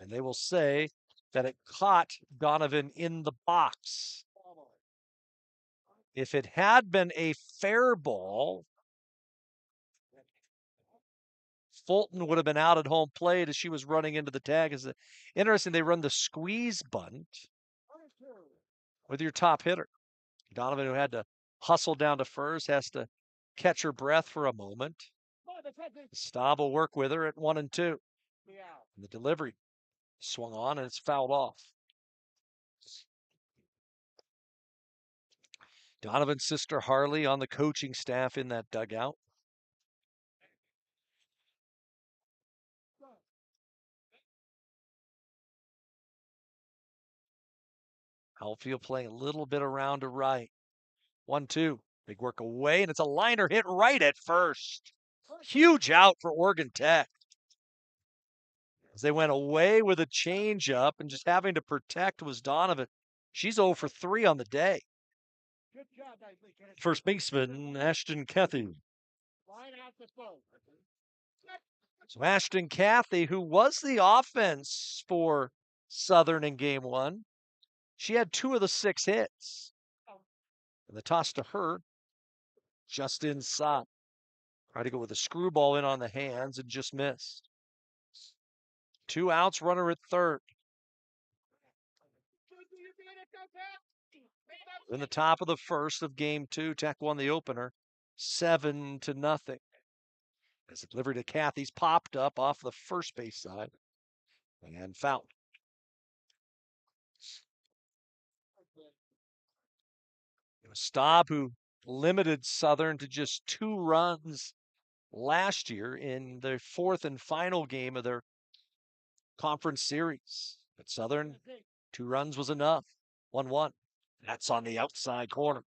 And they will say that it caught Donovan in the box. If it had been a fair ball, Fulton would have been out at home plate as she was running into the tag. It's interesting, they run the squeeze bunt with your top hitter. Donovan, who had to hustle down to first, has to catch her breath for a moment. Staub will work with her at 1 and 2. And the delivery swung on and it's fouled off. Donovan's sister Harley on the coaching staff in that dugout. Outfield playing a little bit around to right. 1-2. Big work away, and it's a liner hit right at first. Huge out for Oregon Tech. As they went away with a changeup and just having to protect was Donovan. She's 0 for 3 on the day. First baseman, Ashton Cathy. So Ashton Cathy, who was the offense for Southern in game 1, she had 2 of the 6 hits. And the toss to her, just inside. Tried to go with a screwball in on the hands and just missed. 2 outs, runner at third. In the top of the first of game 2, Tech won the opener 7-0. As the delivery to Cathy's popped up off the first base side and fouled. It was Staub who limited Southern to just 2 runs last year in the 4th and final game of their conference series. But Southern, 2 runs was enough. 1-1. That's on the outside corner.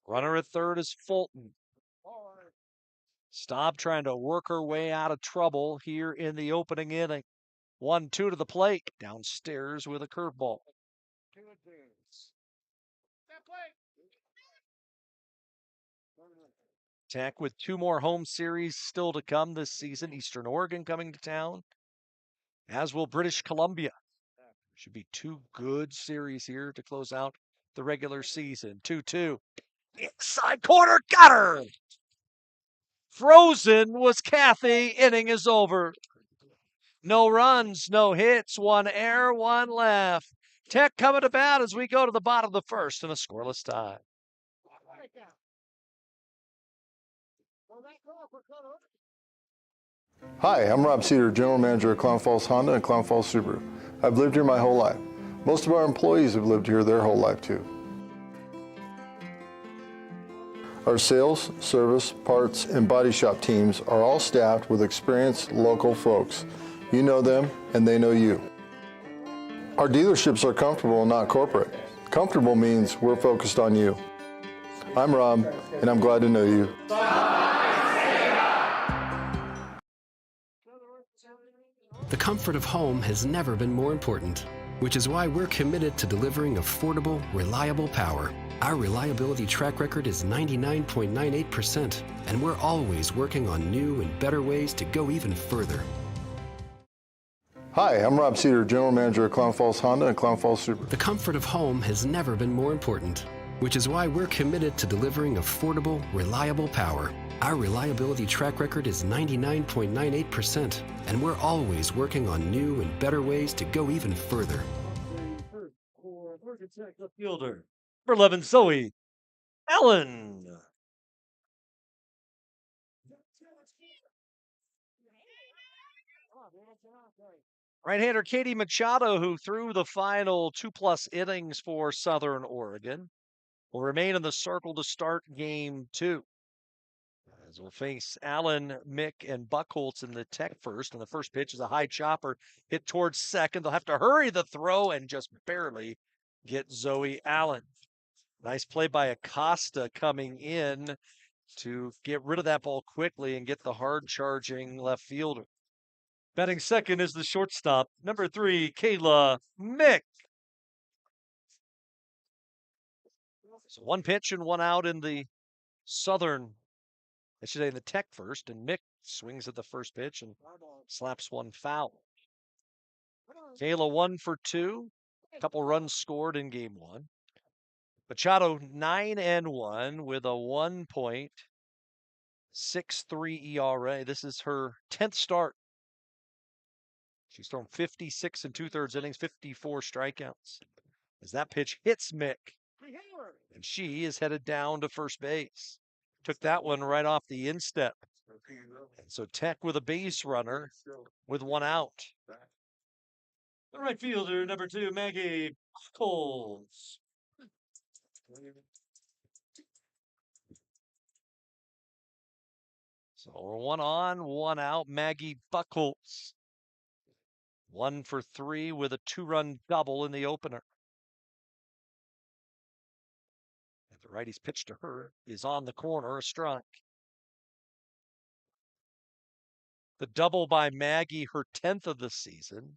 Runner at third is Fulton. Staub trying to work her way out of trouble here in the opening inning. 1-2 to the plate. Downstairs with a curveball. Tech with 2 more home series still to come this season. Eastern Oregon coming to town, as will British Columbia. Should be 2 good series here to close out the regular season. 2-2. Inside corner, got her! Frozen was Cathy. Inning is over. No runs, no hits, 1 error, 1 left. Tech coming to bat as we go to the bottom of the first in a scoreless tie. Hi, I'm Rob Cedar, General Manager of Clown Falls Honda and Clown Falls Subaru. I've lived here my whole life. Most of our employees have lived here their whole life too. Our sales, service, parts, and body shop teams are all staffed with experienced local folks. You know them and they know you. Our dealerships are comfortable and not corporate. Comfortable means we're focused on you. I'm Rob, and I'm glad to know you. The comfort of home has never been more important, which is why we're committed to delivering affordable, reliable power. Our reliability track record is 99.98%, and we're always working on new and better ways to go even further. Hi, I'm Rob Cedar, General Manager of Clown Falls Honda and Clown Falls Subaru. The comfort of home has never been more important, which is why we're committed to delivering affordable, reliable power. Our reliability track record is 99.98%, and we're always working on new and better ways to go even further. The fielder, number 11, Zoe Allen. Right-hander Katie Machado, who threw the final 2+ innings for Southern Oregon, will remain in the circle to start game 2. As we'll face Allen, Mick, and Buchholz in the Tech first. And the first pitch is a high chopper hit towards second. They'll have to hurry the throw and just barely get Zoe Allen. Nice play by Acosta coming in to get rid of that ball quickly and get the hard-charging left fielder. Batting second is the shortstop, number 3, Kayla Mick. So 1 pitch and 1 out in the Southern, I should say in the Tech first, and Mick swings at the first pitch and slaps 1 foul. Kayla 1 for 2, a couple runs scored in game 1. Machado 9-1 with a 1.63 ERA. This is her 10th start. She's thrown 56 and 2/3 innings, 54 strikeouts. As that pitch hits Mick, and she is headed down to first base. Took that one right off the instep. And so Tech with a base runner with one out. The right fielder, number 2, Maggie Buckles. So we're 1 on, 1 out. Maggie Buckles. 1 for 3 with a 2-run double in the opener. And the righty's pitch to her is on the corner, a strike. The double by Maggie, her 10th of the season.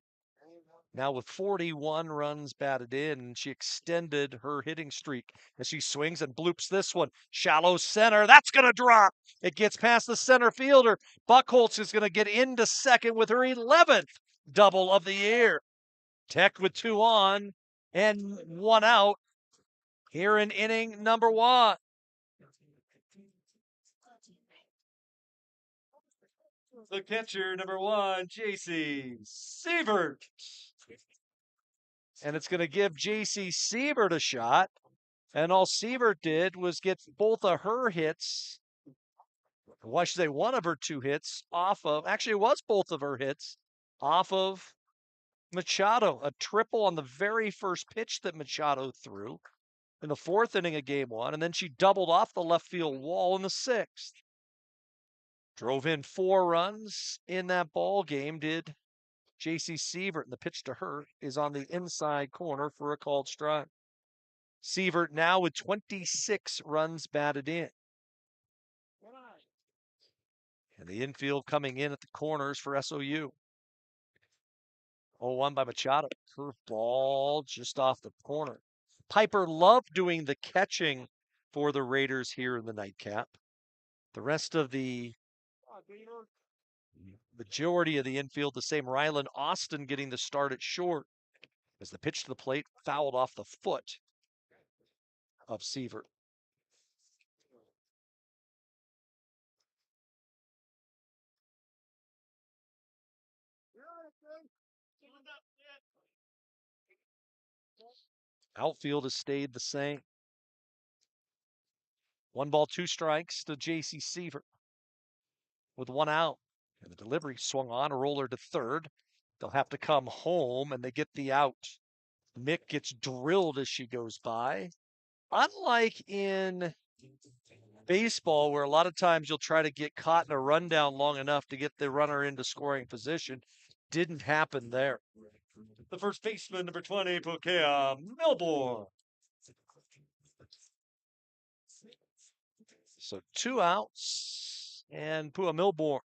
Now with 41 runs batted in, she extended her hitting streak as she swings and bloops this one. Shallow center, that's going to drop. It gets past the center fielder. Buckholz is going to get into second with her 11th double of the year. Tech with 2 on and 1 out here in inning number 1. The catcher, number 1, J.C. Sievert. And it's going to give J.C. Sievert a shot. And all Sievert did was get both of her hits, well, I should say one of her 2 hits off of, actually it was both of her hits, off of Machado. A triple on the very first pitch that Machado threw in the 4th inning of game 1. And then she doubled off the left field wall in the 6th. Drove in 4 runs in that ball game, did J.C. Sievert, and the pitch to her is on the inside corner for a called strike. Sievert now with 26 runs batted in. And the infield coming in at the corners for SOU. 0-1 by Machado. Curveball just off the corner. Piper loved doing the catching for the Raiders here in the nightcap. The rest of the majority of the infield, the same. Rylan Austin getting the start at short as the pitch to the plate fouled off the foot of Sievert. Outfield has stayed the same. 1 ball, 2 strikes to J.C. Sievert with 1 out. And the delivery swung on, a roller to third. They'll have to come home, and they get the out. Mick gets drilled as she goes by. Unlike in baseball, where a lot of times you'll try to get caught in a rundown long enough to get the runner into scoring position, didn't happen there. The first baseman, number 20, Pokea Milbourne. So 2 outs, and Pua Milbourne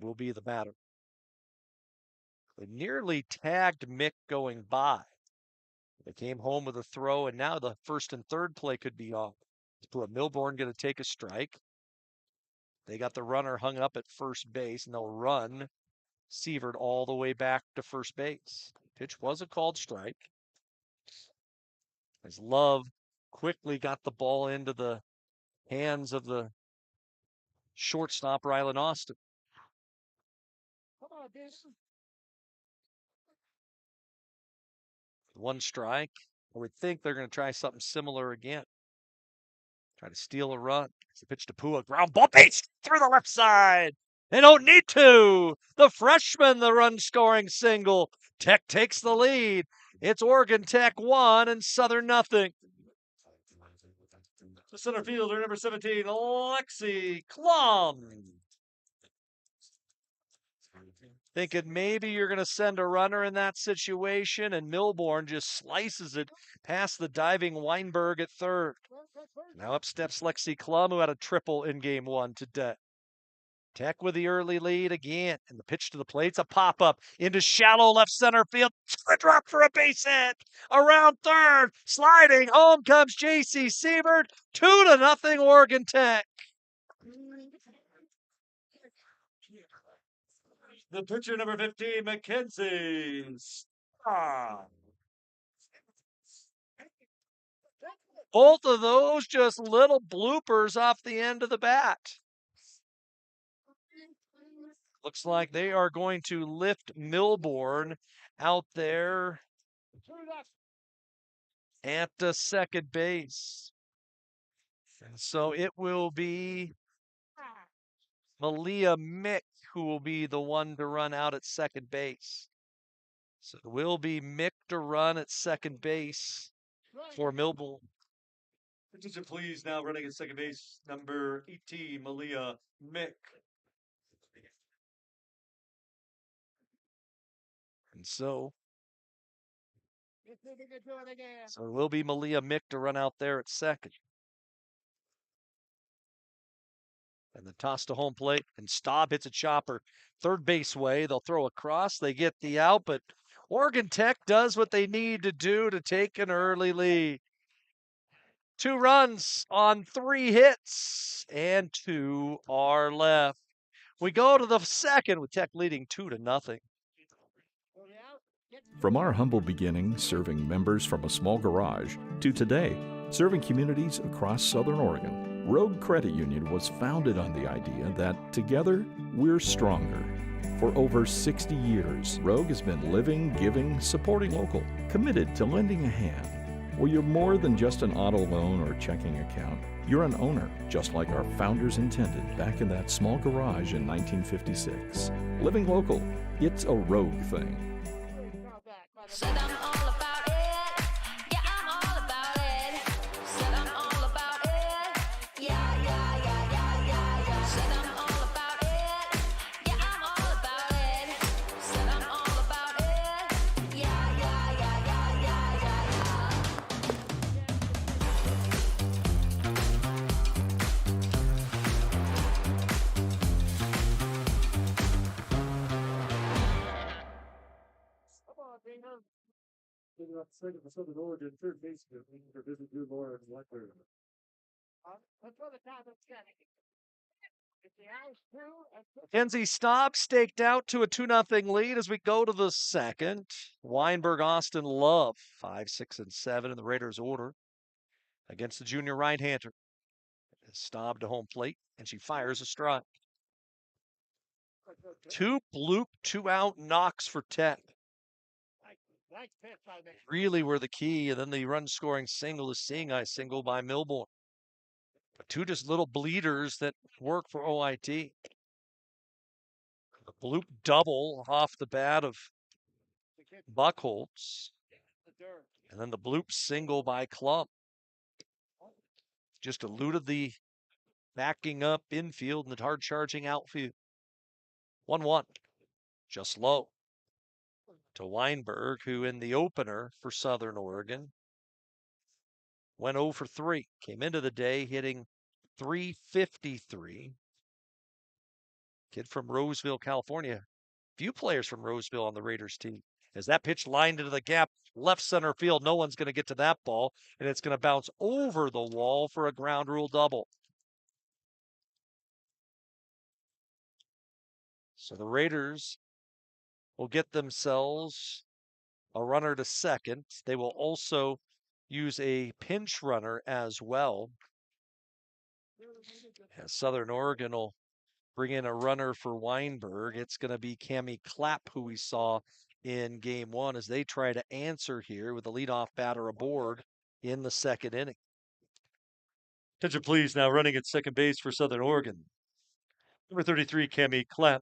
will be the batter. They nearly tagged Mick going by. They came home with a throw, and now the first and third play could be off. Is Pua Milbourne going to take a strike? They got the runner hung up at first base, and they'll run Sievert all the way back to first base. Pitch was a called strike. As Love quickly got the ball into the hands of the shortstop, Rylan Austin. 1 strike. I would think they're going to try something similar again. Try to steal a run. It's a pitch to Pua. Ground ball base through the left side. They don't need to. The freshman, the run scoring single. Tech takes the lead. It's Oregon Tech 1 and Southern nothing. The center fielder, number 17, Lexi Klum. Thinking maybe you're going to send a runner in that situation, and Milbourne just slices it past the diving Weinberg at third. Now up steps Lexi Klum, who had a triple in game 1 today. Tech with the early lead again, and the pitch to the plate's a pop-up into shallow left center field. A drop for a base hit. Around third, sliding home comes J.C. Sievert. 2-0 Oregon Tech. The pitcher, number 15, Mackenzie Starr. Both of those just little bloopers off the end of the bat. Looks like they are going to lift Milbourne out there at second base. And so it will be Malia Mick who will be the one to run out at second base. So it will be Mick to run at second base for Milbourne. Attention, please. Now running at second base, number 18, Malia Mick. And so it will be Malia Mick to run out there at second. And the toss to home plate, and Staub hits a chopper third base way. They'll throw across. They get the out, but Oregon Tech does what they need to do to take an early lead. 2 runs on 3 hits, and 2 are left. We go to the second with Tech leading 2-0. From our humble beginnings serving members from a small garage to today, serving communities across Southern Oregon, Rogue Credit Union was founded on the idea that together we're stronger. For over 60 years, Rogue has been living, giving, supporting local, committed to lending a hand. Where you're more than just an auto loan or checking account, you're an owner, just like our founders intended back in that small garage in 1956. Living local, it's a Rogue thing. Said I'm all about it. Yeah, I'm all about it. Said I'm all about it. Yeah, yeah, yeah, yeah, yeah, yeah. Said I'm all about it. Yeah, I'm all about it. Said I'm all about it. Yeah, yeah, yeah, yeah, yeah, yeah, Second for Southern Oregon, third baseman, for visit Drew Laura and Blackbird. Kenzie Staub staked out to a 2-0 lead as we go to the second. Weinberg, Austin Love, 5, 6, and 7 in the Raiders' order against the junior right-hander. Staub to home plate, and she fires a strike. 2 bloop, 2-out knocks for Tech. Really were the key, and then the run-scoring single is Seeing Eye single by Milbourne. But 2 just little bleeders that work for OIT. The bloop double off the bat of Buckholz. And then the bloop single by Club. Just eluded the backing up infield and the hard-charging outfield. 1-1, just low to Weinberg, who in the opener for Southern Oregon went 0 for 3. Came into the day hitting .353. Kid from Roseville, California. Few players from Roseville on the Raiders team. As that pitch lined into the gap, left center field, no one's going to get to that ball, and it's going to bounce over the wall for a ground rule double. So the Raiders will get themselves a runner to second. They will also use a pinch runner as well. As Southern Oregon will bring in a runner for Weinberg. It's going to be Cammie Clapp, who we saw in game 1, as they try to answer here with the leadoff batter aboard in the second inning. Attention, please. Now running at second base for Southern Oregon, number 33, Cammie Clapp.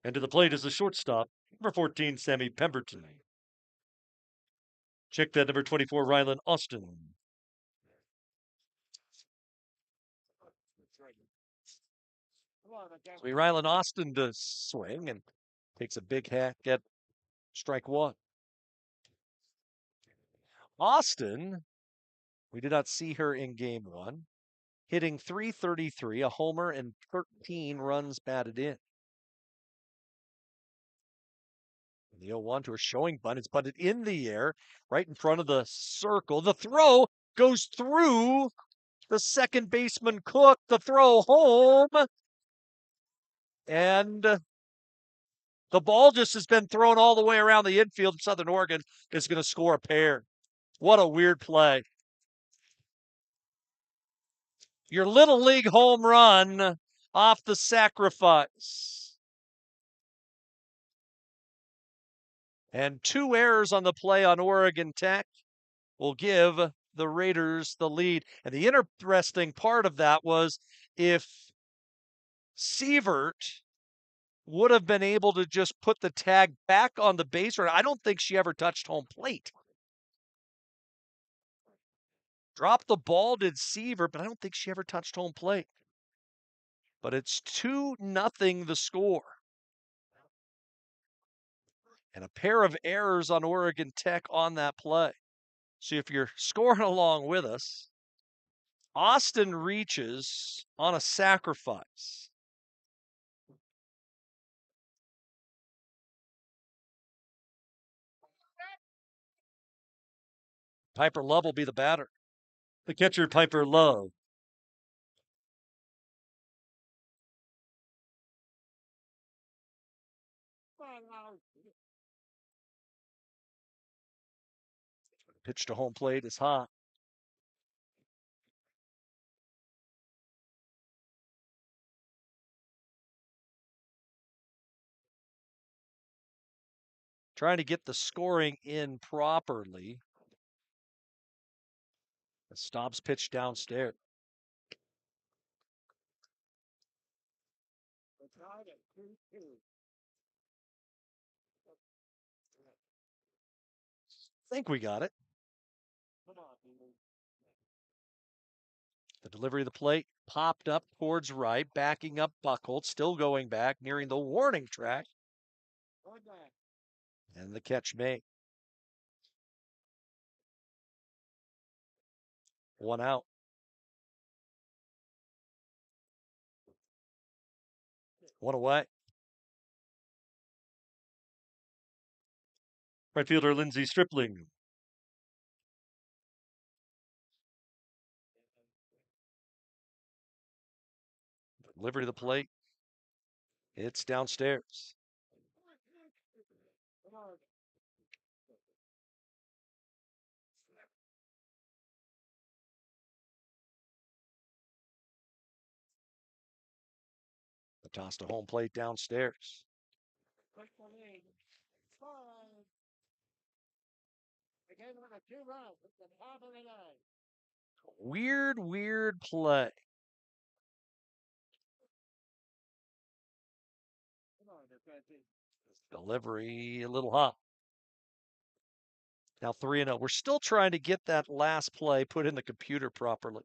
And to the plate is the shortstop, number 14, Sammy Pemberton. Check that, number 24, Rylan Austin. So Rylan Austin to swing and takes a big hack at strike 1. Austin, we did not see her in game 1, hitting .333, a homer, and 13 runs batted in. The 0-1 to a showing bunt. It's bunted in the air, right in front of the circle. The throw goes through the second baseman Cook. The throw home. And the ball just has been thrown all the way around the infield. Southern Oregon is going to score a pair. What a weird play. Your Little League home run off the sacrifice. And 2 errors on the play on Oregon Tech will give the Raiders the lead. And the interesting part of that was if Sievert would have been able to just put the tag back on the base runner, I don't think she ever touched home plate. Dropped the ball, did Sievert, but I don't think she ever touched home plate. But it's 2-0 the score. And a pair of errors on Oregon Tech on that play. So if you're scoring along with us, Austin reaches on a sacrifice. Piper Love will be the batter. The catcher, Piper Love. Pitch to home plate is hot. Trying to get the scoring in properly. The Stobbs pitch downstairs. Think we got it. The delivery of the plate popped up towards right, backing up Buchholz, still going back, nearing the warning track. And the catch made. 1 out. One away. Right fielder Lindsey Stripling. Delivery to the plate. It's downstairs. The toss to home plate downstairs. Weird play. Delivery a little hot. Now 3-0. We're still trying to get that last play put in the computer properly.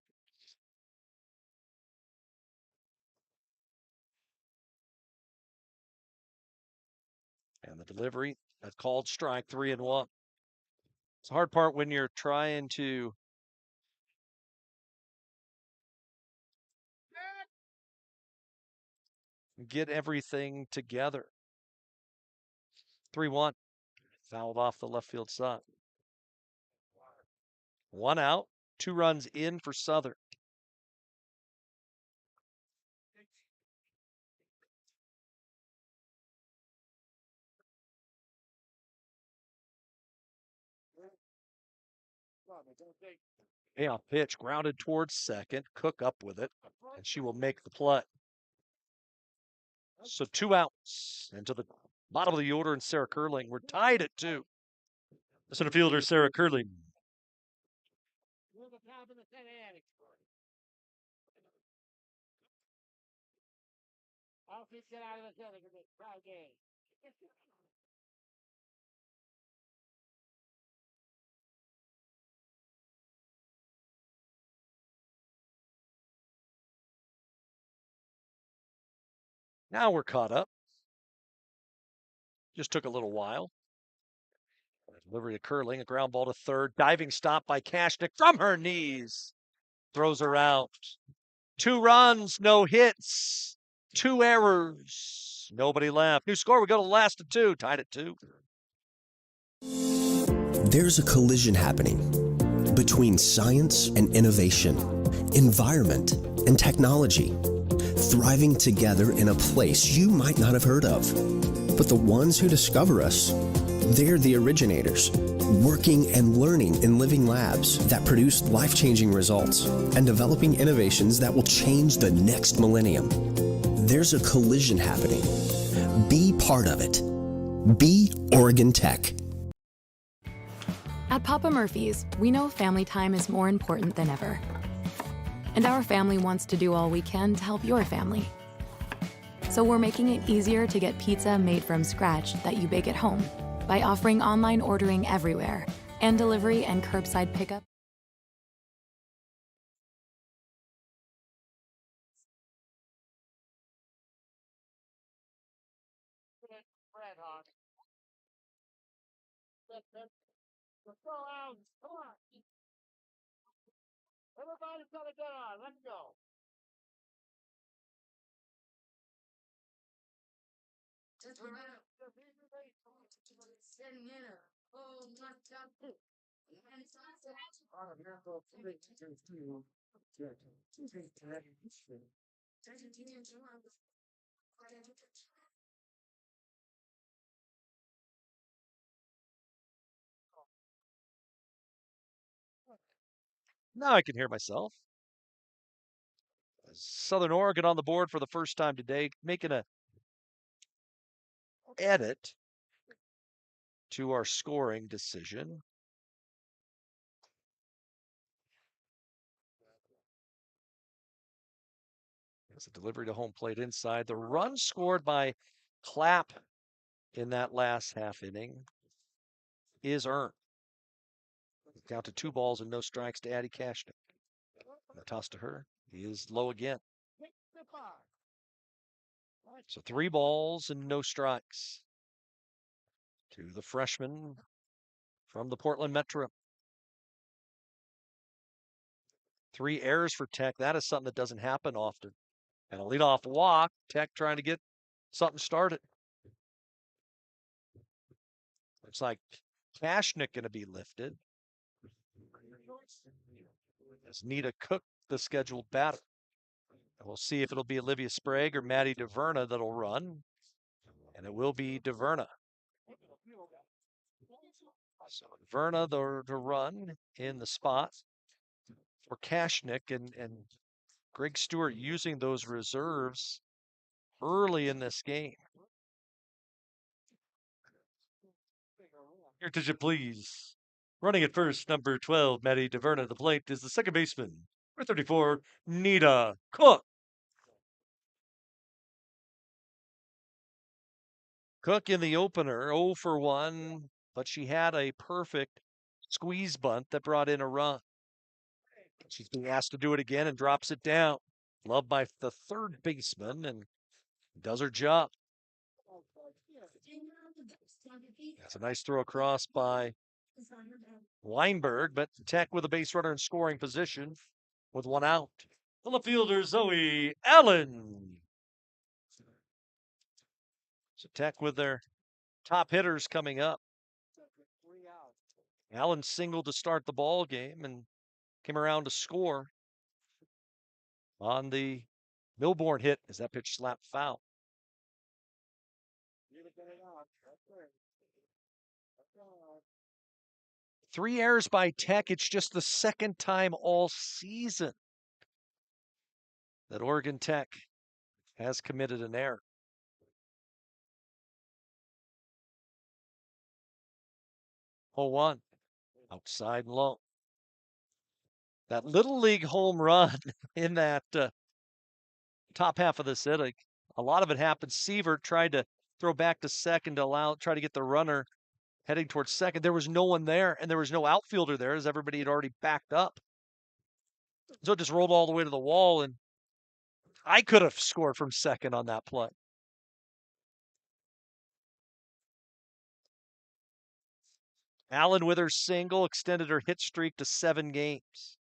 And the delivery, a called strike, 3-1. It's the hard part when you're trying to get everything together. 3-1. Fouled off the left field side. 1 out, 2 runs in for Southern. Payoff pitch grounded towards second. Cook up with it, and she will make the play. So 2 outs, and to the bottom of the order, and Sarah Curling. We're tied at 2. The center fielder, Sarah Curling. Now we're caught up. Just took a little while. Delivery to Curling, a ground ball to third. Diving stop by Kashnik from her knees. Throws her out. 2 runs, no hits. 2 errors. Nobody left. New score, we go to the last of 2. Tied at 2. There's a collision happening between science and innovation, environment and technology, thriving together in a place you might not have heard of. But the ones who discover us, they're the originators, working and learning in living labs that produce life-changing results and developing innovations that will change the next millennium. There's a collision happening. Be part of it. Be Oregon Tech. At Papa Murphy's, we know family time is more important than ever. And our family wants to do all we can to help your family. So we're making it easier to get pizza made from scratch that you bake at home by offering online ordering everywhere and delivery and curbside pickup. Red Hawk. Let's go out. Come on. Everybody's gonna get on. Let's go. Just remember. Now I can hear myself. Southern Oregon on the board for the first time today, making a edit to our scoring decision. There's a delivery to home plate inside. The run scored by Clapp in that last half inning is earned. Down to 2 balls and no strikes to Addie Kashnik. The toss to her is low again. So 3 balls and no strikes to the freshman from the Portland Metro. 3 errors for Tech. That is something that doesn't happen often. And a leadoff walk. Tech trying to get something started. Looks like Kashnik going to be lifted. As Nita Cook, the scheduled batter. And we'll see if it'll be Olivia Sprague or Maddie DeVerna that'll run. And it will be DeVerna. So Verna to run in the spot for Kashnik, and Greg Stewart using those reserves early in this game. Here to you, please. Running at first, number 12, Maddie DeVerna. The plate is the second baseman. Number 34, Nita Cook. Cook in the opener, 0 for 1, but she had a perfect squeeze bunt that brought in a run. She's being asked to do it again and drops it down. Loved by the third baseman and does her job. That's a nice throw across by Weinberg, but Tech with a base runner in scoring position with 1 out. The left fielder, Zoe Allen. So Tech with their top hitters coming up. Allen singled to start the ball game and came around to score on the Milbourne hit as that pitch slapped foul. Three errors by Tech. It's just the second time all season that Oregon Tech has committed an error. Oh, 1 outside and low. That Little League home run in that top half of this inning, a lot of it happened. Sievert tried to throw back to second to try to get the runner heading towards second. There was no one there, and there was no outfielder there as everybody had already backed up. So it just rolled all the way to the wall, and I could have scored from second on that play. Allen with her single extended her hit streak to 7 games.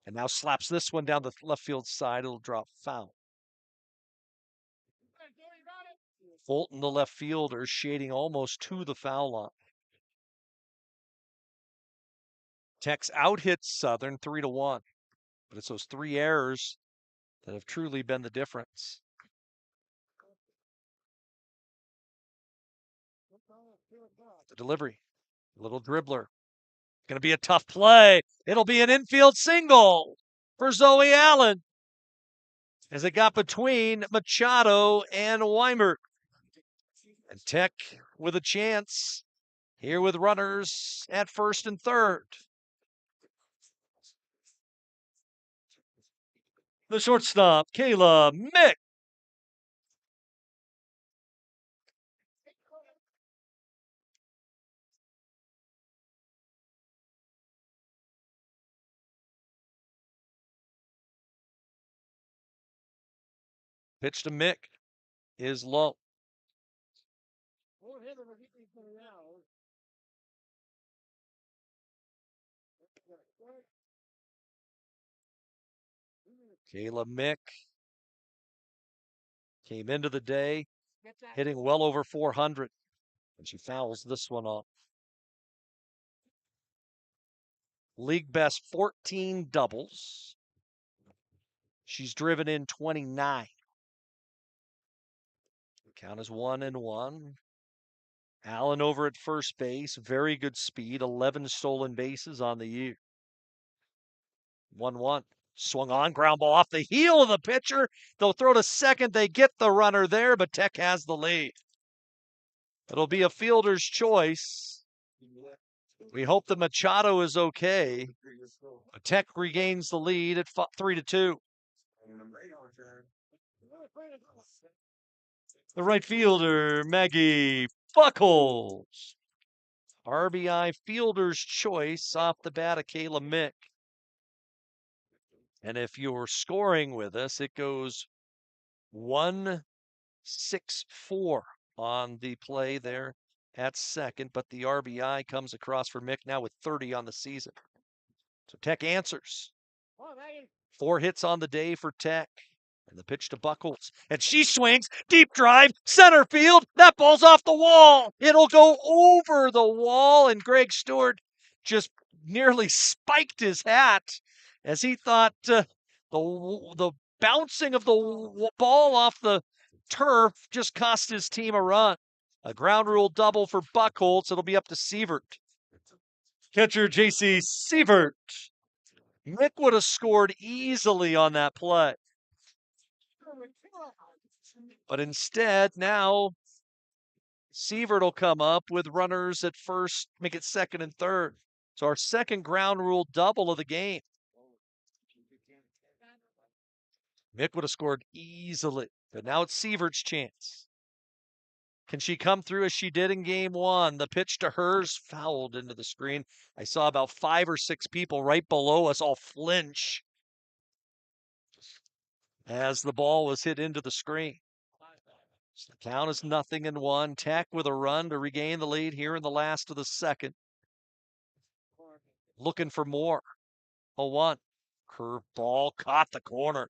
And now slaps this one down the left field side. It'll drop foul. Fulton, the left fielder, shading almost to the foul line. Tech's out hit Southern 3-1. But it's those 3 errors that have truly been the difference. The delivery. Little dribbler. Going to be a tough play. It'll be an infield single for Zoe Allen as it got between Machado and Weimer. And Tech with a chance Here with runners at first and third. The shortstop, Kayla Mick. Pitch to Mick is low. Kayla Mick came into the day hitting well over 400, and she fouls this one off. League best 14 doubles. She's driven in 29. Count is 1-1. Allen over at first base, very good speed, 11 stolen bases on the year. 1-1. Swung on, ground ball off the heel of the pitcher. They'll throw to second. They get the runner there, but Tech has the lead. It'll be a fielder's choice. We hope that Machado is okay. Tech regains the lead at 3-2. The right fielder, Maggie Buckles. RBI fielder's choice off the bat of Kayla Mick. And if you're scoring with us, it goes 1-6-4 on the play there at second. But the RBI comes across for Mick now with 30 on the season. So Tech answers. 4 hits on the day for Tech. And the pitch to Buckles. And she swings. Deep drive. Center field. That ball's off the wall. It'll go over the wall. And Greg Stewart just nearly spiked his hat as he thought the bouncing of the ball off the turf just cost his team a run. A ground rule double for Buckholz. It'll be up to Sievert. Catcher J.C. Sievert. Mick would have scored easily on that play. But instead, now Sievert will come up with runners at first, make it second and third. So our second ground rule double of the game. Mick would have scored easily, but now it's Sievert's chance. Can she come through as she did in game one? The pitch to hers fouled into the screen. I saw about 5 or 6 people right below us all flinch as the ball was hit into the screen. So the count is 0-1. Tech with a run to regain the lead here in the last of the second. Looking for more. 0-1. Curve ball caught the corner.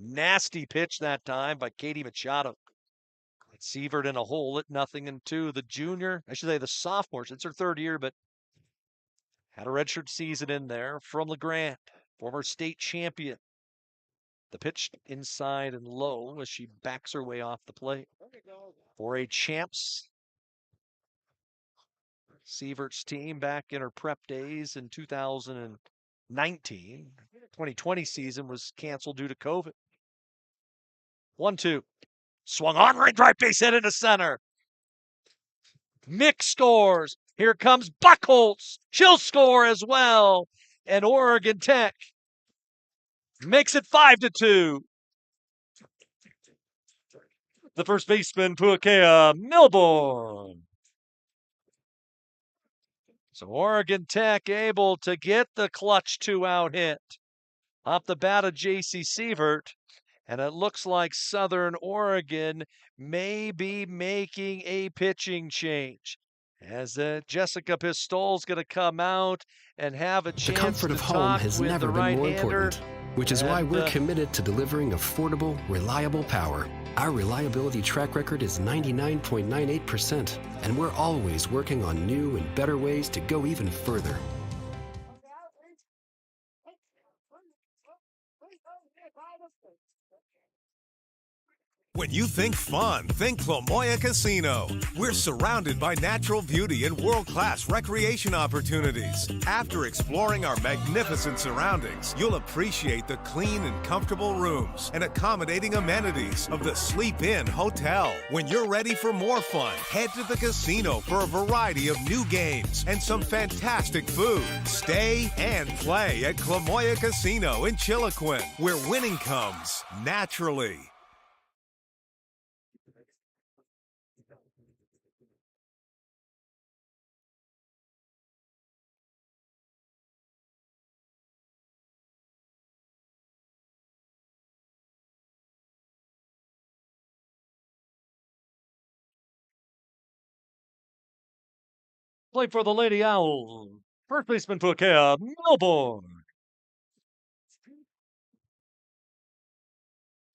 Nasty pitch that time by Katie Machado. Sievert in a hole at 0-2. The junior, I should say the sophomore, it's her third year, but had a redshirt season in there from LeGrand, former state champion. The pitch inside and low as she backs her way off the plate. For a champs Sievert's team back in her prep days in 2019. 2020 season was canceled due to COVID. 1-2. Swung on, right base hit into center. Mick scores. Here comes Buckholz. She'll score as well. And Oregon Tech makes it 5-2. The first baseman, Puakea Milbourne. So Oregon Tech able to get the clutch 2-out hit off the bat of J.C. Sievert. And it looks like Southern Oregon may be making a pitching change. As Jessica Pistol's going to come out and have a chance to The comfort of home has never been more important, which is why we're committed to delivering affordable, reliable power. Our reliability track record is 99.98%, and we're always working on new and better ways to go even further. When you think fun, think Clamoya Casino. We're surrounded by natural beauty and world-class recreation opportunities. After exploring our magnificent surroundings, you'll appreciate the clean and comfortable rooms and accommodating amenities of the Sleep Inn Hotel. When you're ready for more fun, head to the casino for a variety of new games and some fantastic food. Stay and play at Clamoya Casino in Chiloquin, where winning comes naturally. Play for the Lady Owls. First baseman for Kea Melbourne.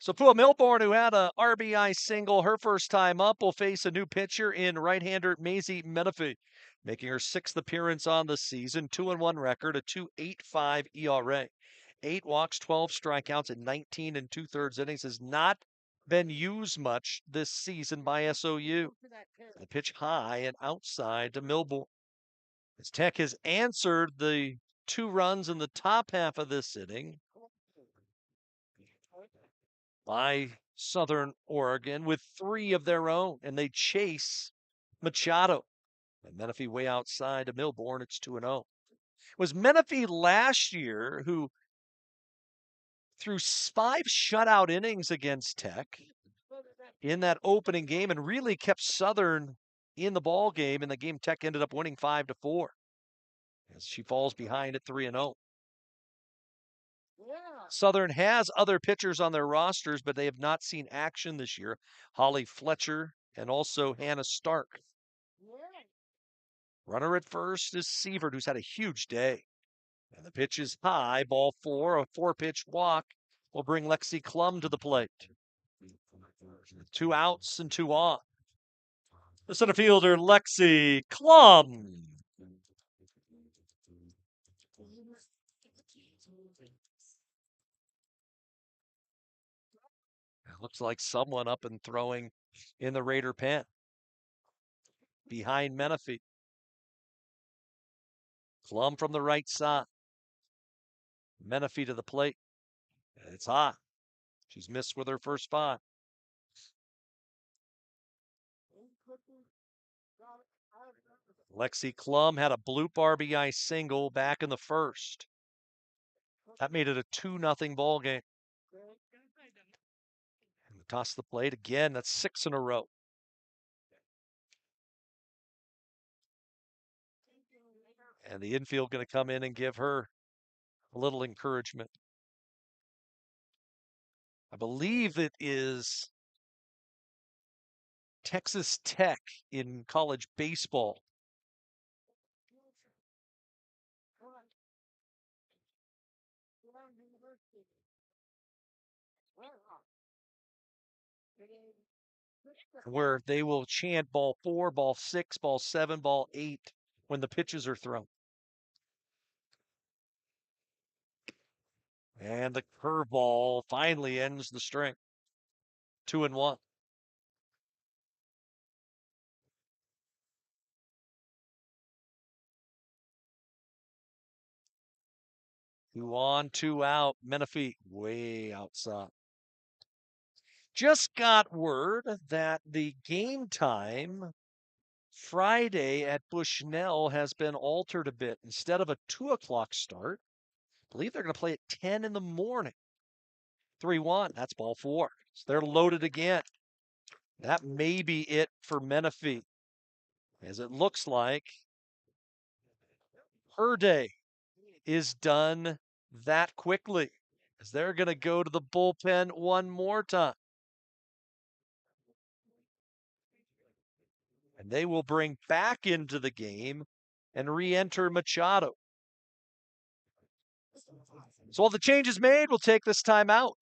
So Pua Milborn, who had a RBI single her first time up, will face a new pitcher in right-hander Maisie Menifee, making her 6th appearance on the season. 2-1 record, a 2.85 ERA. 8 walks, 12 strikeouts, and 19 2/3 innings. Has not been used much this season by SOU. The pitch high and outside to Milborn. As Tech has answered the 2 runs in the top half of this inning by Southern Oregon with 3 of their own, and they chase Machado. And Menifee way outside to Milborn. It's 2-0. It was Menifee last year who threw 5 shutout innings against Tech in that opening game and really kept Southern in the ball game. In the game, Tech ended up winning 5-4 as she falls behind at 3-0. Southern has other pitchers on their rosters, but they have not seen action this year. Holly Fletcher and also Hannah Stark. Runner at first is Sievert, who's had a huge day. And the pitch is high, ball 4. A 4-pitch walk will bring Lexi Klum to the plate. 2 outs and 2 on. The center fielder, Lexi Klum. Looks like someone up and throwing in the Raider pen. Behind Menifee. Klum from the right side. Menifee to the plate. It's hot. She's missed with her first 5. Lexi Klum had a bloop RBI single back in the first. That made it a 2-0 ball game. Toss the plate again. That's 6 in a row. And the infield going to come in and give her a little encouragement. I believe it is Texas Tech in college baseball. Where they will chant ball 4, ball 6, ball 7, ball 8 when the pitches are thrown. And the curveball finally ends the string. 2-1. Two on, 2 out. Menifee way outside. Just got word that the game time Friday at Bushnell has been altered a bit. Instead of a 2 o'clock start, I believe they're going to play at 10 in the morning. 3-1. That's ball 4. So they're loaded again. That may be it for Menifee, as it looks like her day is done that quickly, as they're going to go to the bullpen one more time. And they will bring back into the game and re-enter Machado. So all the changes made, we'll take this time out.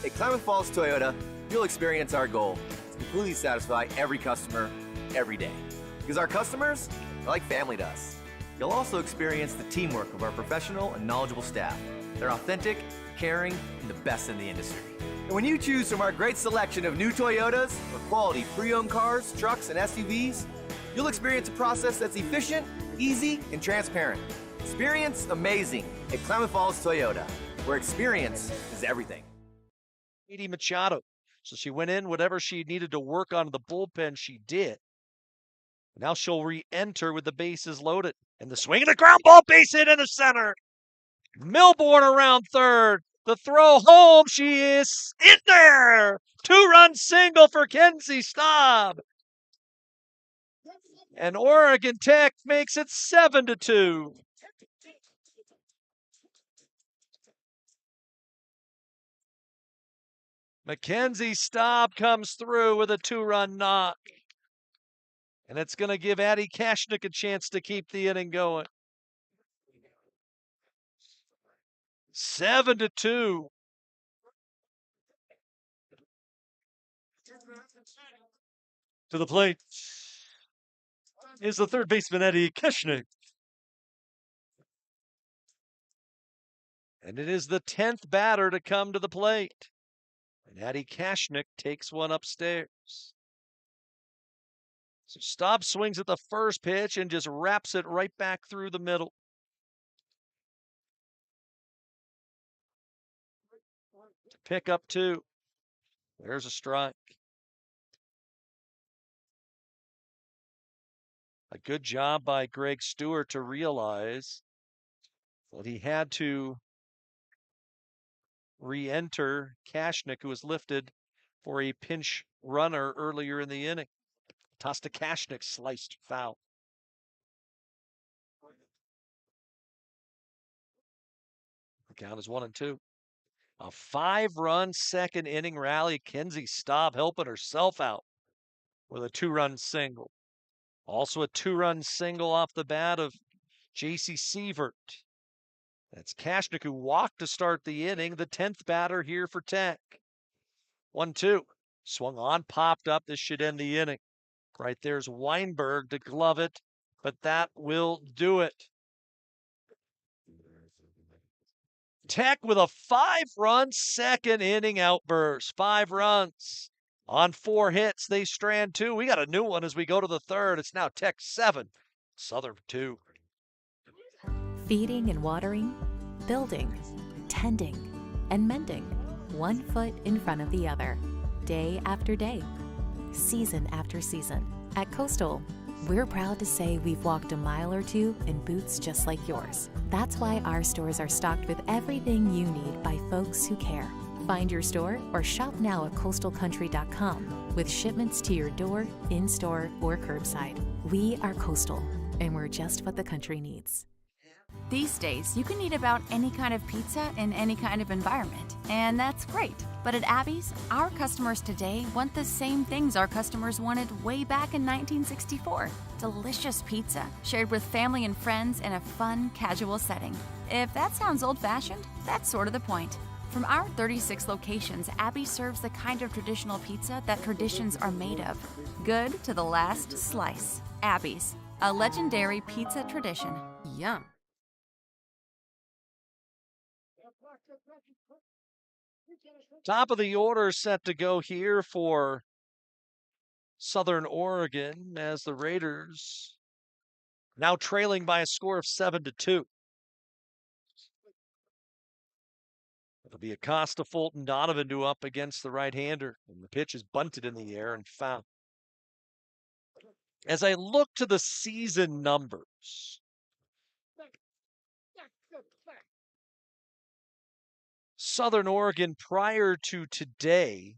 At Klamath Falls Toyota, you'll experience our goal to completely satisfy every customer every day. Because our customers are like family to us. You'll also experience the teamwork of our professional and knowledgeable staff. They're authentic, caring, and the best in the industry. And when you choose from our great selection of new Toyotas or quality pre-owned cars, trucks, and SUVs, you'll experience a process that's efficient, easy, and transparent. Experience amazing at Klamath Falls Toyota, where experience is everything. Katie Machado. So she went in, whatever she needed to work on in the bullpen, she did. Now she'll re-enter with the bases loaded. And the swing and the ground ball, base hit in the center. Milbourne around third. The throw home, she is in there. 2-run single for Kenzie Staub. And Oregon Tech makes it 7-2. Mackenzie Staub comes through with a 2-run knock. And it's going to give Addie Kashnik a chance to keep the inning going. 7-2. To the plate is the third baseman, Eddie Kashnik. And it is the 10th batter to come to the plate. And Addie Kashnik takes one upstairs. So Staub swings at the first pitch and just wraps it right back through the middle. Pick up 2. There's a strike. A good job by Greg Stewart to realize that he had to re-enter Kashnik, who was lifted for a pinch runner earlier in the inning. Toss to Kashnik, sliced foul. The count is 1-2. A 5-run second inning rally. Kenzie Staub helping herself out with a 2-run single. Also a 2-run single off the bat of J.C. Sievert. That's Kashnik, who walked to start the inning, the 10th batter here for Tech. 1-2. Swung on, popped up. This should end the inning. Right there's Weinberg to glove it, but that will do it. Tech with a 5-run second inning outburst. 5 runs. On 4 hits, they strand 2. We got a new one as we go to the third. It's now Tech 7, Southern 2. Feeding and watering, building, tending, and mending, one foot in front of the other, day after day, season after season. At Coastal, we're proud to say we've walked a mile or two in boots just like yours. That's why our stores are stocked with everything you need by folks who care. Find your store or shop now at coastalcountry.com with shipments to your door, in-store, or curbside. We are Coastal, and we're just what the country needs. These days, you can eat about any kind of pizza in any kind of environment, and that's great. But at Abby's, our customers today want the same things our customers wanted way back in 1964. Delicious pizza, shared with family and friends in a fun, casual setting. If that sounds old-fashioned, that's sort of the point. From our 36 locations, Abby serves the kind of traditional pizza that traditions are made of. Good to the last slice. Abby's, a legendary pizza tradition. Yum. Top of the order set to go here for Southern Oregon as the Raiders now trailing by a score of 7-2. It'll be Acosta, Fulton, Donovan due up against the right-hander. And the pitch is bunted in the air and foul. As I look to the season numbers, Southern Oregon prior to today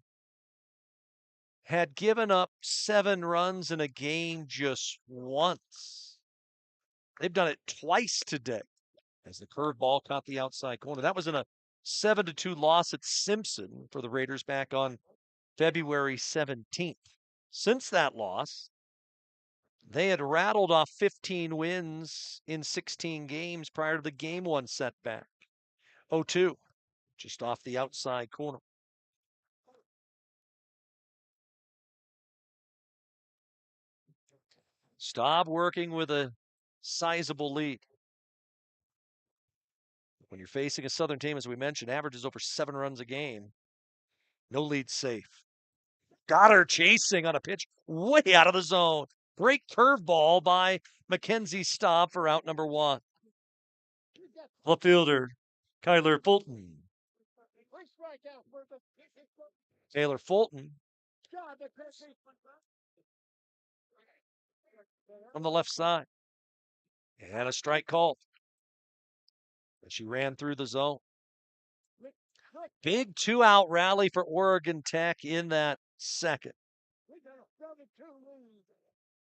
had given up 7 runs in a game just once. They've done it twice today as the curveball caught the outside corner. That was in a 7-2 loss at Simpson for the Raiders back on February 17th. Since that loss, they had rattled off 15 wins in 16 games prior to the Game 1 setback. 0-2, just off the outside corner. Staub working with a sizable lead. When you're facing a Southern team, as we mentioned, averages over 7 runs a game. No lead safe. Got her chasing on a pitch way out of the zone. Great curveball by Mackenzie Staub for out number 1. Left fielder, Kyler Fulton. Taylor Fulton from the left side. And a strike called. And she ran through the zone. Big 2-out rally for Oregon Tech in that second.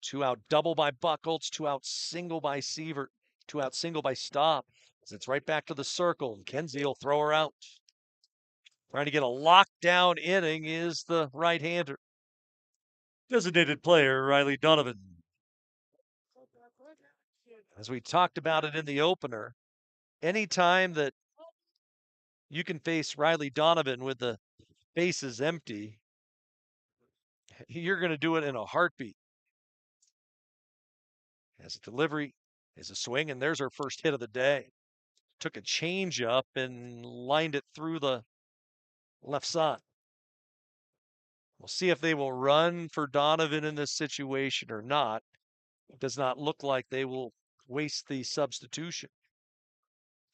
2-out double by Buckholz, 2-out single by Sievert, 2-out single by Staub. It's right back to the circle, and Kenzie will throw her out. Trying to get a lockdown inning is the right-hander. Designated player, Riley Donovan. As we talked about it in the opener, anytime that you can face Riley Donovan with the bases empty, you're going to do it in a heartbeat. As a delivery, as a swing, and there's her first hit of the day. Took a change up and lined it through the left side. We'll see if they will run for Donovan in this situation or not. It does not look like they will waste the substitution.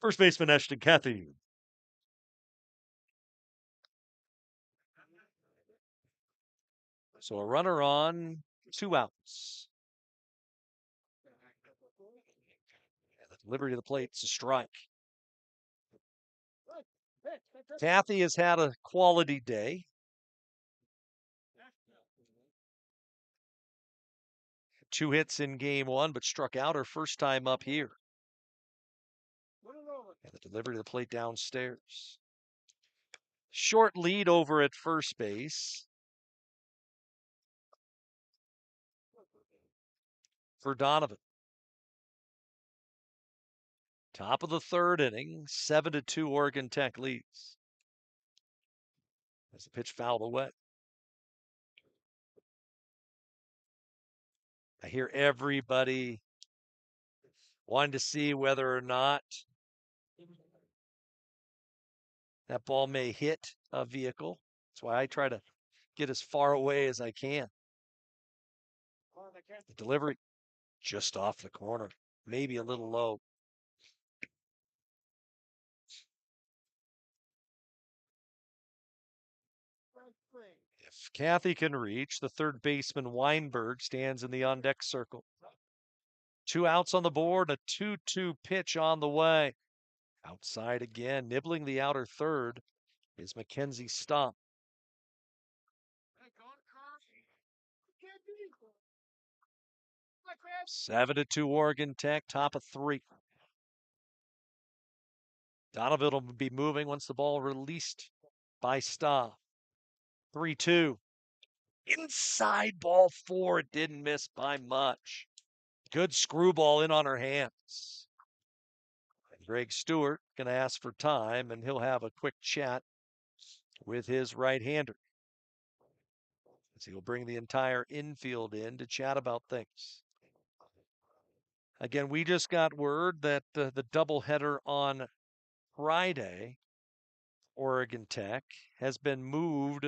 First baseman Ashton Cathy. So a runner on, 2 outs. And the delivery to the plate is a strike. Cathy has had a quality day. Two hits in game 1, but struck out her first time up here. And the delivery to the plate downstairs. Short lead over at first base for Donovan. Top of the third inning, 7-2 Oregon Tech leads. As the pitch fouled away. I hear everybody wanting to see whether or not that ball may hit a vehicle. That's why I try to get as far away as I can. The delivery just off the corner, maybe a little low. If Cathy can reach, the third baseman Weinberg stands in the on-deck circle. 2 outs on the board, a 2-2 pitch on the way. Outside again, nibbling the outer third is Mackenzie Staub. 7-2 Oregon Tech, top of 3. Donovan will be moving once the ball released by Staub. 3-2. Inside ball 4. It didn't miss by much. Good screwball in on her hands. And Greg Stewart going to ask for time, and he'll have a quick chat with his right-hander. As he will bring the entire infield in to chat about things. Again, we just got word that the doubleheader on Friday, Oregon Tech, has been moved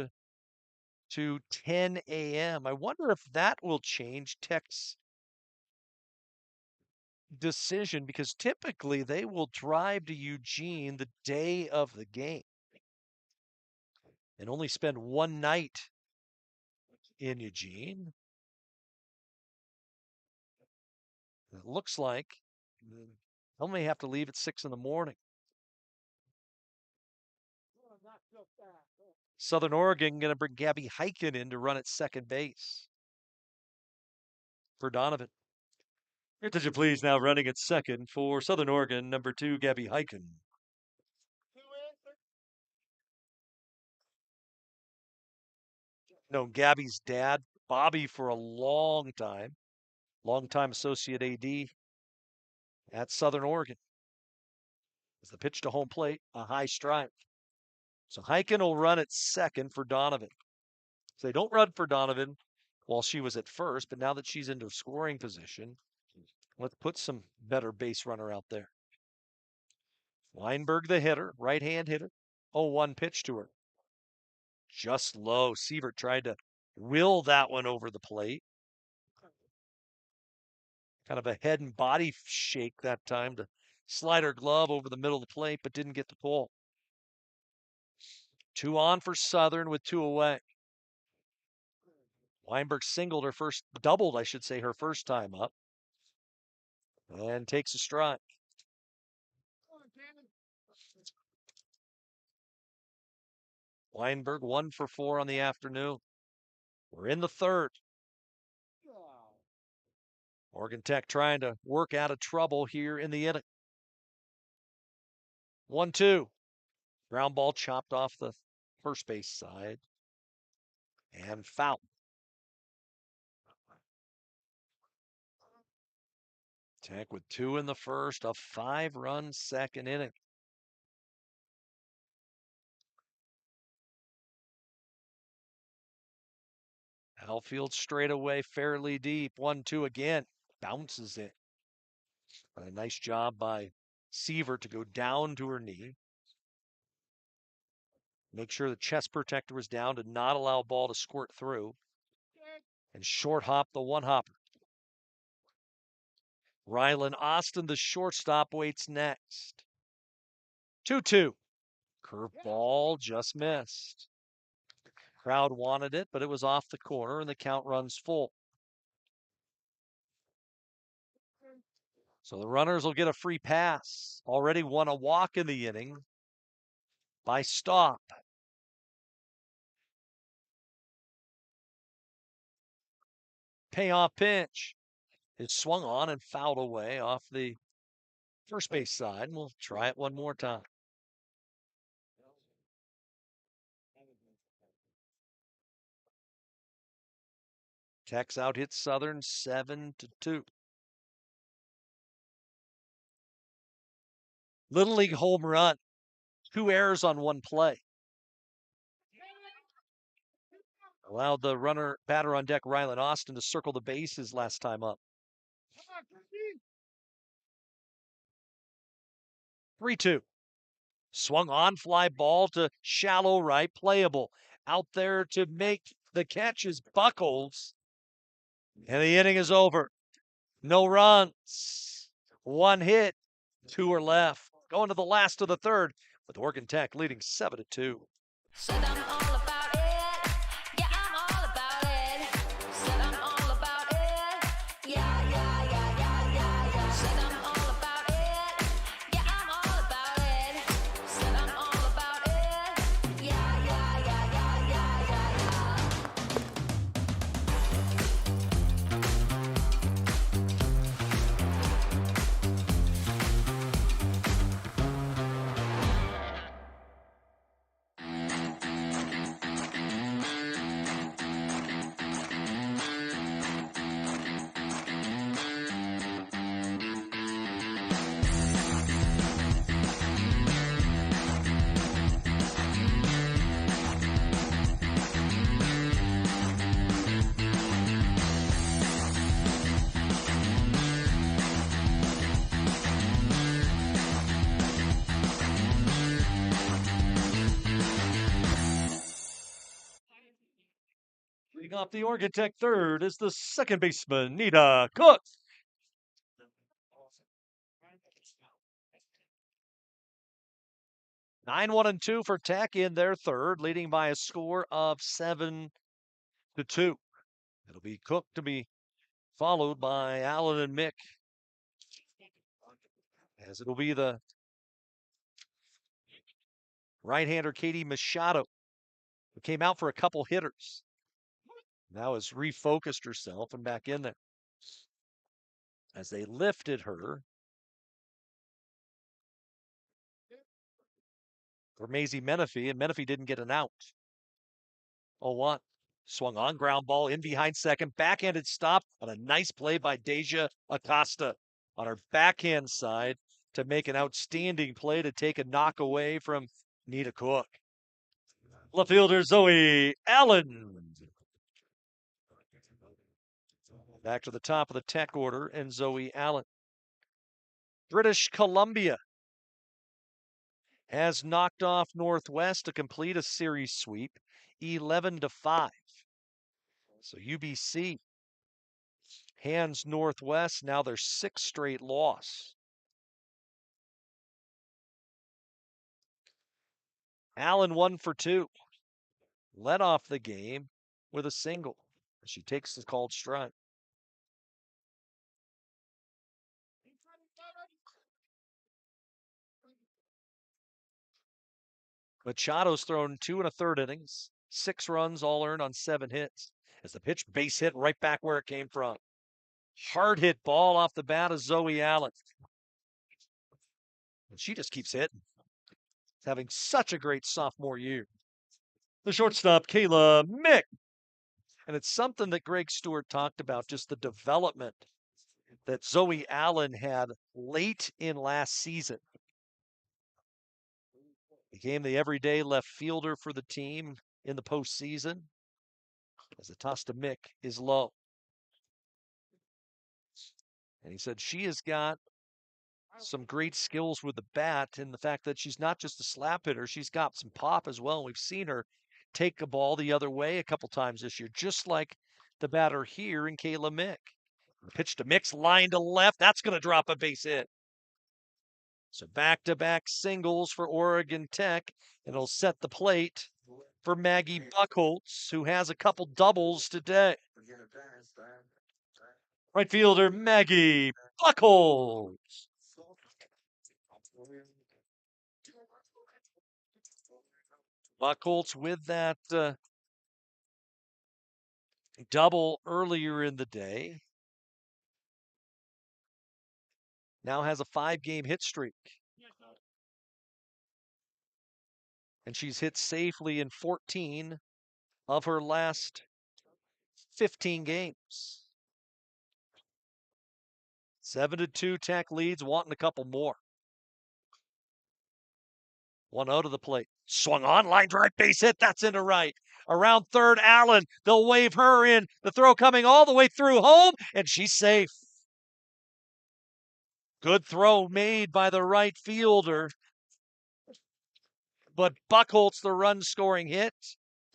to 10 a.m. I wonder if that will change Tech's decision, because typically they will drive to Eugene the day of the game and only spend one night in Eugene. It looks like they'll may have to leave at 6 in the morning. Southern Oregon going to bring Gabby Heiken in to run at second base for Donovan. Your attention, please. Now running at second for Southern Oregon, number 2, Gabby Heiken. Known Gabby's dad, Bobby, for a long time. Longtime associate AD at Southern Oregon. As the pitch to home plate, a high strike. So Heiken will run at second for Donovan. So they don't run for Donovan while she was at first, but now that she's into scoring position, let's put some better base runner out there. Weinberg, the hitter, right-hand hitter. 0-1 pitch to her. just low. Sievert tried to will that one over the plate. Kind of a head and body shake that time to slide her glove over the middle of the plate, but didn't get the pull. 2 on for Southern with 2 away. Weinberg doubled, I should say, her first time up. And takes a strike. Weinberg 1 for 4 on the afternoon. We're in the third. Oregon Tech trying to work out of trouble here in the inning. 1-2. Ground ball chopped off the first base side. And foul. Tech with 2 in the first, a 5-run second inning. Outfield straightaway fairly deep. 1-2 again. Bounces it. A nice job by Sievert to go down to her knee. Make sure the chest protector was down to not allow ball to squirt through. And short hop the one hopper. Rylan Austin, the shortstop, waits next. 2-2. Curveball just missed. Crowd wanted it, but it was off the corner, and the count runs full. So the runners will get a free pass. Already won a walk in the inning by Stop. Payoff pitch is swung on and fouled away off the first base side. And we'll try it one more time. Tech's out hit Southern 7-2. Little League home run. 2 errors on 1 play. Allowed the batter on deck, Rylan Austin, to circle the bases last time up. 3-2. Swung on, fly ball to shallow right, playable. Out there to make the catch is Buckles. And the inning is over. No runs. 1 hit. 2 are left. Going to the last of the third with Oregon Tech leading 7-2. Said I'm all about it. Yeah, I'm all about it. Said I'm all about it. Yeah, yeah, yeah, yeah, yeah, yeah. Said I'm all about it. Yeah, I'm all about it. Said I'm all about it. Yeah, yeah, yeah, yeah, yeah, yeah, yeah. Leading off the Oregon Tech third is the second baseman, Nita Cook. Nine, 1, and 2 for Tech in their third, leading by a score of 7-2. It'll be Cook to be followed by Allen and Mick, as it'll be the right-hander Katie Machado, who came out for a couple hitters. Now has refocused herself and back in there. As they lifted her for Maisie Menifee, and Menifee didn't get an out. 0-1. Swung on, ground ball in behind second, backhanded stop on a nice play by Deja Acosta on her backhand side to make an outstanding play to take a knock away from Nita Cook. Left fielder Zoe Allen. Back to the top of the Tech order, and Zoe Allen. British Columbia has knocked off Northwest to complete a series sweep, 11-5. So UBC hands Northwest now their 6th straight loss. Allen 1 for 2. Led off the game with a single. She takes the called strike. Machado's thrown 2 1/3 innings, 6 runs, all earned on 7 hits. As the pitch, base hit right back where it came from. Hard hit ball off the bat of Zoe Allen. And she just keeps hitting. Having such a great sophomore year. The shortstop, Kayla Mick. And it's something that Greg Stewart talked about, just the development that Zoe Allen had late in last season. Became the everyday left fielder for the team in the postseason, as the toss to Mick is low. And he said she has got some great skills with the bat, and the fact that she's not just a slap hitter, she's got some pop as well. We've seen her take a ball the other way a couple times this year, just like the batter here in Kayla Mick. Pitch to Mick's line to left. That's going to drop a base hit. So back-to-back singles for Oregon Tech, and it'll set the plate for Maggie Buckholtz, who has a couple doubles today. Right fielder Maggie Buckholtz. Buckholtz with that double earlier in the day. Now has a 5-game hit streak. And she's hit safely in 14 of her last 15 games. 7-2 Tech leads, wanting a couple more. 1-0 to the plate. Swung on, line drive, base hit. That's into right. Around third, Allen. They'll wave her in. The throw coming all the way through home, and she's safe. Good throw made by the right fielder. But Buckholtz, the run-scoring hit,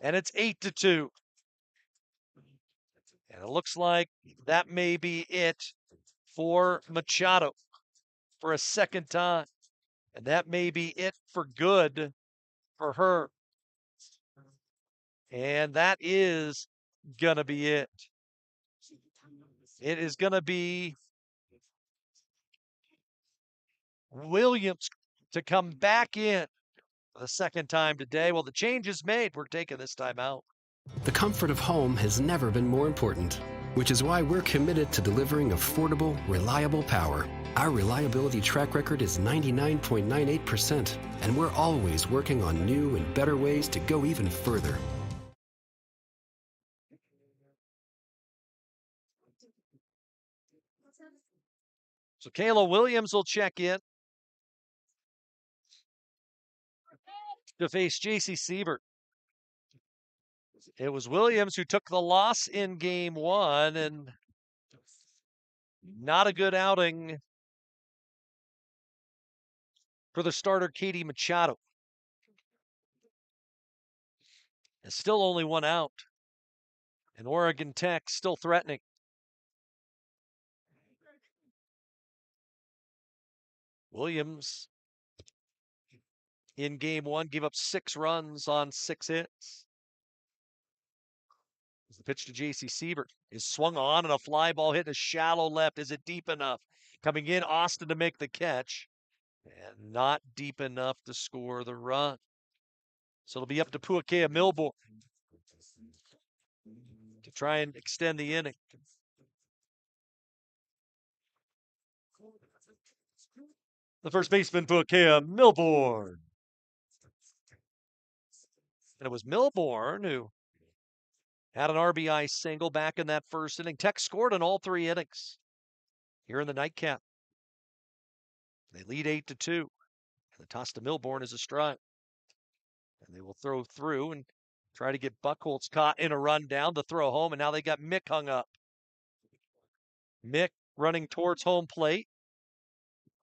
and it's 8-2. And it looks like that may be it for Machado for a second time. And that may be it for good for her. And that is going to be it. It is going to be Williams to come back in for the second time today. Well, the change is made. We're taking this time out. The comfort of home has never been more important, which is why we're committed to delivering affordable, reliable power. Our reliability track record is 99.98%, and we're always working on new and better ways to go even further. So Kayla Williams will check in to face JC Siebert. It was Williams who took the loss in game 1, and not a good outing for the starter, Katie Machado. And still only 1 out. And Oregon Tech still threatening. Williams in game 1 gave up 6 runs on 6 hits. The pitch to JC Siebert is swung on, and a fly ball hit a shallow left. Is it deep enough? Coming in, Austin to make the catch. And not deep enough to score the run. So it'll be up to Puakea Milbourne to try and extend the inning. The first baseman, Puakea Milbourne. And it was Milbourne who had an RBI single back in that first inning. Tech scored in all 3 innings here in the nightcap. They lead 8-2. And the toss to Milbourne is a strike. And they will throw through and try to get Buckholtz caught in a run down to throw home. And now they got Mick hung up. Mick running towards home plate.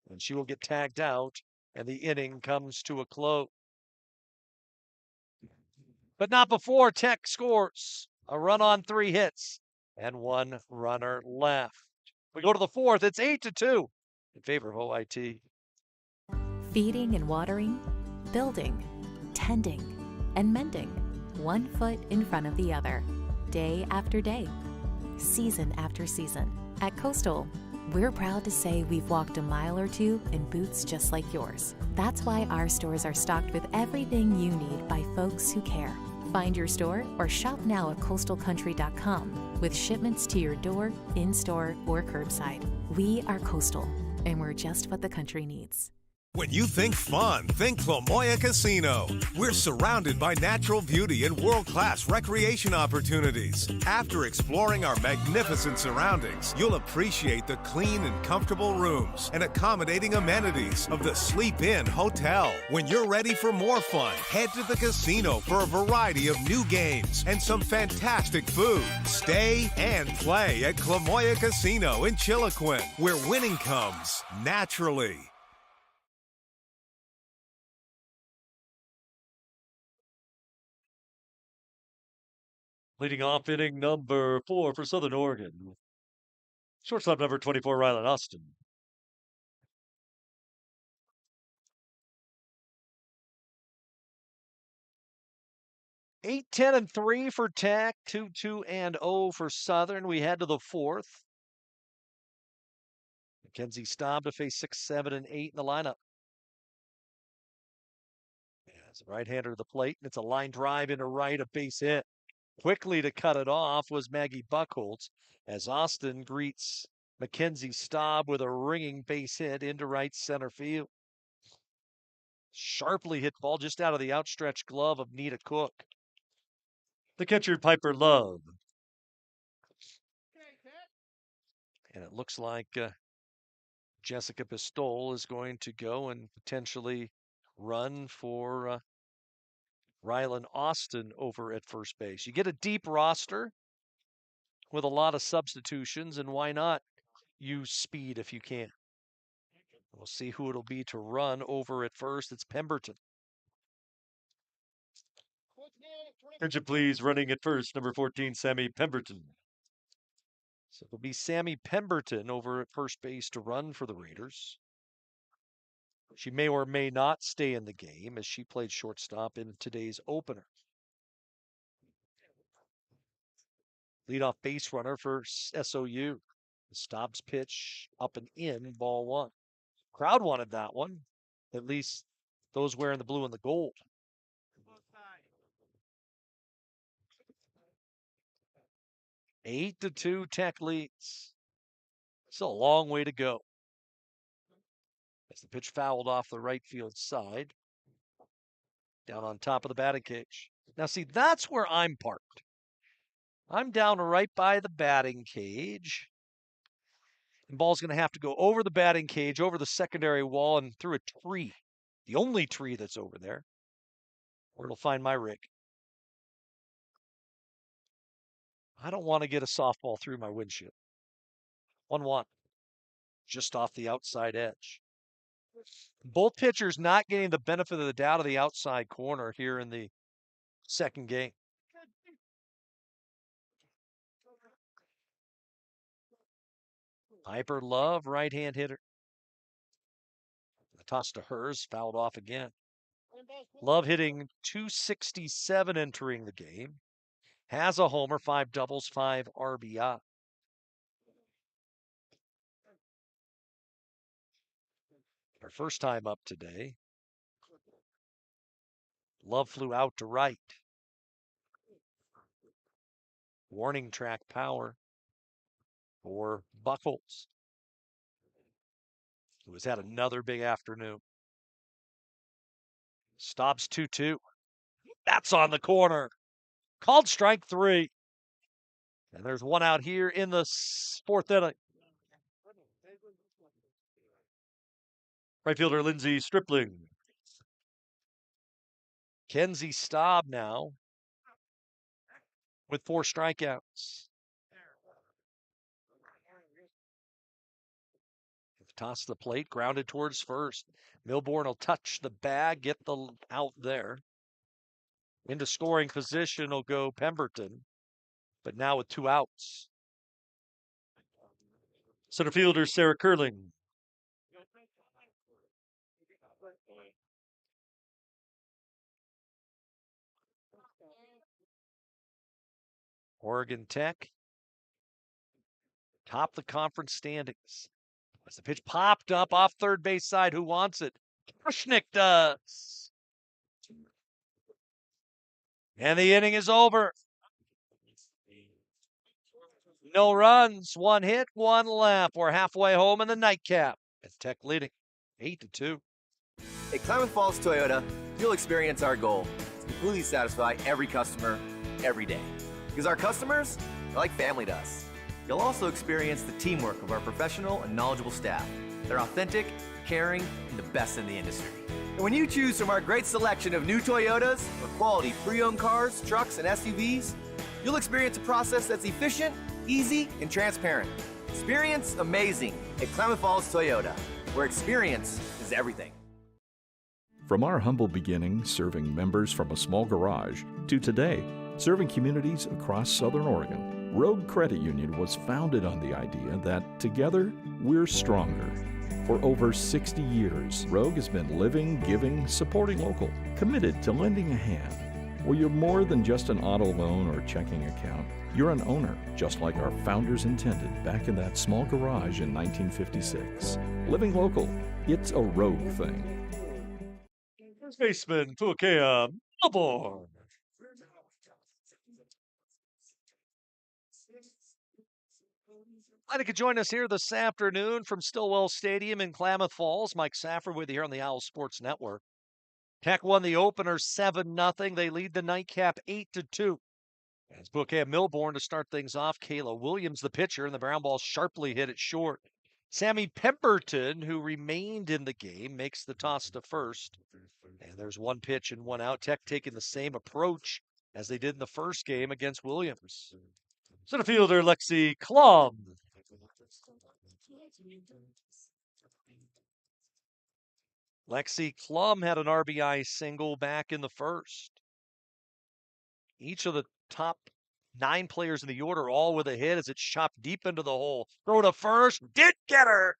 And she will get tagged out And the inning comes to a close. But not before Tech scores. A run on 3 hits and 1 runner left. We go to the 4th. It's 8-2 in favor of OIT. Feeding and watering, building, tending, and mending, 1 foot in front of the other, day after day, season after season. At Coastal, we're proud to say we've walked a mile or 2 in boots just like yours. That's why our stores are stocked with everything you need by folks who care. Find your store or shop now at coastalcountry.com with shipments to your door, in-store, or curbside. We are Coastal, and we're just what the country needs. When you think fun, think La Jolla Casino. We're surrounded by natural beauty and world-class recreation opportunities. After exploring our magnificent surroundings, you'll appreciate the clean and comfortable rooms and accommodating amenities of the Sleep Inn Hotel. When you're ready for more fun, head to the casino for a variety of new games and some fantastic food. Stay and play at Clamoya Casino in Chiloquin, where winning comes naturally. Leading off inning number 4 for Southern Oregon. Shortstop number 24, Rylan Austin. Eight, 10, and 3 for Tech. 2, and 0 for Southern. We head to the 4th. Mackenzie Staub to face 6, 7, and 8 in the lineup. As a right-hander to the plate, and it's a line drive into right, a base hit. Quickly to cut it off was Maggie Buchholz as Austin greets Mackenzie Staub with a ringing base hit into right center field. Sharply hit ball just out of the outstretched glove of Nita Cook. The catcher, Piper Love. And it looks like Jessica Pistole is going to go and potentially run for Rylan Austin over at first base. You get a deep roster with a lot of substitutions, and why not use speed if you can? We'll see who it'll be to run over at first. It's Pemberton. Attention, please. Running at first, number 14, Sammy Pemberton. So it'll be Sammy Pemberton over at first base to run for the Raiders. She may or may not stay in the game as she played shortstop in today's opener. Leadoff base runner for SOU. The Staub's pitch up and in, ball 1. Crowd wanted that one, at least those wearing the blue and the gold. 8-2 Tech leads. Still a long way to go. As the pitch fouled off the right field side. Down on top of the batting cage. Now see, that's where I'm parked. I'm down right by the batting cage. And ball's going to have to go over the batting cage, over the secondary wall, and through a tree. The only tree that's over there. Where it'll find my rig. I don't want to get a softball through my windshield. 1-1. Just off the outside edge. Both pitchers not getting the benefit of the doubt of the outside corner here in the second game. Piper Love, right-hand hitter. The toss to hers, fouled off again. Love hitting .267 entering the game. Has a homer, 5 doubles, 5 RBI. Her first time up today. Love flew out to right. Warning track power for Buchholz, who has had another big afternoon. Stops 2-2. That's on the corner. Called strike 3. And there's one out here in the 4th inning. Right fielder Lindsey Stripling. Kenzie Staub now with 4 strikeouts. At the Toss the plate, grounded towards first. Milbourne will touch the bag, get the out there. Into scoring position will go Pemberton, but now with 2 outs. Center fielder Sarah Curling. Oregon Tech, top the conference standings. As the pitch popped up off third base side, who wants it? Krushnick does. And the inning is over. No runs, 1 hit, 1 left. We're halfway home in the nightcap. It's Tech leading 8-2. At Klamath Falls Toyota, you'll experience our goal to completely satisfy every customer every day. Because our customers are like family to us. You'll also experience the teamwork of our professional and knowledgeable staff. They're authentic, caring, and the best in the industry. And when you choose from our great selection of new Toyotas or quality pre-owned cars, trucks, and SUVs, you'll experience a process that's efficient, easy, and transparent. Experience amazing at Klamath Falls Toyota, where experience is everything. From our humble beginnings serving members from a small garage to today, serving communities across Southern Oregon, Rogue Credit Union was founded on the idea that together we're stronger. For over 60 years, Rogue has been living, giving, supporting local, committed to lending a hand. Where you're more than just an auto loan or checking account, you're an owner, just like our founders intended back in that small garage in 1956. Living local, it's a Rogue thing. First baseman, Pukea Milbourne. Glad you could join us here this afternoon from Stillwell Stadium in Klamath Falls. Mike Safford with you here on the Owl Sports Network. Tech won the opener 7-0. They lead the nightcap 8-2. As Pukea Milbourne to start things off, Kayla Williams, the pitcher, and the ground ball sharply hit it short. Sammy Pemberton, who remained in the game, makes the toss to first. And there's 1 pitch and 1 out. Tech taking the same approach as they did in the first game against Williams. Center fielder Lexi Klum. Lexi Klum had an RBI single back in the first. Each of the top 9 players in the order all with a hit as it's chopped deep into the hole. Throw to first, did get her.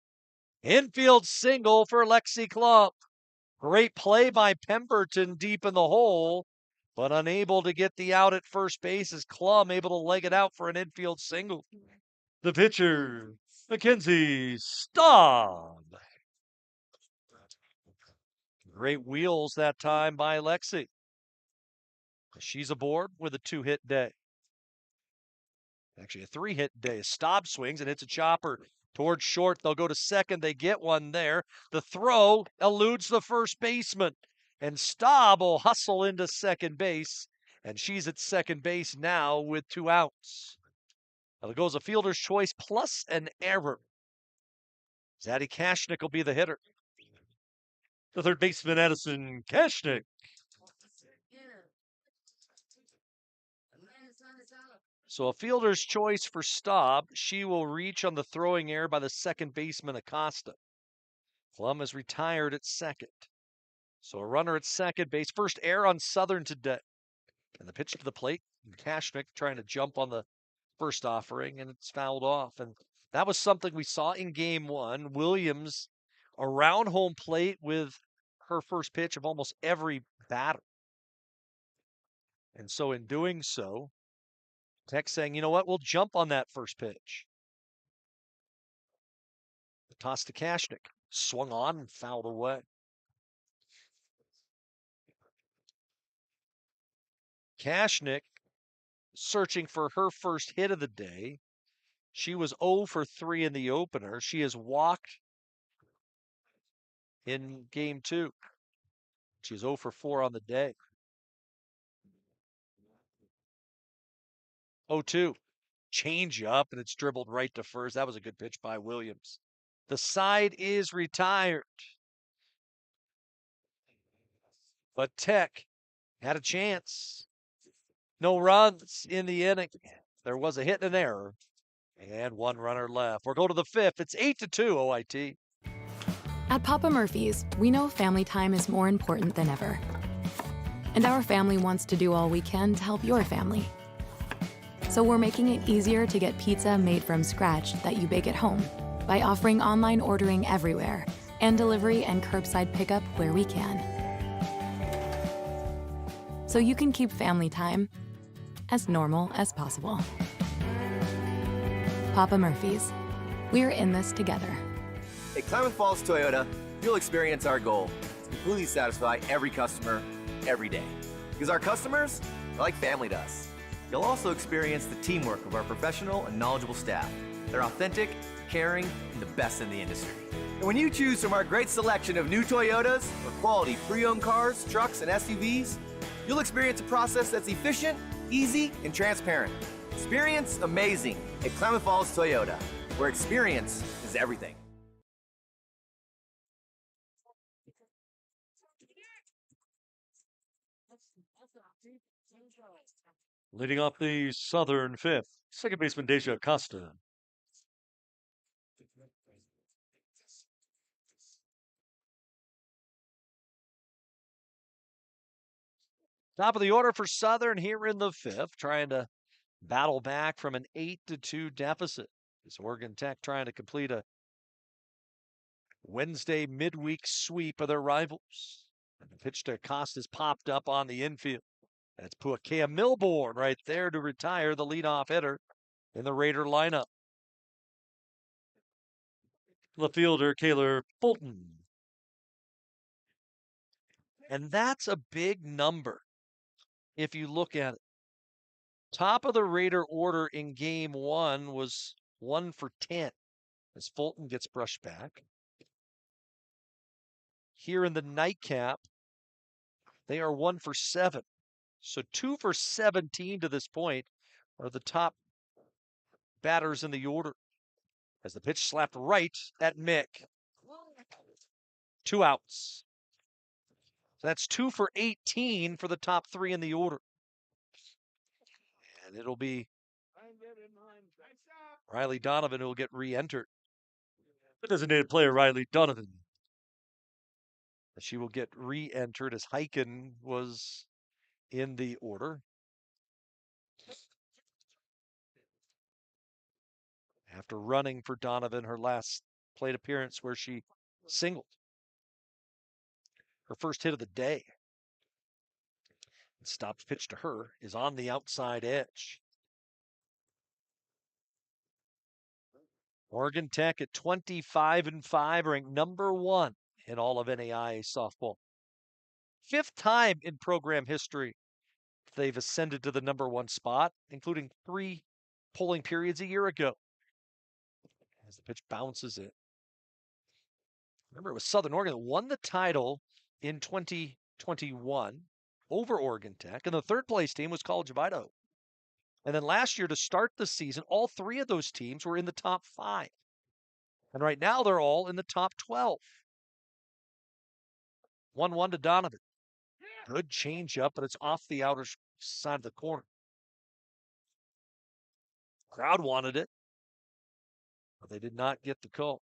Infield single for Lexi Klum. Great play by Pemberton deep in the hole, but unable to get the out at first base as Klum able to leg it out for an infield single. The pitcher, Mackenzie Staub. Great wheels that time by Lexi. She's aboard with a 2-hit day. Actually, a 3-hit day. Staub swings and hits a chopper towards short. They'll go to second. They get one there. The throw eludes the first baseman. And Staub will hustle into second base. And she's at second base now with 2 outs. Now there goes a fielder's choice plus an error. Zaddy Kashnik will be the hitter. The third baseman, Addison Kashnik. So a fielder's choice for Staub. She will reach on the throwing error by the second baseman, Acosta. Klum is retired at second. So a runner at second base. First error on Southern today. And the pitch to the plate. Kashnik trying to jump on the first offering, and it's fouled off. And that was something we saw in game 1. Williams around home plate with her first pitch of almost every batter. And so in doing so, Tech saying, you know what, we'll jump on that first pitch. The toss to Kashnik. Swung on and fouled away. Kashnik searching for her first hit of the day. She was 0 for 3 in the opener. She has walked in game 2. She's 0 for 4 on the day. 0-2. Change up, and it's dribbled right to first. That was a good pitch by Williams. The side is retired. But Tech had a chance. No runs in the inning. There was a hit and an error. And 1 runner left. We'll go to the 5th. It's 8-2 OIT. At Papa Murphy's, we know family time is more important than ever. And our family wants to do all we can to help your family. So we're making it easier to get pizza made from scratch that you bake at home by offering online ordering everywhere and delivery and curbside pickup where we can. So you can keep family time as normal as possible. Papa Murphy's, we're in this together. At Klamath Falls Toyota, you'll experience our goal to completely satisfy every customer, every day. Because our customers are like family to us. You'll also experience the teamwork of our professional and knowledgeable staff. They're authentic, caring, and the best in the industry. And when you choose from our great selection of new Toyotas or quality pre-owned cars, trucks, and SUVs, you'll experience a process that's efficient, easy, and transparent. Experience amazing at Klamath Falls Toyota, where experience is everything. Leading off the Southern fifth, second baseman Deja Acosta. Top of the order for Southern here in the fifth, trying to battle back from an 8-2 deficit. Is Oregon Tech trying to complete a Wednesday midweek sweep of their rivals. And the pitch to Acosta's popped up on the infield. That's Puakea Milbourne right there to retire the leadoff hitter in the Raider lineup. The fielder, Kaylor Fulton. And that's a big number if you look at it. Top of the Raider order in game one was 1 for 10 as Fulton gets brushed back. Here in the nightcap, they are 1 for 7. So 2 for 17 to this point are the top batters in the order. As the pitch slapped right at Mick. 2 outs. So that's 2 for 18 for the top 3 in the order. And it'll be Riley Donovan who will get re-entered. The designated player, Riley Donovan. She will get re-entered as Heiken was in the order. After running for Donovan her last plate appearance where she singled. Her first hit of the day. Stopped pitch to her is on the outside edge. Oregon Tech at 25-5, ranked number 1 in all of NAIA softball. 5th time in program history they've ascended to the number 1 spot, including 3 polling periods a year ago. As the pitch bounces it. Remember, it was Southern Oregon that won the title in 2021 over Oregon Tech, and the 3rd place team was College of Idaho. And then last year to start the season, all 3 of those teams were in the top 5. And right now they're all in the top 12. 1-1 to Donovan. Good changeup, but it's off the outer side of the corner. Crowd wanted it, but they did not get the call.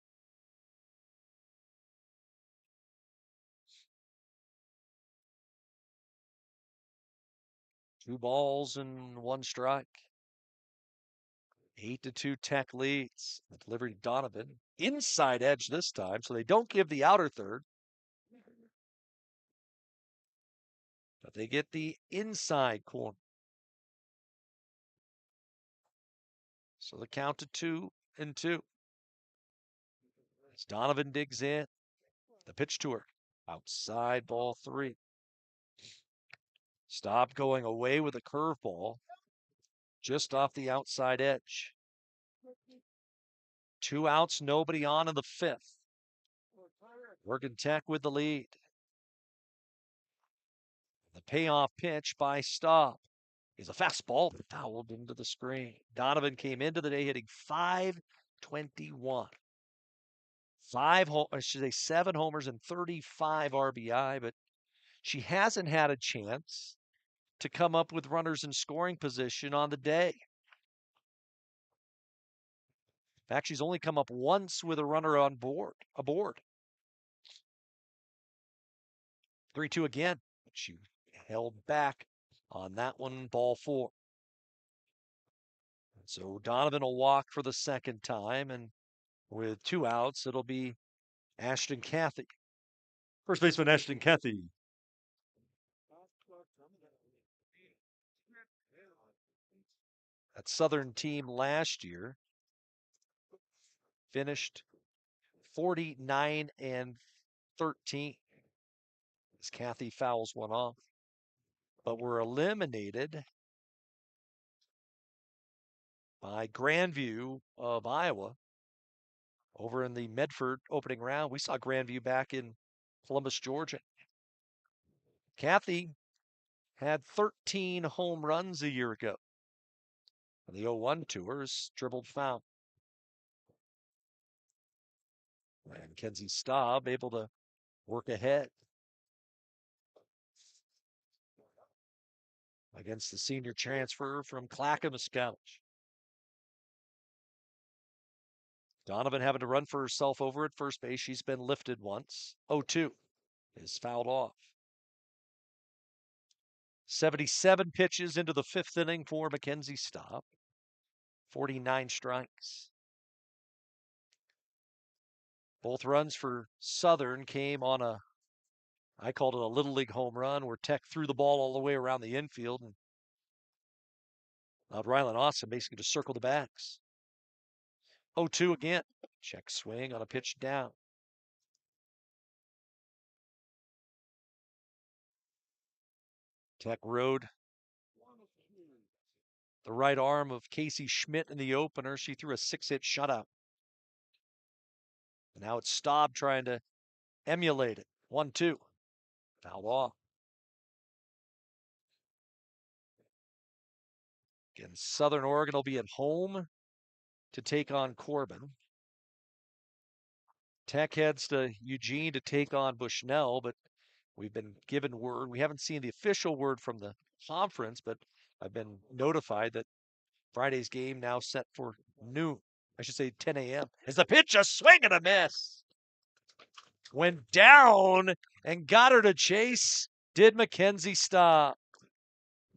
Two balls and 1 strike. 8-2 Tech leads. The delivery to Donovan. Inside edge this time, so they don't give the outer third. But they get the inside corner. So the count to 2-2. As Donovan digs in. The pitch to her. Outside ball 3. Stop going away with a curveball. Just off the outside edge. 2 outs, nobody on in the 5th. Oregon Tech with the lead. The payoff pitch by Staub is a fastball that fouled into the screen. Donovan came into the day hitting .521. 7 homers and 35 RBI, but she hasn't had a chance to come up with runners in scoring position on the day. In fact, she's only come up once with a runner aboard. 3-2 again. She held back on that one, ball 4. So Donovan will walk for the second time, and with 2 outs, it'll be Ashton Cathy. First baseman Ashton Cathy. That Southern team last year finished 49-13 as Cathy fouls one off. But were eliminated by Grandview of Iowa over in the Medford opening round. We saw Grandview back in Columbus, Georgia. Cathy had 13 home runs a year ago. On the 0-1 tours, dribbled foul. And Kenzie Staub able to work ahead against the senior transfer from Clackamas College. Donovan having to run for herself over at first base. She's been lifted once. 0-2 is fouled off. 77 pitches into the 5th inning for Mackenzie Staub. 49 strikes. Both runs for Southern came on I called it a Little League home run, where Tech threw the ball all the way around the infield and allowed Rylan Austin basically to circle the bags. 0-2 again. Check swing on a pitch down. Tech rode the right arm of Casey Schmidt in the opener. She threw a 6-hit shutout. And now it's Staub trying to emulate it. 1-2. Fouled off. Again, Southern Oregon will be at home to take on Corbin. Tech heads to Eugene to take on Bushnell, but we've been given word. We haven't seen the official word from the conference, but I've been notified that Friday's game now set for noon. I should say 10 a.m. Is the pitch a swing and a miss? Went down and got her to chase. Did Mackenzie Staub?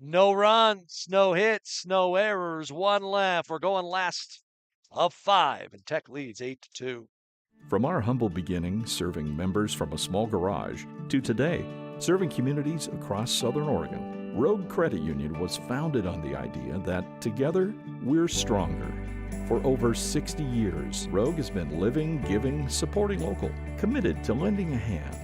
No runs, no hits, no errors, 1 left. We're going last of 5, and Tech leads 8-2. From our humble beginning, serving members from a small garage, to today, serving communities across Southern Oregon, Rogue Credit Union was founded on the idea that together, we're stronger. For over 60 years, Rogue has been living, giving, supporting local, committed to lending a hand.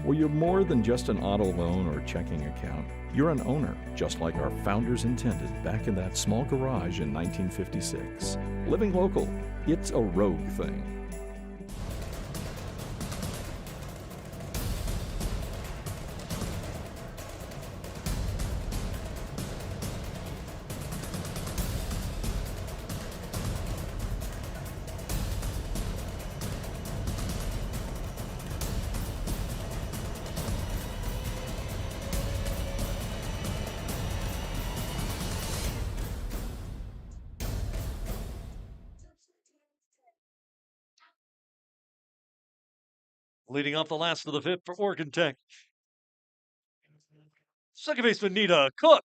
Where you're more than just an auto loan or checking account, you're an owner, just like our founders intended back in that small garage in 1956. Living local, it's a Rogue thing. Leading off the last of the 5th for Oregon Tech. Second baseman Nita Cook.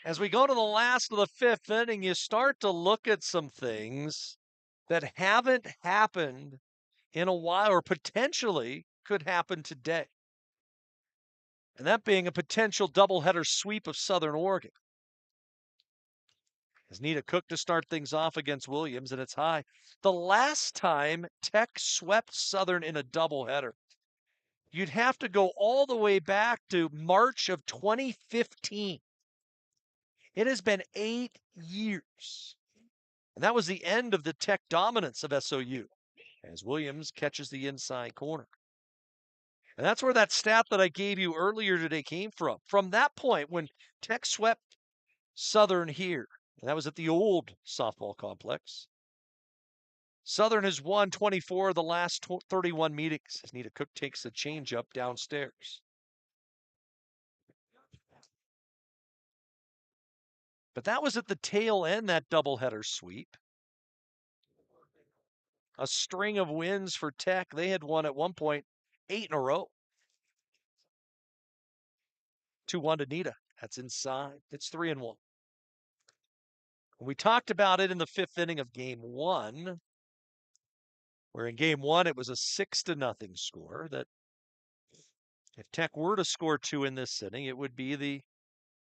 As we go to the last of the 5th inning, you start to look at some things that haven't happened in a while, or potentially could happen today. And that being a potential doubleheader sweep of Southern Oregon. As Nita Cook to start things off against Williams, and it's high. The last time Tech swept Southern in a doubleheader, you'd have to go all the way back to March of 2015. It has been 8 years. And that was the end of the Tech dominance of SOU, as Williams catches the inside corner. And that's where that stat that I gave you earlier today came from. From that point, when Tech swept Southern here, and that was at the old softball complex. Southern has won 24 of the last 31 meetings as Nita Cook takes the changeup downstairs. But that was at the tail end, that doubleheader sweep. A string of wins for Tech. They had won at one point 8 in a row. 2-1 to Nita. That's inside. It's 3-1. We talked about it in the 5th inning of game 1, where in game 1 it was a 6-0 score. That if Tech were to score 2 in this inning, it would be the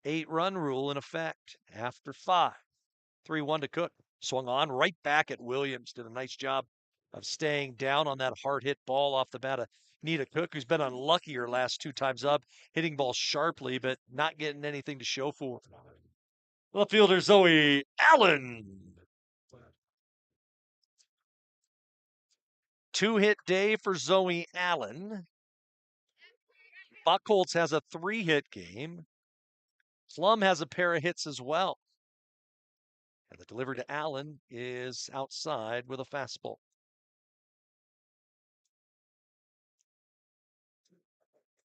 8-run rule in effect after 5. 3-1 to Cook. Swung on right back at Williams. Did a nice job of staying down on that hard hit ball off the bat of Nita Cook, who's been unlucky her last 2 times up, hitting balls sharply, but not getting anything to show for it. Left fielder Zoe Allen. 2-hit day for Zoe Allen. Buchholz has a 3-hit game. Plum has a pair of hits as well. And the delivery to Allen is outside with a fastball.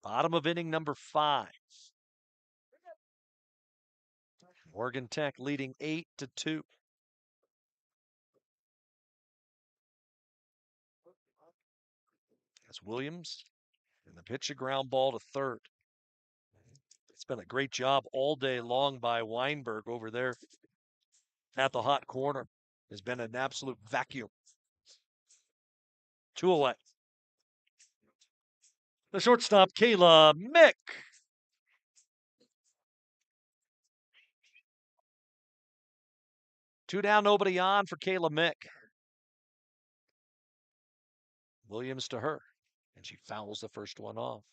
Bottom of inning number 5. Oregon Tech leading 8-2. That's Williams. And the pitch, a ground ball to third. It's been a great job all day long by Weinberg over there at the hot corner. Has been an absolute vacuum. 2 away. The shortstop, Kayla Mick. Two down, nobody on for Kayla Mick. Williams to her, and she fouls the first one off.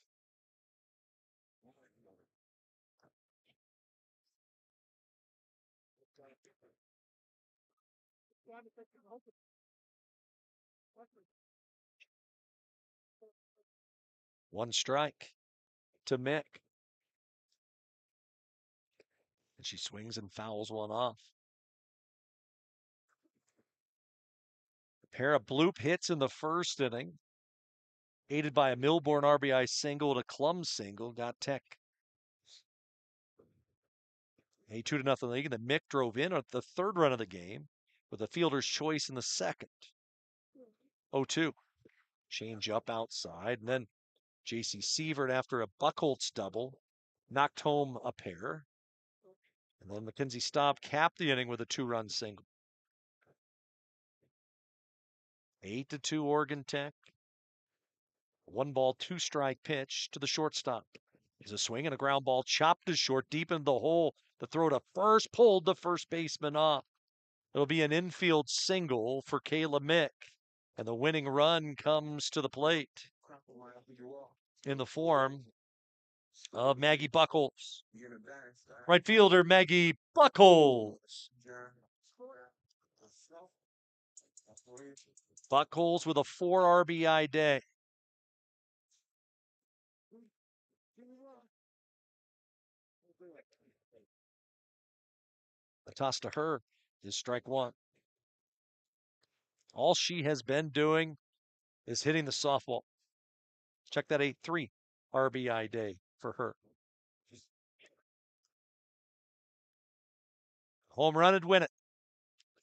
One strike to Mick. And she swings and fouls one off. A pair of bloop hits in the first inning, aided by a Milborn RBI single and a Klum single, got Tech a 2-0 lead. And then Mick drove in at the 3rd run of the game with a fielder's choice in the 2nd. 0-2. Change up outside. And then J.C. Sievert, after a Buchholz double, knocked home a pair. And then Mackenzie Staub capped the inning with a 2-run single. 8-2 Oregon Tech. 1-ball, 2-strike pitch to the shortstop. Is a swing and a ground ball chopped to short, deep in the hole. The throw to first pulled the first baseman off. It'll be an infield single for Kayla Mick. And the winning run comes to the plate in the form of Maggie Buchholz. Right fielder Maggie Buchholz. Buchholz with a 4 RBI day. A toss to her is strike 1. All she has been doing is hitting the softball. Check that 8-3 RBI day for her. Home run and win it.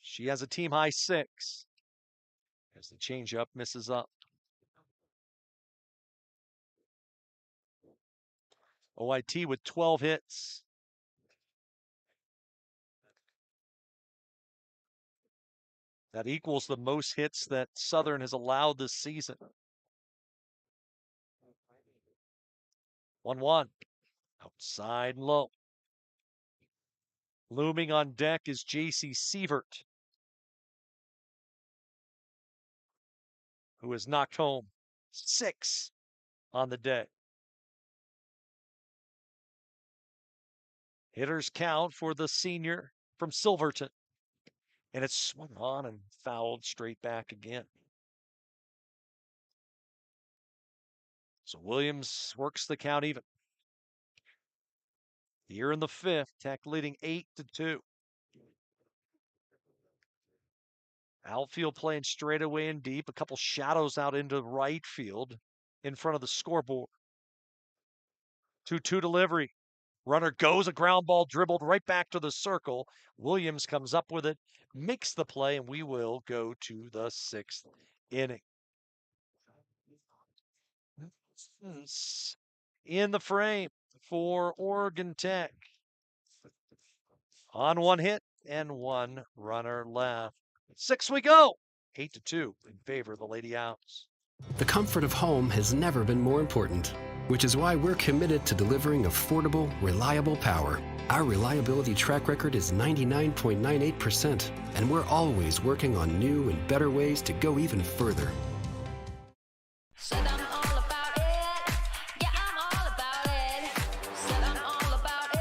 She has a team high 6. As the changeup misses up. OIT with 12 hits. That equals the most hits that Southern has allowed this season. 1-1. Outside and low. Looming on deck is J.C. Sievert, who has knocked home 6 on the day. Hitters count for the senior from Silverton. And it's swung on and fouled straight back again. So Williams works the count even. Here in the 5th, Tech leading 8-2. Outfield playing straight away and deep. A couple shadows out into right field in front of the scoreboard. 2-2 delivery. Runner goes, a ground ball dribbled right back to the circle. Williams comes up with it, makes the play, and we will go to the 6th inning. In the frame for Oregon Tech. On one hit and one runner left. 6 we go. 8-2 in favor of the Lady Owls. The comfort of home has never been more important, which is why we're committed to delivering affordable, reliable power. Our reliability track record is 99.98%, and we're always working on new and better ways to go even further. Said I'm all about it. Yeah, I'm all about it. Said I'm all about it.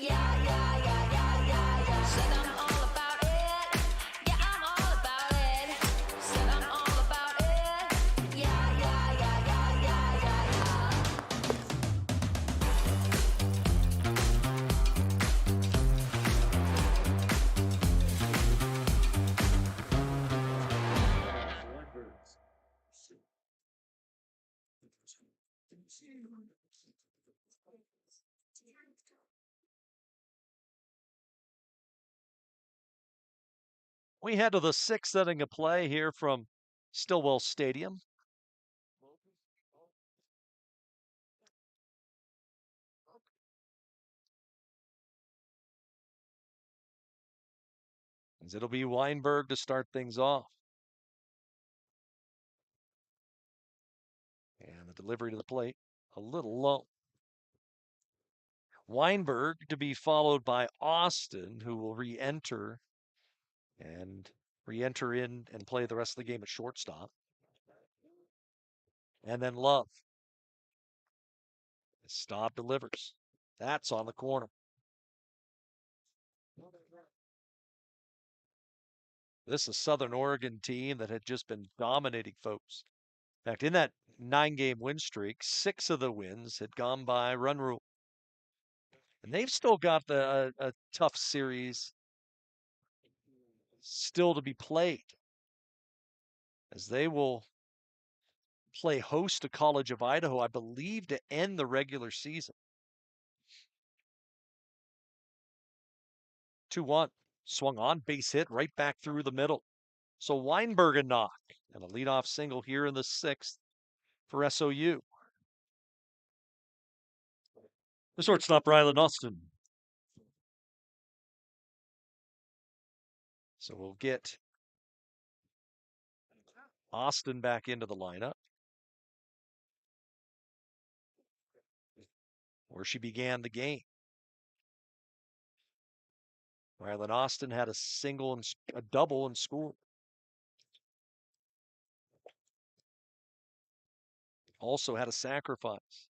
Yeah, yeah, yeah, yeah, yeah, yeah. Said I'm all about it. Yeah, I'm all about it. Said I'm all about it. Yeah, yeah, yeah, yeah, yeah, yeah, yeah. We head to the 6th inning of play here from Stillwell Stadium. As it'll be Weinberg to start things off. And the delivery to the plate, a little low. Weinberg to be followed by Austin, who will re-enter in and play the rest of the game at shortstop. And then Love. Staub delivers. That's on the corner. This is a Southern Oregon team that had just been dominating folks. In fact, in that 9-game win streak, 6 of the wins had gone by run rule. And they've still got a tough series still to be played, as they will play host to College of Idaho, I believe, to end the regular season. 2-1. Swung on, base hit, right back through the middle. So Weinberg a knock, and a leadoff single here in the 6th for SOU. The shortstop, Rylan Austin. So we'll get Austin back into the lineup, where she began the game. Rylan Austin had a double and scored. Also had a sacrifice,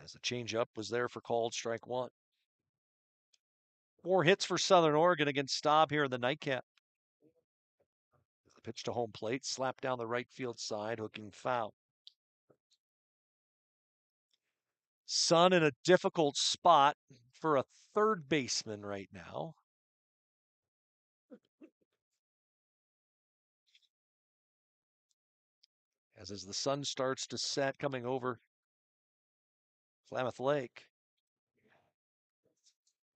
as the changeup was there for called strike 1. 4 hits for Southern Oregon against Staub here in the nightcap. The pitch to home plate, slapped down the right field side, hooking foul. Sun in a difficult spot for a third baseman right now. As the sun starts to set, coming over Klamath Lake.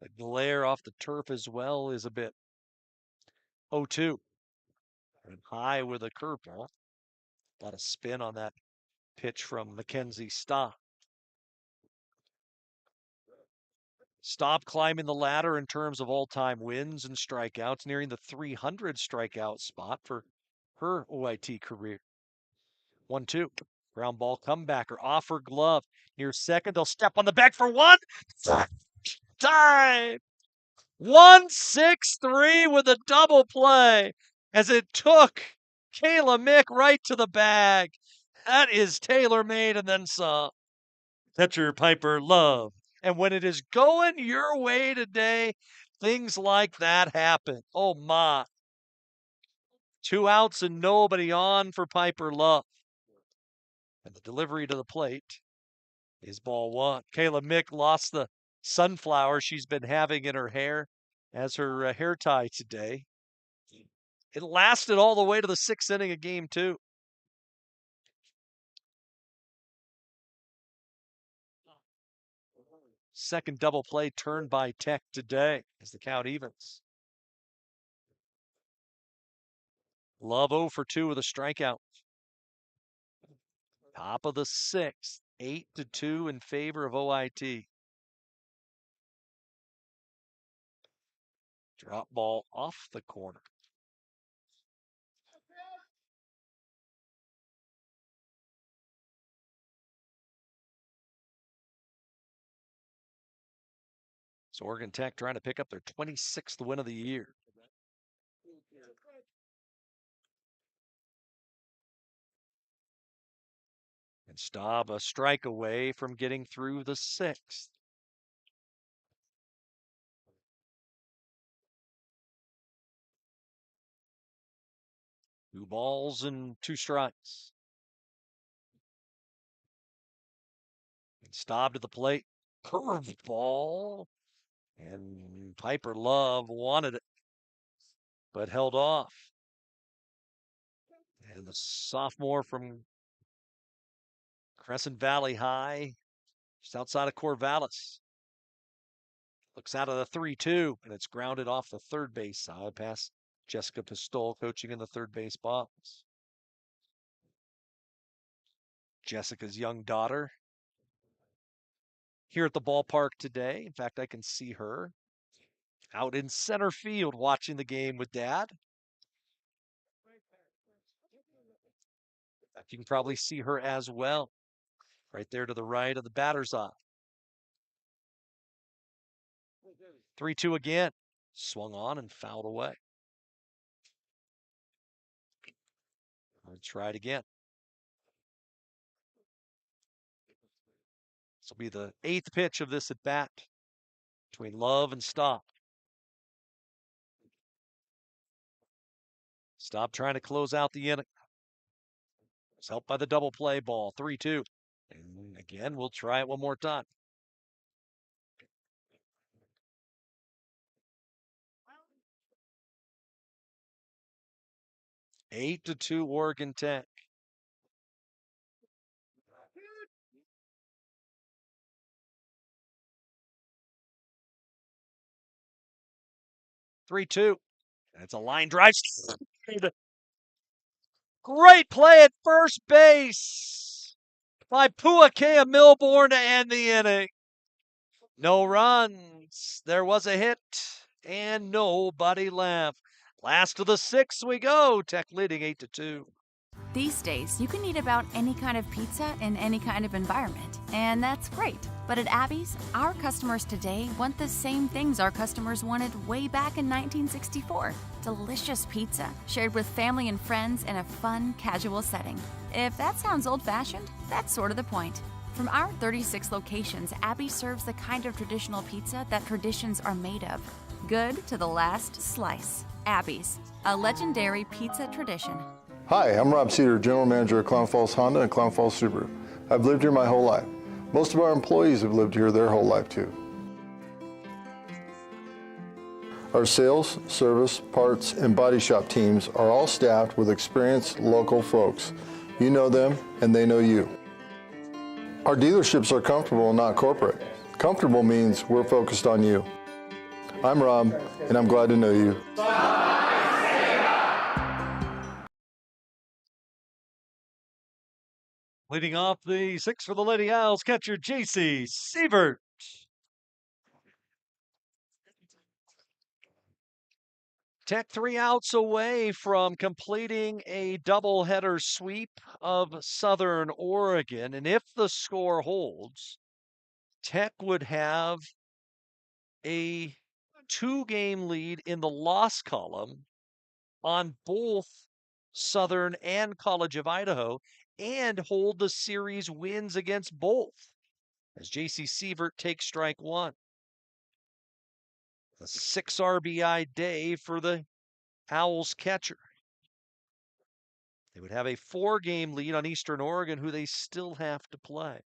The glare off the turf as well is a bit 0-2. And high with a curveball. A lot of spin on that pitch from Mackenzie Staub. Staub climbing the ladder in terms of all-time wins and strikeouts, nearing the 300 strikeout spot for her OIT career. 1-2. Ground ball comebacker. Off her glove. Near second. They'll step on the back for one. Time. 1-6-3 with a double play, as it took Kayla Mick right to the bag. That is tailor-made and then some. Catcher Piper Love. And when it is going your way today, things like that happen. Oh my. 2 outs and nobody on for Piper Love. And the delivery to the plate is ball 1. Kayla Mick lost the sunflower she's been having in her hair as her hair tie today. It lasted all the way to the 6th inning of game 2. Second double play turned by Tech today as the count evens. Love 0 for 2 with a strikeout. Top of the sixth, 8-2 in favor of OIT. Drop ball off the corner. So Oregon Tech trying to pick up their 26th win of the year. And Staub a strike away from getting through the sixth. Two balls and 2 strikes. And Staub to the plate. Curveball. And Piper Love wanted it, but held off. And the sophomore from Crescent Valley High, just outside of Corvallis, looks out of the 3-2, and it's grounded off the third base side past Jessica Pistol, coaching in the third base box. Jessica's young daughter here at the ballpark today. In fact, I can see her out in center field watching the game with Dad. In fact, you can probably see her as well, right there to the right of the batter's eye. 3-2 again. Swung on and fouled away. Let's try it again. This will be the 8th pitch of this at bat between Love and Staub. Staub trying to close out the inning. It's helped by the double play ball. 3-2. And again, we'll try it one more time. Eight to 2 Oregon Tech. Three-two. That's a line drive. Great play at first base by Puakea Milbourne to end the inning. No runs. There was a hit and nobody left. Last of the 6th we go. Tech leading 8-2. These days, you can eat about any kind of pizza in any kind of environment, and that's great. But at Abby's, our customers today want the same things our customers wanted way back in 1964. Delicious pizza, shared with family and friends in a fun, casual setting. If that sounds old-fashioned, that's sort of the point. From our 36 locations, Abby serves the kind of traditional pizza that traditions are made of. Good to the last slice. Abby's, a legendary pizza tradition. Hi, I'm Rob Cedar, General Manager of Clown Falls Honda and Clown Falls Subaru. I've lived here my whole life. Most of our employees have lived here their whole life too. Our sales, service, parts, and body shop teams are all staffed with experienced local folks. You know them and they know you. Our dealerships are comfortable and not corporate. Comfortable means we're focused on you. I'm Rob, and I'm glad to know you. Leading off the 6th for the Lady Owls, catcher J.C. Sievert. Tech 3 outs away from completing a doubleheader sweep of Southern Oregon. And if the score holds, Tech would have a 2-game lead in the loss column on both Southern and College of Idaho, and hold the series wins against both as J.C. Sievert takes strike one. A 6 RBI day for the Owls catcher. They would have a 4-game lead on Eastern Oregon, who they still have to play.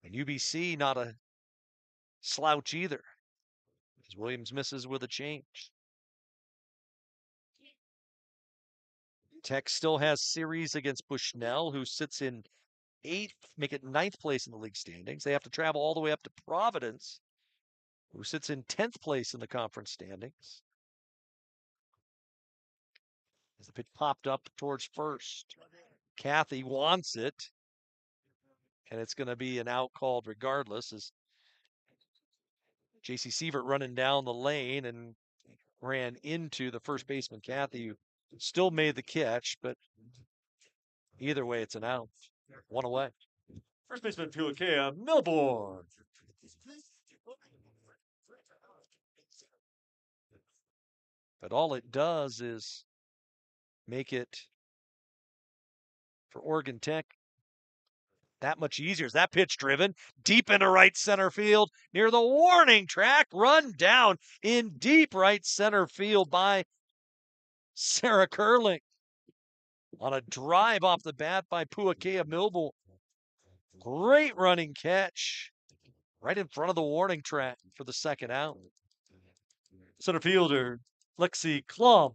And UBC not a slouch either, as Williams misses with a change. Tech still has series against Bushnell, who sits in 8th, make it 9th place in the league standings. They have to travel all the way up to Providence, who sits in 10th place in the conference standings. As the pitch popped up towards first, Kathy wants it, and it's going to be an out called regardless as J.C. Sievert running down the lane and ran into the first baseman, Kathy, who still made the catch, but either way, it's an out. One away. First baseman, Puakea Milbourne. But all it does is make it, for Oregon Tech, that much easier. Is that pitch driven deep into right center field near the warning track, run down in deep right center field by Sarah Curling on a drive off the bat by Puakea Milbourne. Great running catch right in front of the warning track for the second out. Center fielder Lexi Klum.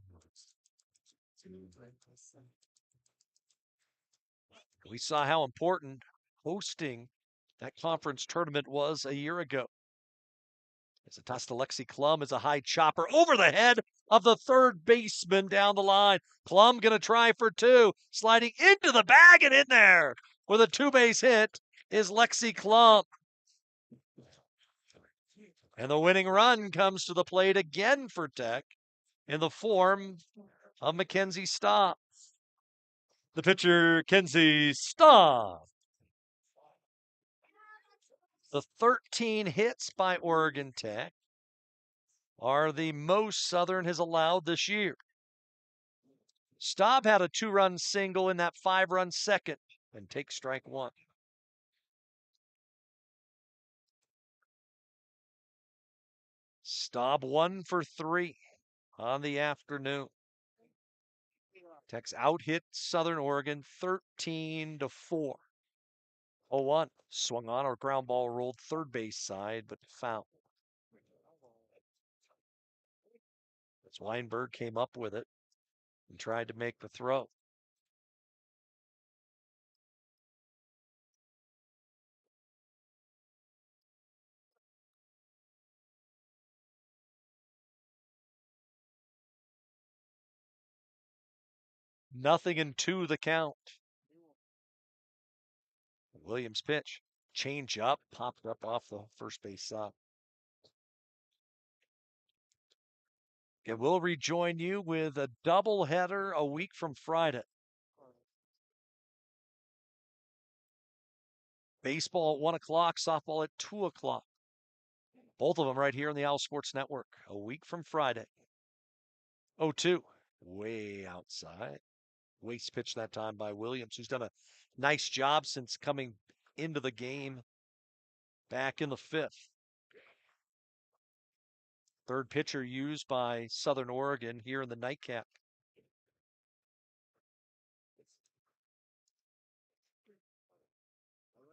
We saw how important hosting that conference tournament was a year ago. As a toss to Lexi Klum is a high chopper over the head of the third baseman down the line. Klum going to try for two, sliding into the bag and in there with a two-base hit is Lexi Klum. And the winning run comes to the plate again for Tech in the form of Mackenzie Staub. The pitcher, Kenzie Staub. The 13 hits by Oregon Tech are the most Southern has allowed this year. Staub had a 2-run single in that 5-run second and takes strike one. Staub 1 for 3 on the afternoon. Tech's out hit Southern Oregon 13-4. 0-1. Swung on, or ground ball rolled third base side, but foul. As Weinberg came up with it and tried to make the throw. Nothing in 2 the count. Williams pitch. Change up, popped up off the first base side. Okay, we'll rejoin you with a doubleheader a week from Friday. Baseball at 1 o'clock, softball at 2 o'clock. Both of them right here on the Owl Sports Network a week from Friday. 0-2, way outside. Waste pitch that time by Williams, who's done a nice job since coming into the game back in the 5th. Third pitcher used by Southern Oregon here in the nightcap.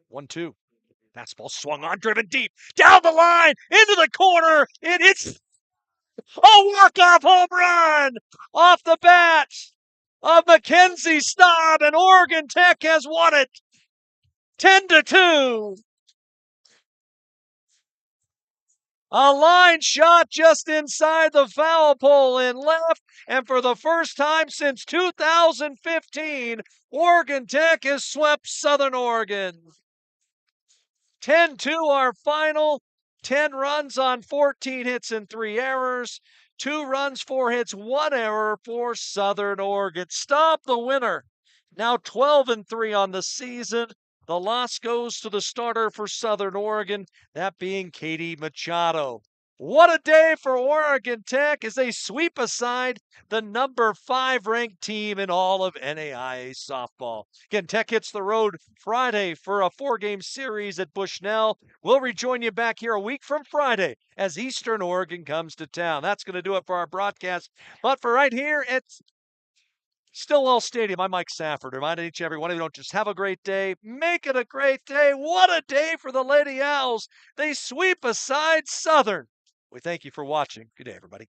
One, two. Fastball swung on, driven deep, down the line, into the corner. It's a walk-off home run off the bat of Mackenzie Staub, and Oregon Tech has won it 10-2. A line shot just inside the foul pole in left, and for the first time since 2015, Oregon Tech has swept Southern Oregon. 10-2 our final, 10 runs on 14 hits and 3 errors, 2 runs, 4 hits, 1 error for Southern Oregon. Staub the winner, now 12-3 on the season. The loss goes to the starter for Southern Oregon, that being Katie Machado. What a day for Oregon Tech as they sweep aside the number 5 ranked team in all of NAIA softball. Again, Tech hits the road Friday for a 4-game series at Bushnell. We'll rejoin you back here a week from Friday as Eastern Oregon comes to town. That's going to do it for our broadcast. But for right here, it's Stillwell Stadium. I'm Mike Safford. Reminding each and every one of you, don't just have a great day, make it a great day. What a day for the Lady Owls. They sweep aside Southern. We thank you for watching. Good day, everybody.